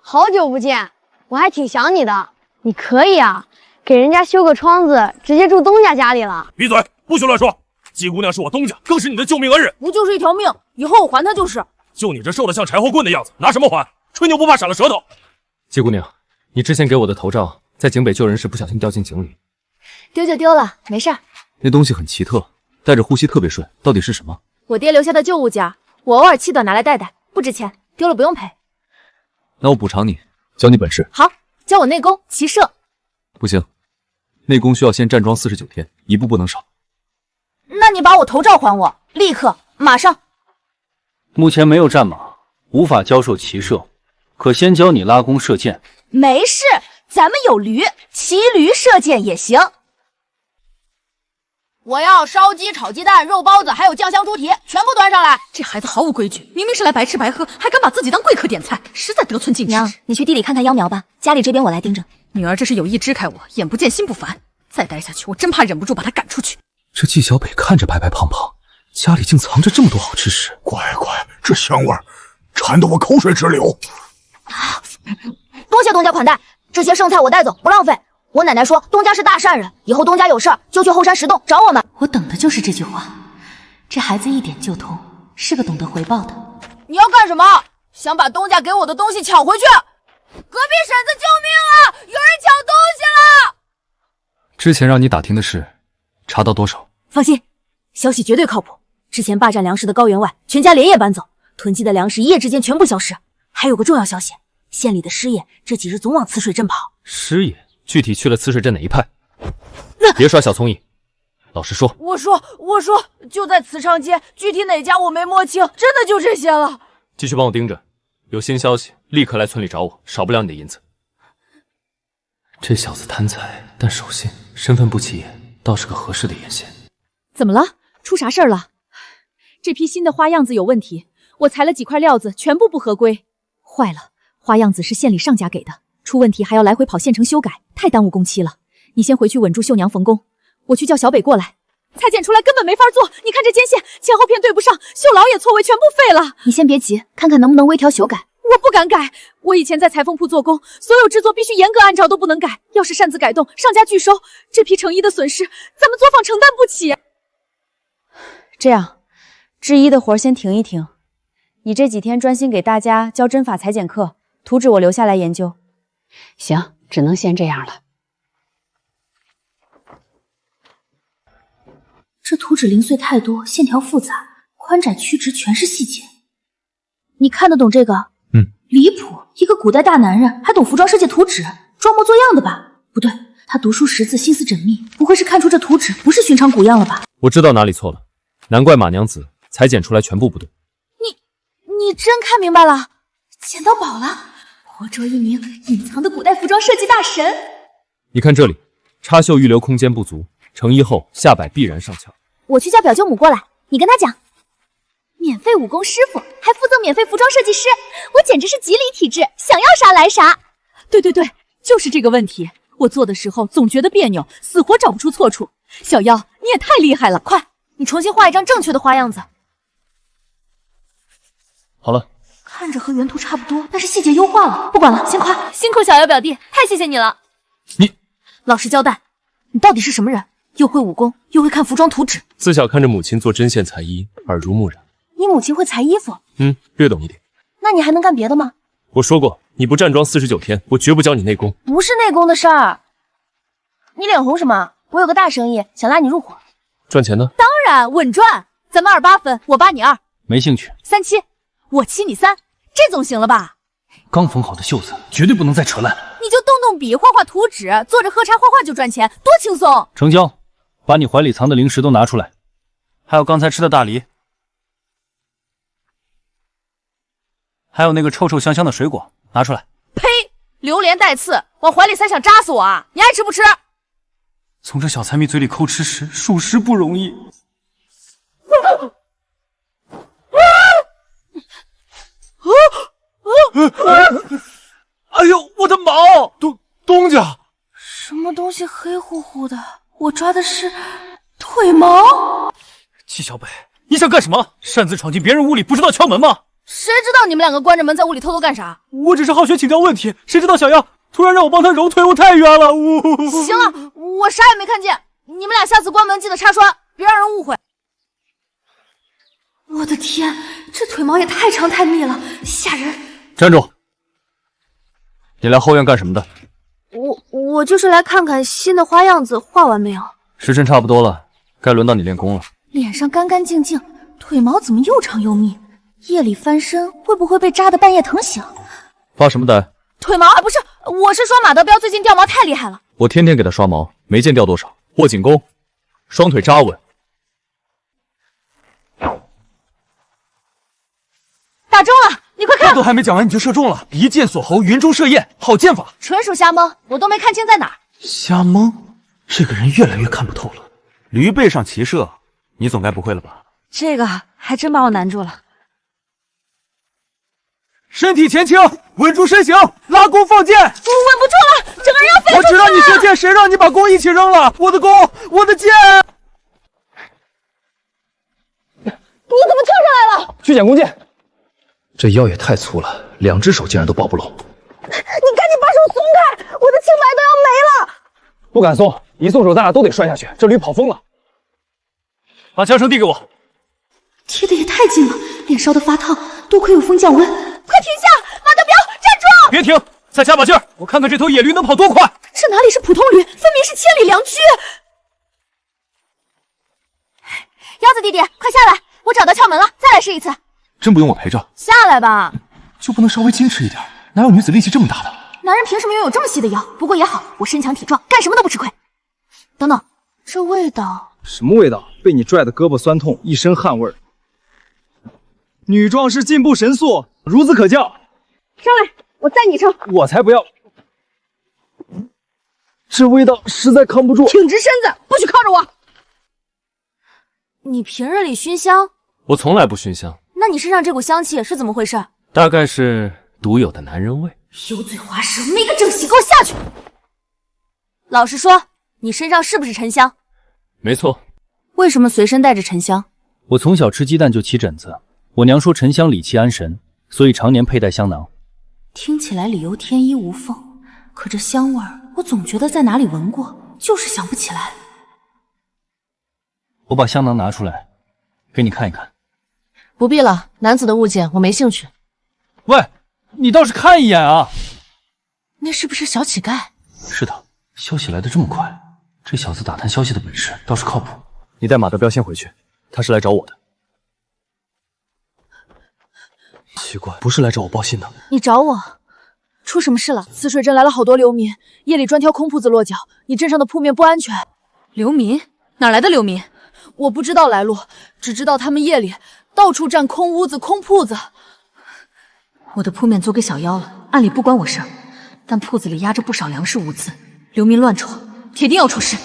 好久不见，我还挺想你的。你可以啊，给人家修个窗子，直接住东家家里了。闭嘴，不许乱说！季姑娘是我东家，更是你的救命恩人。不就是一条命，以后我还她就是。就你这瘦得像柴火棍的样子，拿什么还？吹牛不怕闪了舌头。季姑娘，你之前给我的头罩，在井北救人时不小心掉进井里，丢就丢了，没事儿。那东西很奇特，带着呼吸特别顺，到底是什么？我爹留下的旧物件，我偶尔气短拿来带带，不值钱，丢了不用赔。那我补偿你，教你本事。好，教我内功、骑射。不行，内功需要先站桩49天，一步不能少。那你把我头罩还我，立刻，马上。目前没有战马，无法教授骑射，可先教你拉弓射箭。没事，咱们有驴，骑驴射箭也行。我要烧鸡、炒鸡蛋、肉包子，还有酱香猪蹄，全部端上来。这孩子毫无规矩，明明是来白吃白喝，还敢把自己当贵客点菜，实在得寸进尺。娘，你去地里看看秧苗吧，家里这边我来盯着。女儿这是有意支开我，眼不见心不烦，再待下去，我真怕忍不住把她赶出去。这季小北看着白白胖胖，家里竟藏着这么多好吃食。乖，这香味儿，馋得我口水直流。多谢东家款待，这些剩菜我带走，不浪费。我奶奶说东家是大善人，以后东家有事儿就去后山石洞找我们。我等的就是这句话。这孩子一点就通，是个懂得回报的。你要干什么？想把东家给我的东西抢回去？隔壁婶子救命啊！有人抢东西了！之前让你打听的事，查到多少？放心，消息绝对靠谱。之前霸占粮食的高员外，全家连夜搬走，囤积的粮食一夜之间全部消失。还有个重要消息，县里的师爷这几日总往慈水镇跑。师爷具体去了慈水镇哪一派？别耍小聪明，老实说。我说，就在慈昌街，具体哪家我没摸清，真的就这些了。继续帮我盯着，有新消息立刻来村里找我，少不了你的银子。这小子贪财，但守信，身份不起眼，倒是个合适的眼线。怎么了？出啥事儿了？这批新的花样子有问题，我裁了几块料子，全部不合规。坏了，花样子是县里上家给的，出问题还要来回跑县城修改，太耽误工期了。你先回去稳住绣娘缝工，我去叫小北过来。裁剪出来根本没法做，你看这肩线前后片对不上，绣老也错位，全部废了。你先别急，看看能不能微调修改。我不敢改，我以前在裁缝铺做工，所有制作必须严格按照，都不能改。要是擅自改动，上家拒收，这批成衣的损失，咱们作坊承担不起。这样，制衣的活先停一停，你这几天专心给大家教针法裁剪课，图纸我留下来研究。行，只能先这样了。这图纸零碎太多，线条复杂，宽窄曲直全是细节。你看得懂这个？离谱！一个古代大男人还懂服装设计图纸，装模作样的吧？不对，他读书识字，心思缜密，不会是看出这图纸不是寻常古样了吧？我知道哪里错了，难怪马娘子裁剪出来全部不对。你真看明白了？捡到宝了！活捉一名隐藏的古代服装设计大神。你看这里，插绣预留空间不足，成衣后下摆必然上翘。我去叫表舅母过来，你跟他讲。免费武功师傅，还附赠免费服装设计师，我简直是吉利体质，想要啥来啥。对，就是这个问题。我做的时候总觉得别扭，死活找不出错处。小妖，你也太厉害了！快，你重新画一张正确的花样子。好了，看着和原图差不多，但是细节优化了。不管了，先夸。辛苦小妖表弟，太谢谢你了。你老实交代，你到底是什么人？又会武功，又会看服装图纸。自小看着母亲做针线裁衣，耳濡目染。你母亲会裁衣服？略懂一点。那你还能干别的吗？我说过，你不站桩49天，我绝不教你内功。不是内功的事儿。你脸红什么？我有个大生意，想拉你入伙。赚钱呢？当然稳赚，咱们2-8分，我8你2。没兴趣。3-7，我7你3，这总行了吧？刚缝好的袖子绝对不能再扯烂。你就动动笔，画画图纸，坐着喝茶画画就赚钱，多轻松！成交，把你怀里藏的零食都拿出来，还有刚才吃的大梨，还有那个臭臭香香的水果，拿出来。呸！榴莲带刺，往怀里塞想扎死我啊！你爱吃不吃？从这小财迷嘴里抠吃食，属实不容易。哎呦，我的毛！东家，什么东西黑乎乎的？我抓的是腿毛。纪小北，你想干什么？擅自闯进别人屋里，不知道敲门吗？谁知道你们2个关着门在屋里偷偷干啥？我只是好学请教问题，谁知道小妖突然让我帮他揉腿，我太冤了。行了，我啥也没看见。你们俩下次关门记得插栓，别让人误会。我的天，这腿毛也太长太密了，吓人！站住！你来后院干什么的？我就是来看看新的花样子画完没有。时辰差不多了，该轮到你练功了。脸上干干净净，腿毛怎么又长又密？夜里翻身会不会被扎得半夜疼醒？发什么呆？腿毛啊，不是，我是说马德彪最近掉毛太厉害了。我天天给他刷毛，没见掉多少。握紧弓，双腿扎稳。打中了，你快看！话都还没讲完你就射中了，一箭锁喉，云中射焰，好剑法。纯属瞎蒙，我都没看清在哪儿。瞎蒙，这个人越来越看不透了。驴背上骑射，你总该不会了吧？这个还真把我难住了。身体前倾，稳住身形，拉弓放箭。我稳不住了，整个人要飞出去了。我只让你射箭，谁让你把弓一起扔了？我的弓，我的箭！你怎么跳上来了？去捡弓箭。这腰也太粗了，2只手竟然都抱不拢。你赶紧把手松开，我的清白都要没了。不敢松，一松手咱俩都得摔下去。这驴跑疯了。把枪声递给我。贴的也太近了，脸烧得发烫，多亏有风降温。快停下！马德彪，站住！别停，再加把劲儿，我看看这头野驴能跑多快。这哪里是普通驴，分明是千里良驹。腰子弟弟，快下来，我找到窍门了，再来试一次。真不用我陪着？下来吧。就不能稍微矜持一点？哪有女子力气这么大的？男人凭什么拥有这么细的腰？不过也好，我身强体壮，干什么都不吃亏。等等，这味道……什么味道？被你拽的胳膊酸痛，一身汗味儿。女壮士进步神速，孺子可教。上来，我载你上。我才不要！这味道实在扛不住。挺直身子，不许靠着我。你平日里熏香？我从来不熏香。那你身上这股香气是怎么回事？大概是独有的男人味。油嘴滑舌，没个正形，给我下去！老实说，你身上是不是沉香？没错。为什么随身带着沉香？我从小吃鸡蛋就起疹子，我娘说沉香理气安神，所以常年佩戴香囊。听起来理由天衣无缝，可这香味儿，我总觉得在哪里闻过，就是想不起来。我把香囊拿出来，给你看一看。不必了，男子的物件我没兴趣。喂，你倒是看一眼啊！那是不是小乞丐？是的，消息来得这么快，这小子打探消息的本事倒是靠谱。你带马德彪先回去，他是来找我的。奇怪，不是来找我报信的。你找我？出什么事了？泗水镇来了好多流民，夜里专挑空铺子落脚，你镇上的铺面不安全。流民？哪来的流民？我不知道来路，只知道他们夜里到处占空屋子、空铺子。我的铺面租给小妖了，按理不关我事儿，但铺子里压着不少粮食物资，流民乱闯，铁定要出事。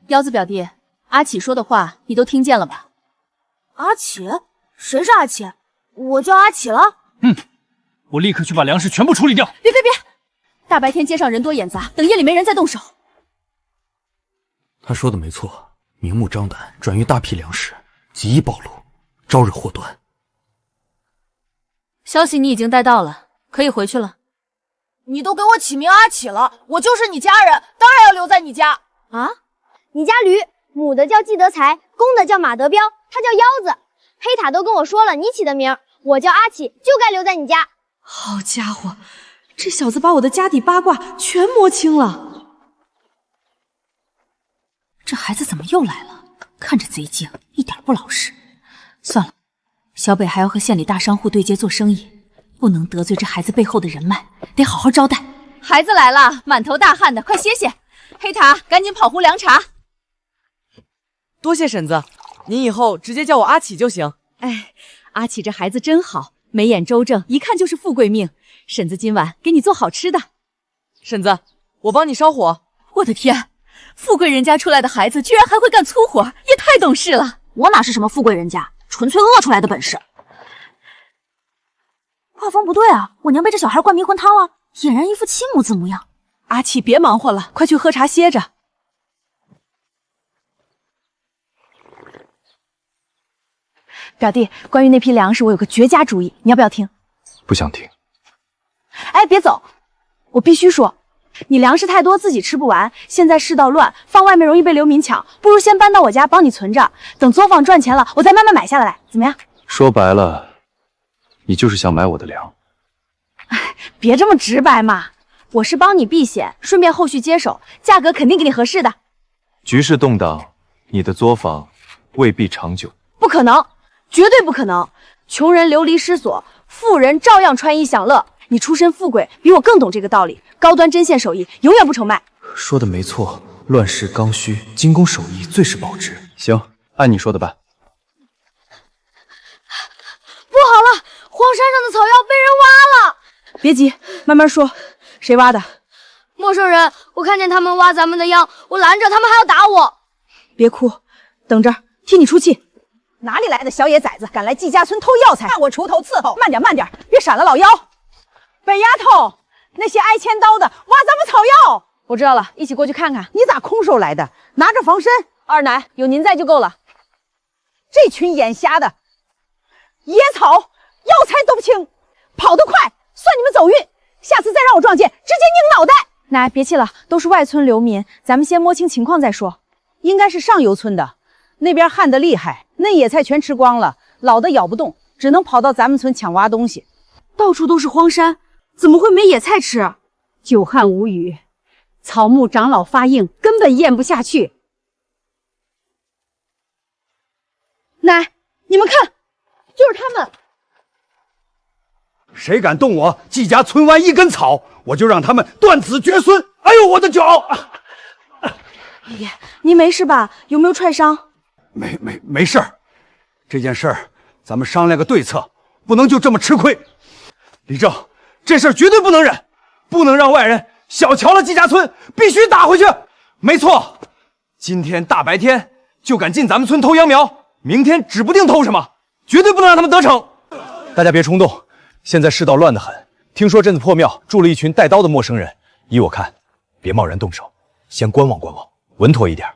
妖子表弟，阿启说的话你都听见了吧？阿启？谁是阿启？我叫阿启了。我立刻去把粮食全部处理掉。别！大白天街上人多眼杂，等夜里没人再动手。他说的没错，明目张胆转运大批粮食，极易暴露，招惹祸端。消息你已经带到了，可以回去了。你都给我起名阿启了，我就是你家人，当然要留在你家。啊？你家驴，母的叫季德才，公的叫马德彪，它叫腰子。黑塔都跟我说了你起的名，我叫阿启，就该留在你家。好家伙，这小子把我的家底八卦全摸清了。这孩子怎么又来了？看着贼精，一点不老实。算了，小北还要和县里大商户对接做生意，不能得罪这孩子背后的人脉，得好好招待。孩子来了，满头大汗的，快歇歇。黑塔，赶紧跑壶凉茶。多谢婶子，您以后直接叫我阿启就行。哎，阿启这孩子真好，眉眼周正，一看就是富贵命。婶子今晚给你做好吃的。婶子，我帮你烧火。我的天，富贵人家出来的孩子居然还会干粗活，也太懂事了。我哪是什么富贵人家，纯粹饿出来的本事。画风不对啊，我娘被这小孩灌迷魂汤了，俨然一副亲母子模样。阿启，别忙活了，快去喝茶歇着。表弟，关于那批粮食，我有个绝佳主意，你要不要听？不想听。哎，别走，我必须说，你粮食太多，自己吃不完。现在世道乱，放外面容易被流民抢，不如先搬到我家帮你存着，等作坊赚钱了，我再慢慢买下来，怎么样？说白了，你就是想买我的粮。别这么直白嘛，我是帮你避险，顺便后续接手，价格肯定给你合适的。局势动荡，你的作坊未必长久。不可能，绝对不可能！穷人流离失所，富人照样穿衣享乐。你出身富贵，比我更懂这个道理。高端针线手艺永远不愁卖。说的没错，乱世刚需，精工手艺最是保值。行，按你说的办。不好了，荒山上的草药被人挖了！别急，慢慢说。谁挖的？陌生人，我看见他们挖咱们的秧，我拦着，他们还要打我。别哭，等着，替你出气。哪里来的小野崽子，敢来季家村偷药材？看我锄头伺候！慢点，慢点，别闪了老妖！本丫头，那些挨千刀的挖咱们草药。我知道了，一起过去看看。你咋空手来的？拿着防身。二奶，有您在就够了。这群眼瞎的，野草药材都不清，跑得快，算你们走运。下次再让我撞见，直接拧脑袋。奶，别气了，都是外村流民，咱们先摸清情况再说。应该是上游村的。那边旱得厉害，那野菜全吃光了，老的咬不动，只能跑到咱们村抢挖东西。到处都是荒山，怎么会没野菜吃？久旱无雨，草木长老发硬，根本咽不下去。奶，你们看，就是他们。谁敢动我季家村湾一根草，我就让他们断子绝孙！哎呦，我的脚！爷爷，您没事吧？有没有踹伤？没事儿，这件事儿咱们商量个对策，不能就这么吃亏。李正，这事儿绝对不能忍，不能让外人小瞧了季家村，必须打回去。没错，今天大白天就敢进咱们村偷秧苗，明天指不定偷什么，绝对不能让他们得逞。大家别冲动，现在世道乱得很，听说镇子破庙住了一群带刀的陌生人，依我看，别贸然动手，先观望观望，稳妥一点。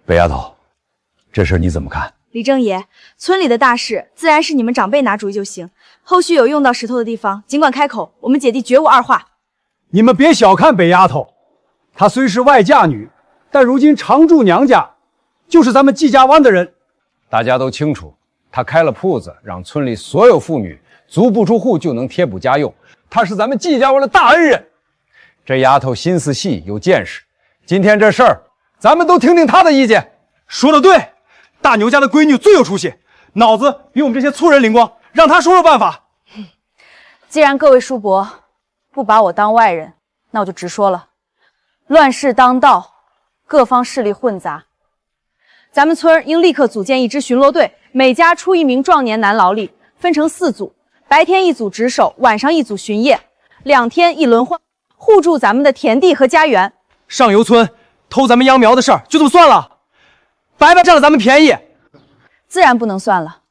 北丫头，这事你怎么看？李正爷，村里的大事自然是你们长辈拿主意就行，后续有用到石头的地方，尽管开口，我们姐弟绝无二话。你们别小看北丫头，她虽是外嫁女，但如今常住娘家，就是咱们季家湾的人。大家都清楚，她开了铺子，让村里所有妇女足不出户就能贴补家用，她是咱们季家湾的大恩人。这丫头心思细，有见识。今天这事儿，咱们都听听她的意见。说得对，大牛家的闺女最有出息，脑子比我们这些粗人灵光，让她说说办法。既然各位叔伯不把我当外人，那我就直说了。乱世当道，各方势力混杂，咱们村应立刻组建一支巡逻队，每家出一名壮年男劳力，分成4组，白天一组值守，晚上一组巡夜，2天一轮换，护住咱们的田地和家园。上游村偷咱们秧苗的事儿就这么算了，白白占了咱们便宜。自然不能算了。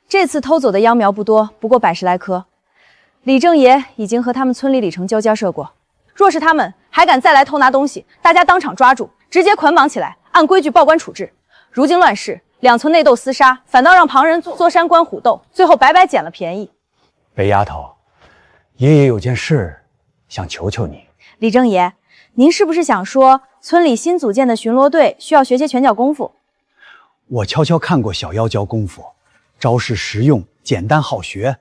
这次偷走的秧苗不多，不过100来棵。李正爷已经和他们村里里程交涉过，若是他们还敢再来偷拿东西，大家当场抓住，直接捆绑起来，按规矩报官处置。如今乱世，2村内斗厮杀，反倒让旁人坐山观虎斗，最后白白捡了便宜。北丫头，爷爷有件事想求求你。李正爷，您是不是想说村里新组建的巡逻队需要学些拳脚功夫。我悄悄看过小妖教功夫，招式实用，简单好学。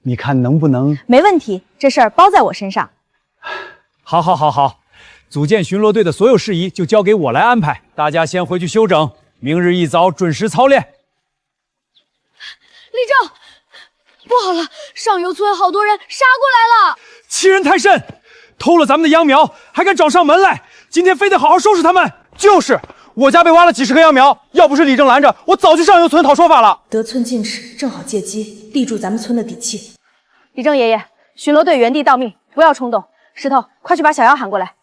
你看能不能？没问题，这事儿包在我身上。好，组建巡逻队的所有事宜就交给我来安排，大家先回去休整，明日一早准时操练。李正，不好了，上游村好多人杀过来了，欺人太甚，偷了咱们的秧苗还敢找上门来，今天非得好好收拾他们。就是，我家被挖了几十棵秧苗，要不是李正拦着，我早去上游村讨说法了。得寸进尺，正好借机立住咱们村的底气。李正爷爷，巡逻队原地待命，不要冲动。石头，快去把小妖喊过来。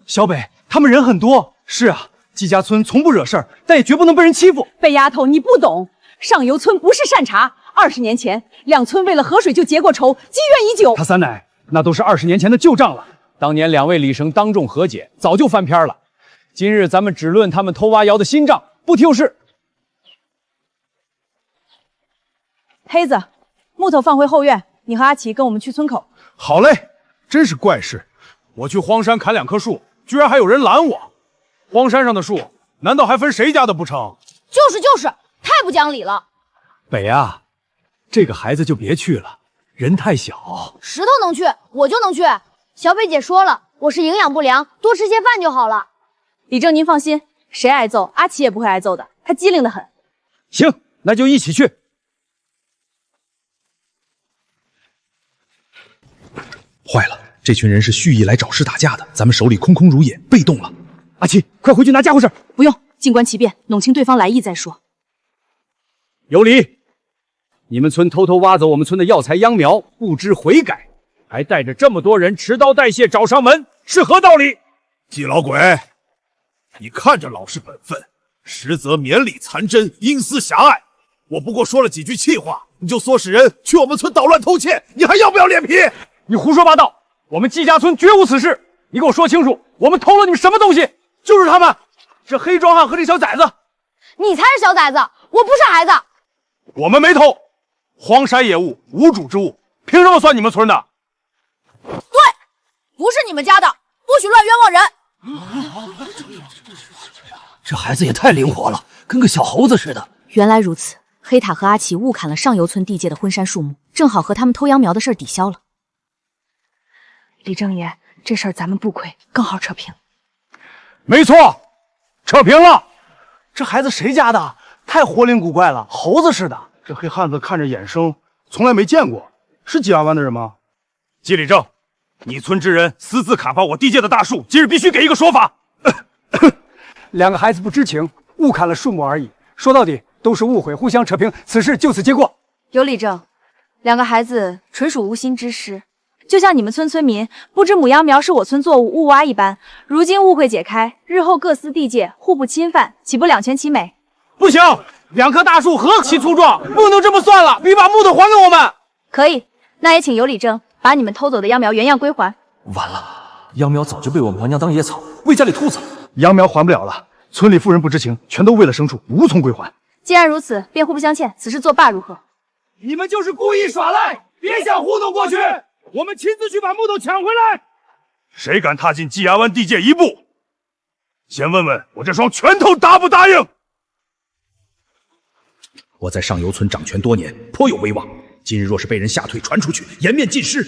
小北，他们人很多。是啊，季家村从不惹事儿，但也绝不能被人欺负。笨丫头，你不懂，上游村不是善茬。20年前，两村为了河水就结过仇，积怨已久。他三奶，那都是20年前的旧账了。当年2位李生当众和解，早就翻篇了。今日咱们只论他们偷挖窑的新账，不提旧事。黑子，木头放回后院，你和阿奇跟我们去村口。好嘞，真是怪事。我去荒山砍2棵树，居然还有人拦我。荒山上的树，难道还分谁家的不成？就是，太不讲理了。北啊，这个孩子就别去了，人太小。石头能去，我就能去。小北姐说了，我是营养不良，多吃些饭就好了。李正，您放心，谁挨揍，阿奇也不会挨揍的，他机灵得很。行，那就一起去。坏了，这群人是蓄意来找事打架的，咱们手里空空如也，被动了。阿七，快回去拿家伙事。不用，静观其变，弄清对方来意再说。有理！你们村偷偷挖走我们村的药材秧苗，不知悔改，还带着这么多人持刀带械找上门，是何道理？季老鬼，你看着老实本分，实则绵里藏针，阴私狭隘。我不过说了几句气话，你就唆使人去我们村捣乱偷窃，你还要不要脸皮？你胡说八道！我们季家村绝无此事！你给我说清楚，我们偷了你们什么东西？就是他们，这黑壮汉和这小崽子。你才是小崽子，我不是孩子。我们没偷，荒山野物，无主之物，凭什么算你们村的？对，不是你们家的，不许乱冤枉人。这孩子也太灵活了，跟个小猴子似的。原来如此，黑塔和阿奇误砍了上游村地界的昏山树木，正好和他们偷秧苗的事抵消了。李正爷，这事儿咱们不亏，更好扯平。没错，扯平了。这孩子谁家的？太活灵古怪了，猴子似的。这黑汉子看着眼生，从来没见过，是季阿湾的人吗？季里正，你村之人私自砍伐我地界的大树，今日必须给一个说法。2个孩子不知情，误砍了树木而已。说到底都是误会，互相扯平，此事就此结过。有理正，2个孩子纯属无心之失。就像你们村村民不知母秧苗是我村作物误挖一般，如今误会解开，日后各司地界，互不侵犯，岂不两全其美？不行，2棵大树何其粗壮，不能这么算了，必把木头还给我们。可以，那也请有理正把你们偷走的秧苗原样归还。完了，秧苗早就被我们娘娘当野草，喂家里兔子。秧苗还不了了，村里妇人不知情，全都喂了牲畜，无从归还。既然如此，便互不相欠，此事作罢如何？你们就是故意耍赖，别想糊弄过去。我们亲自去把木头抢回来。谁敢踏进季崖湾地界一步，先问问我这双拳头答不答应？我在上游村掌权多年，颇有威望。今日若是被人吓退传出去，颜面尽失。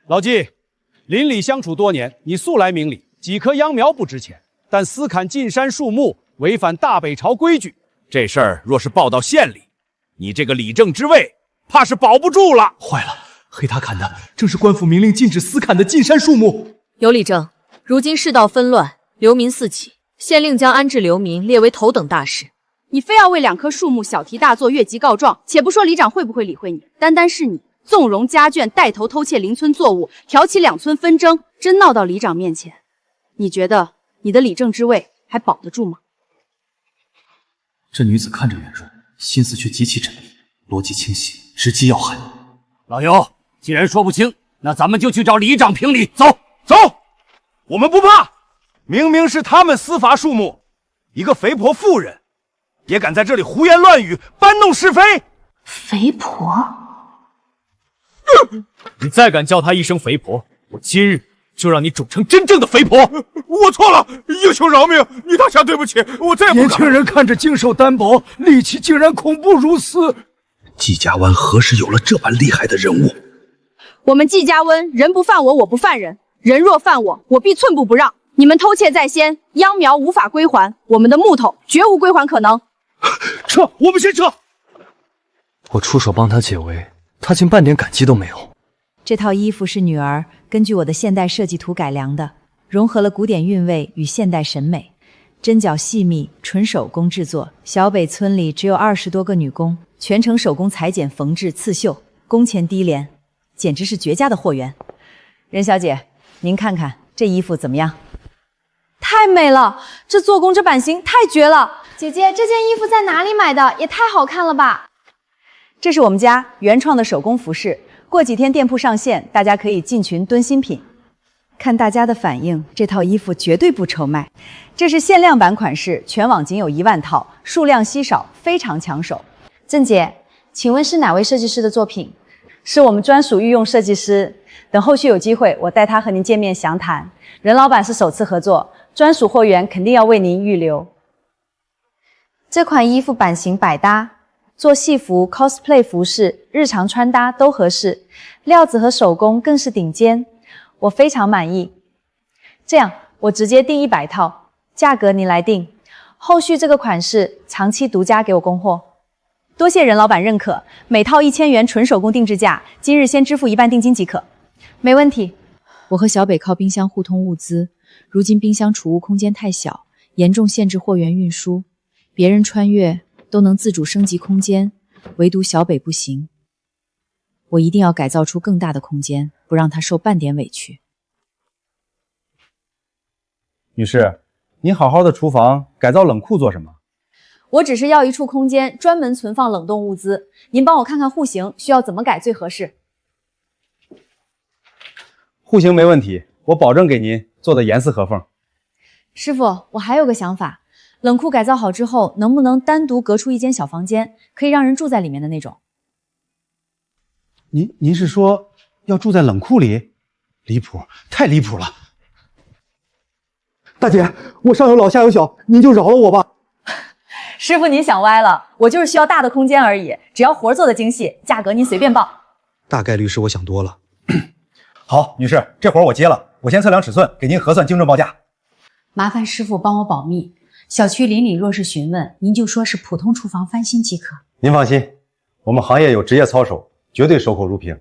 老季，邻里相处多年，你素来明理，几棵秧苗不值钱，但私砍进山树木，违反大北朝规矩。这事儿若是报到县里，你这个理政之位，怕是保不住了。坏了！黑塔砍的正是官府明令禁止私砍的禁山树木。有理正，如今世道纷乱，流民四起，县令将安置流民列为头等大事。你非要为2棵树木小题大做，越级告状，且不说里长会不会理会你，单单是你纵容家眷带头偷窃邻村作物，挑起2村纷争，真闹到里长面前，你觉得你的理政之位还保得住吗？这女子看着圆润，心思却极其缜密，逻辑清晰，直击要害。老尤，既然说不清，那咱们就去找里长评理。走，走，我们不怕。明明是他们私伐树木，一个肥婆妇人，也敢在这里胡言乱语，搬弄是非。肥婆，你再敢叫她一声肥婆，我今日就让你肿成真正的肥婆。我错了，英雄饶命！女大侠，对不起，我再也不敢。年轻人看着精瘦单薄，力气竟然恐怖如斯。季家湾何时有了这般厉害的人物？我们季家温，人不犯我，我不犯人；人若犯我，我必寸步不让。你们偷窃在先，秧苗无法归还，我们的木头绝无归还可能。撤，我们先撤。我出手帮他解围，他竟半点感激都没有。这套衣服是女儿根据我的现代设计图改良的，融合了古典韵味与现代审美，针脚细密，纯手工制作。小北村里只有20多个女工，全程手工裁剪、缝制、刺绣，工钱低廉，简直是绝佳的货源。任小姐，您看看这衣服怎么样？太美了，这做工这版型太绝了。姐姐，这件衣服在哪里买的？也太好看了吧！这是我们家原创的手工服饰，过几天店铺上线，大家可以进群蹲新品。看大家的反应，这套衣服绝对不愁卖。这是限量版款式，全网仅有1万套，数量稀少，非常抢手。郑姐，请问是哪位设计师的作品？是我们专属御用设计师，等后续有机会，我带他和您见面详谈。任老板是首次合作，专属货源肯定要为您预留。这款衣服版型百搭，做戏服、cosplay 服饰、日常穿搭都合适，料子和手工更是顶尖，我非常满意。这样，我直接订100套，价格您来定。后续这个款式长期独家给我供货。多谢任老板认可，每套1000元纯手工定制价，今日先支付1半定金即可。没问题。我和小北靠冰箱互通物资，如今冰箱储物空间太小，严重限制货源运输。别人穿越都能自主升级空间，唯独小北不行。我一定要改造出更大的空间，不让他受半点委屈。女士，您好好的厨房改造冷库做什么？我只是要一处空间，专门存放冷冻物资。您帮我看看户型需要怎么改最合适。户型没问题，我保证给您做的严丝合缝。师傅，我还有个想法，冷库改造好之后，能不能单独隔出一间小房间，可以让人住在里面的那种？您是说要住在冷库里？离谱，太离谱了！大姐，我上有老下有小，您就饶了我吧。师傅，您想歪了，我就是需要大的空间而已，只要活做的精细，价格您随便报。大概率是我想多了。好，女士，这活我接了，我先测量尺寸，给您核算精准报价。麻烦师傅帮我保密，小区邻里若是询问，您就说是普通厨房翻新即可。您放心，我们行业有职业操守，绝对守口如瓶。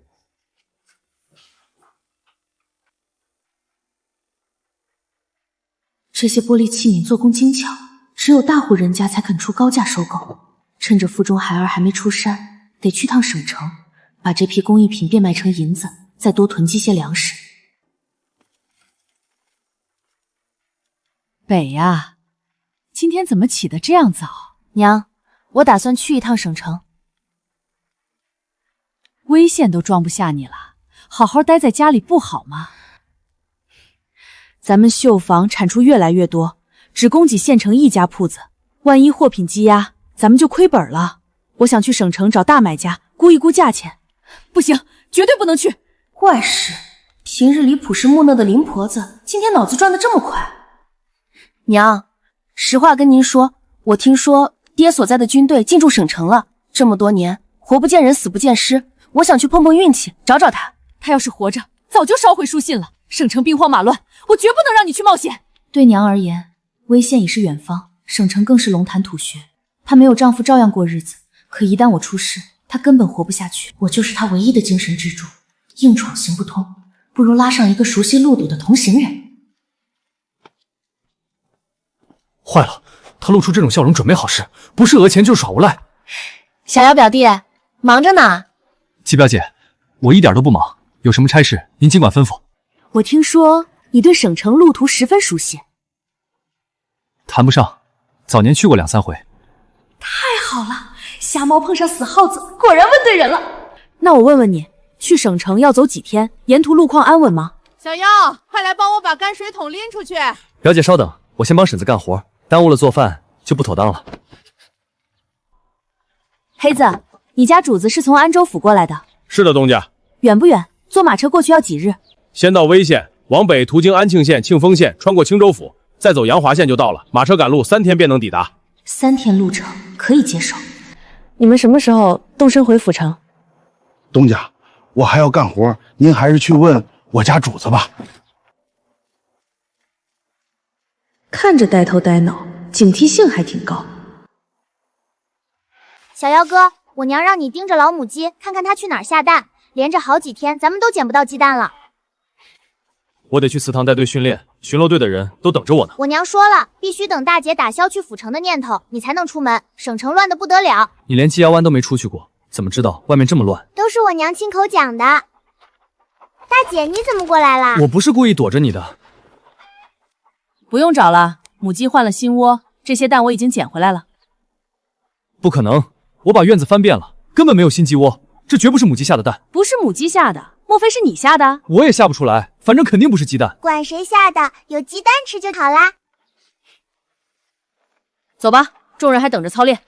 这些玻璃器皿做工精巧，只有大户人家才肯出高价收购。趁着腹中孩儿还没出山，得去趟省城，把这批工艺品变卖成银子，再多囤积些粮食。北呀，今天怎么起得这样早？娘，我打算去一趟省城。微线都装不下你了，好好待在家里不好吗？咱们绣坊产出越来越多，只供给县城一家铺子，万一货品积压，咱们就亏本了。我想去省城找大买家，估一估价钱。不行，绝对不能去！怪事，平日里朴实木讷的林婆子，今天脑子转得这么快。娘，实话跟您说，我听说爹所在的军队进驻省城了，这么多年活不见人，死不见尸，我想去碰碰运气，找找他。他要是活着，早就烧毁书信了。省城兵荒马乱，我绝不能让你去冒险。对娘而言，威县已是远方，省城更是龙潭吐穴。她没有丈夫照样过日子，可一旦我出事，她根本活不下去。我就是她唯一的精神支柱，硬闯行不通，不如拉上一个熟悉路堵的同行人。坏了，他露出这种笑容，准没好事，不是讹钱就是耍无赖。小姚表弟，忙着呢。季表姐，我一点都不忙，有什么差事您尽管吩咐。我听说你对省城路途十分熟悉。谈不上，早年去过2、3回。太好了，瞎猫碰上死耗子，果然问对人了。那我问问你，去省城要走几天？沿途路况安稳吗？小妖，快来帮我把泔水桶拎出去。表姐稍等，我先帮婶子干活，耽误了做饭就不妥当了。黑子，你家主子是从安州府过来的？是的，东家。远不远？坐马车过去要几日？先到威县，往北途经安庆县、庆丰县，穿过青州府，再走阳华县就到了。马车赶路3天便能抵达。3天路程可以接受。你们什么时候动身回府城？东家，我还要干活，您还是去问我家主子吧。看着呆头呆脑，警惕性还挺高。小妖哥，我娘让你盯着老母鸡，看看它去哪儿下蛋。连着好几天，咱们都捡不到鸡蛋了。我得去祠堂带队训练，巡逻队的人都等着我呢。我娘说了，必须等大姐打消去府城的念头，你才能出门，省城乱得不得了。你连鸡腰湾都没出去过，怎么知道外面这么乱？都是我娘亲口讲的。大姐，你怎么过来啦？我不是故意躲着你的。不用找了，母鸡换了新窝，这些蛋我已经捡回来了。不可能，我把院子翻遍了，根本没有新鸡窝，这绝不是母鸡下的蛋。不是母鸡下的，莫非是你下的？我也下不出来，反正肯定不是鸡蛋。管谁下的，有鸡蛋吃就好啦。走吧，众人还等着操练。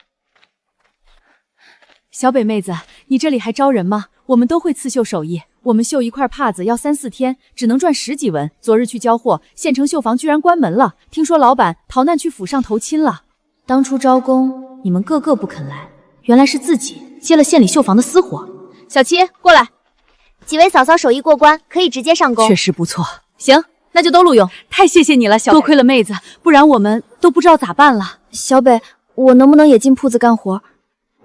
小北妹子，你这里还招人吗？我们都会刺绣手艺，我们绣一块帕子要3、4天，只能赚10几文。昨日去交货，县城绣坊居然关门了，听说老板逃难去府上投亲了。当初招工，你们个个不肯来，原来是自己接了县里绣坊的私活。小七，过来。几位嫂嫂手艺过关，可以直接上工。确实不错。行，那就都录用。太谢谢你了，小北。多亏了妹子，不然我们都不知道咋办了。小北，我能不能也进铺子干活？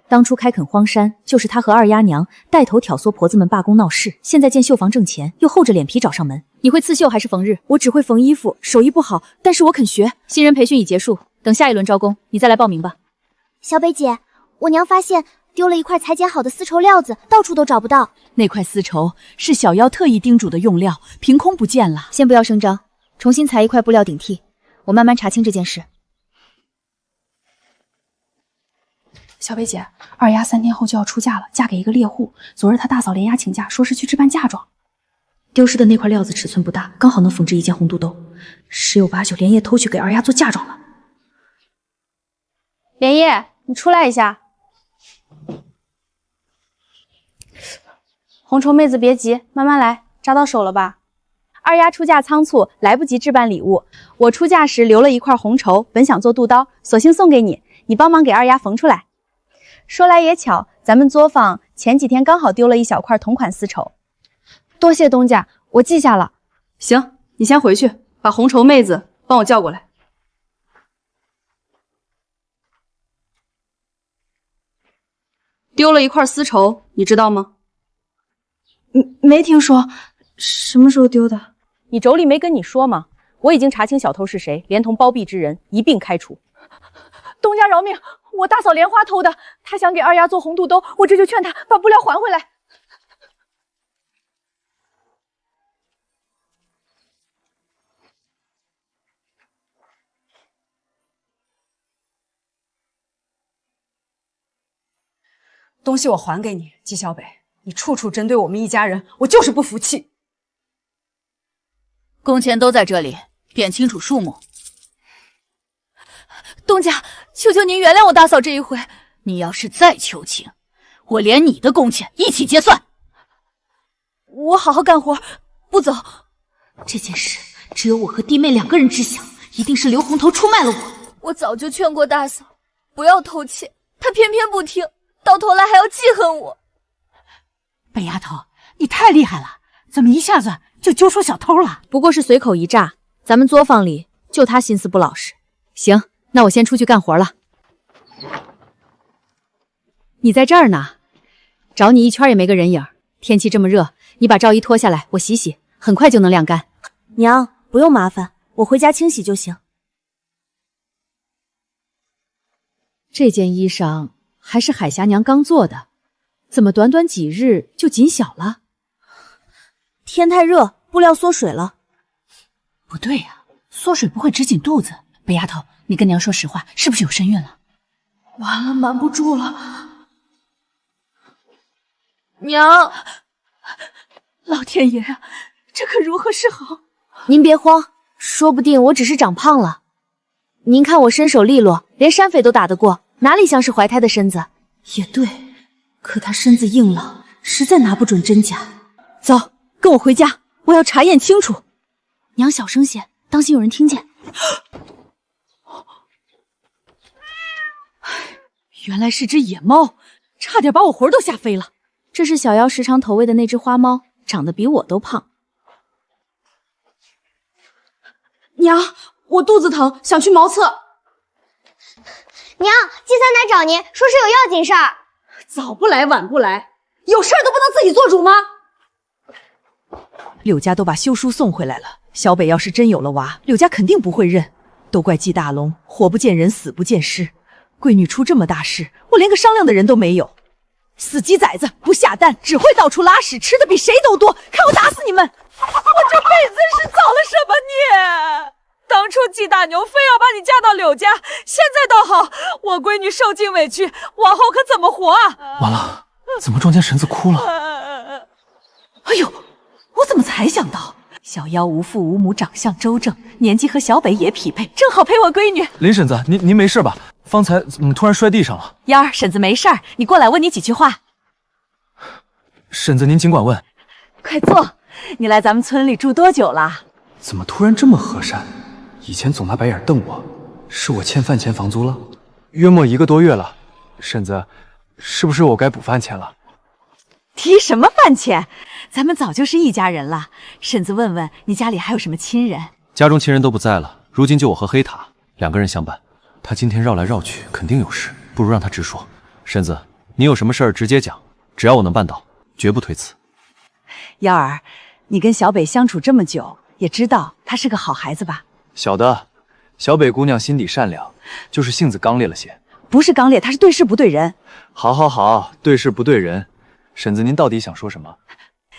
当初开垦荒山，就是他和二丫娘带头挑唆婆子们罢工闹事，现在见绣坊挣钱，又厚着脸皮找上门。你会刺绣还是缝日？我只会缝衣服，手艺不好，但是我肯学。新人培训已结束，等下一轮招工，你再来报名吧。小北姐，我娘发现丢了一块裁剪好的丝绸料子，到处都找不到。那块丝绸是小妖特意叮嘱的用料，凭空不见了。先不要声张，重新裁一块布料顶替，我慢慢查清这件事。小北姐，二丫3天后就要出嫁了，嫁给一个猎户。昨日她大嫂连丫请假，说是去置办嫁妆。丢失的那块料子尺寸不大，刚好能缝制一件红肚兜，十有八九连夜偷去给二丫做嫁妆了。连夜，你出来一下。红绸妹子别急，慢慢来，扎到手了吧？二丫出嫁仓促，来不及置办礼物。我出嫁时留了一块红绸，本想做肚刀，索性送给你，你帮忙给二丫缝出来。说来也巧，咱们作坊前几天刚好丢了一小块同款丝绸。多谢东家，我记下了。行，你先回去，把红绸妹子帮我叫过来。丢了一块丝绸，你知道吗？没听说，什么时候丢的？你妯娌没跟你说吗？我已经查清小偷是谁，连同包庇之人一并开除。东家饶命！我大嫂莲花偷的，她想给二丫做红肚兜，我这就劝她把布料还回来。东西我还给你，纪小北，你处处针对我们一家人，我就是不服气。工钱都在这里，辨清楚数目。东家，求求您原谅我大嫂这一回。你要是再求情，我连你的工钱一起结算。我好好干活，不走。这件事只有我和弟妹2个人知晓，一定是刘红头出卖了我。我早就劝过大嫂不要偷窃，她偏偏不听，到头来还要记恨我。本丫头，你太厉害了，怎么一下子就揪出小偷了？不过是随口一诈，咱们作坊里就他心思不老实。行，那我先出去干活了。你在这儿呢，找你一圈也没个人影。天气这么热，你把罩衣脱下来，我洗洗，很快就能晾干。娘，不用麻烦，我回家清洗就行。这件衣裳还是海霞娘刚做的，怎么短短几日就紧小了？天太热，布料缩水了。不对呀，缩水不会只紧肚子。北丫头，你跟娘说实话，是不是有身孕了？完了，瞒不住了。娘，老天爷啊，这可如何是好？您别慌，说不定我只是长胖了。您看我身手利落，连山匪都打得过，哪里像是怀胎的身子？也对，可他身子硬朗，实在拿不准真假。走，跟我回家，我要查验清楚。娘小声些，当心有人听见。原来是只野猫，差点把我魂都吓飞了。这是小妖时常投喂的那只花猫，长得比我都胖。娘，我肚子疼，想去茅厕。娘，季三奶找您，说是有要紧事儿。早不来晚不来，有事儿都不能自己做主吗？柳家都把休书送回来了，小北要是真有了娃，柳家肯定不会认。都怪季大龙，活不见人，死不见尸。闺女出这么大事，我连个商量的人都没有。死鸡崽子，不下蛋，只会到处拉屎，吃的比谁都多，看我打死你们！我这辈子是造了什么孽？当初季大牛非要把你嫁到柳家，现在倒好，我闺女受尽委屈，往后可怎么活啊？完了，怎么撞见婶子哭了？哎呦，我怎么才想到，小妖无父无母，长相周正，年纪和小北也匹配，正好陪我闺女。林婶子，您没事吧？方才怎么突然摔地上了？幺儿，婶子没事儿，你过来问你几句话。婶子您尽管问。快坐，你来咱们村里住多久了？怎么突然这么和善？以前总拿白眼瞪我，是我欠饭钱房租了？约莫1个多月了。婶子，是不是我该补饭钱了？提什么饭钱？咱们早就是一家人了。婶子问问你家里还有什么亲人？家中亲人都不在了，如今就我和黑塔2个人相伴。他今天绕来绕去，肯定有事，不如让他直说。婶子，你有什么事儿直接讲，只要我能办到，绝不推辞。幺儿，你跟小北相处这么久，也知道他是个好孩子吧？小的，小北姑娘心底善良，就是性子刚烈了些。不是刚烈，他是对事不对人。好，对事不对人。婶子，您到底想说什么？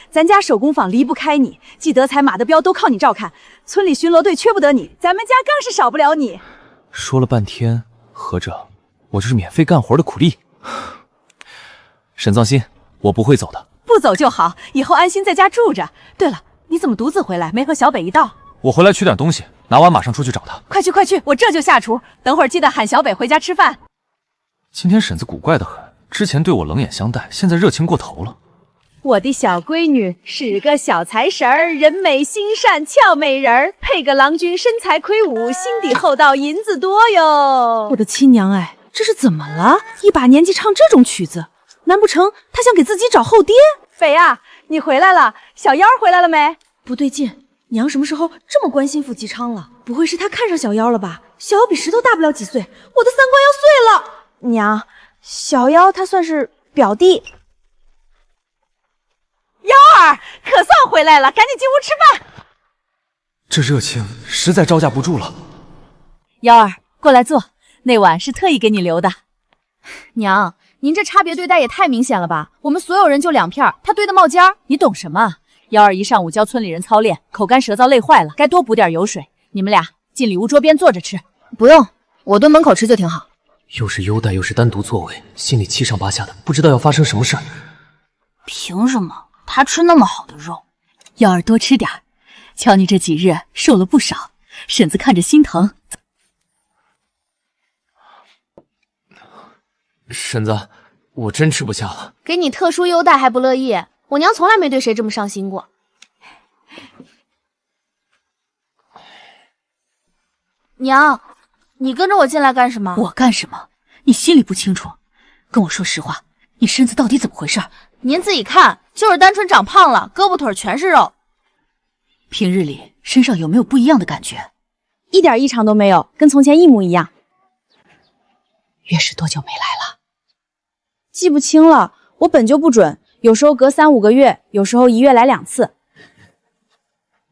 咱家手工坊离不开你，季德才、马德彪都靠你照看，村里巡逻队缺不得你，咱们家更是少不了你。说了半天，合着我就是免费干活的苦力。婶放心，我不会走的。不走就好，以后安心在家住着。对了，你怎么独自回来，没和小北一道？我回来取点东西，拿完马上出去找他。快去，我这就下厨。等会儿记得喊小北回家吃饭。今天婶子古怪得很，之前对我冷眼相待，现在热情过头了。我的小闺女是个小财神儿，人美心善俏美人儿，配个郎君身材魁梧，心底厚道银子多哟。我的亲娘哎，这是怎么了？一把年纪唱这种曲子，难不成她想给自己找后爹？北啊，你回来了，小妖回来了没？不对劲，娘什么时候这么关心傅继昌了？不会是她看上小妖了吧？小妖比石头大不了几岁，我的3观要碎了。娘，小妖她算是表弟。妖儿，可算回来了，赶紧进屋吃饭。这热情实在招架不住了。妖儿，过来坐，那碗是特意给你留的。娘，您这差别对待也太明显了吧？我们所有人就2片，他堆得冒尖儿。你懂什么？妖儿一上午教村里人操练，口干舌燥累坏了，该多补点油水。你们俩进里屋桌边坐着吃。不用，我蹲门口吃就挺好。又是优待又是单独座位，心里七上八下的，不知道要发生什么事儿。凭什么？他吃那么好的肉，妖儿多吃点儿。瞧你这几日瘦了不少，婶子看着心疼。婶子，我真吃不下了。给你特殊优待还不乐意？我娘从来没对谁这么上心过。娘，你跟着我进来干什么？我干什么？你心里不清楚？跟我说实话，你身子到底怎么回事？您自己看，就是单纯长胖了，胳膊腿全是肉。平日里身上有没有不一样的感觉？一点异常都没有，跟从前一模一样。月是多久没来了？记不清了，我本就不准，有时候隔3、5个月，有时候1月来2次。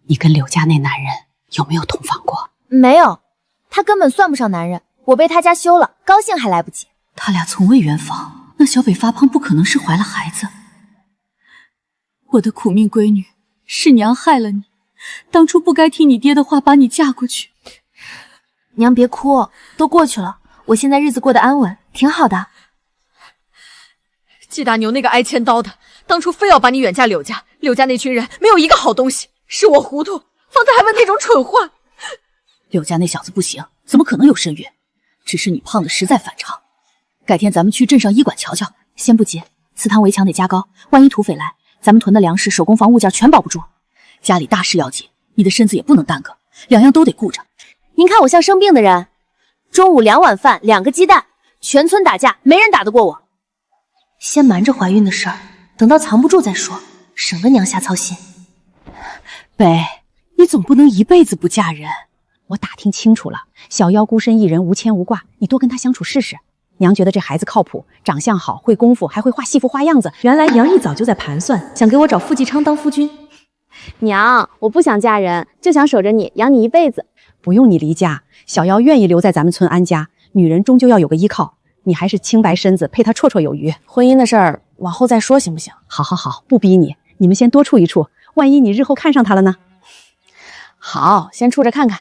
你跟柳家那男人有没有同房过？没有，他根本算不上男人，我被他家休了，高兴还来不及。他俩从未圆房，那小北发胖不可能是怀了孩子。我的苦命闺女，是娘害了你，当初不该听你爹的话把你嫁过去。娘别哭，都过去了，我现在日子过得安稳，挺好的。季大牛那个挨千刀的，当初非要把你远嫁柳家，柳家那群人没有一个好东西，是我糊涂，方才还问那种蠢话。柳家那小子不行，怎么可能有身孕？只是你胖的实在反常。改天咱们去镇上医馆瞧瞧。先不急，祠堂围墙得加高，万一土匪来，咱们囤的粮食、手工房物件全保不住。家里大事要紧，你的身子也不能耽搁，两样都得顾着。您看我像生病的人，中午2碗饭2个鸡蛋，全村打架没人打得过我。先瞒着怀孕的事儿，等到藏不住再说，省得娘瞎操心。北，你总不能一辈子不嫁人。我打听清楚了，小妖孤身一人，无牵无挂，你多跟他相处试试。娘觉得这孩子靠谱，长相好，会功夫，还会画戏服花样子。原来娘一早就在盘算，想给我找傅继昌当夫君。娘，我不想嫁人，就想守着你，养你一辈子。不用你离家，小妖愿意留在咱们村安家。女人终究要有个依靠，你还是清白身子，陪她绰绰有余。婚姻的事儿往后再说，行不行？好，好，好，不逼你，你们先多处一处，万一你日后看上他了呢？好，先处着看看。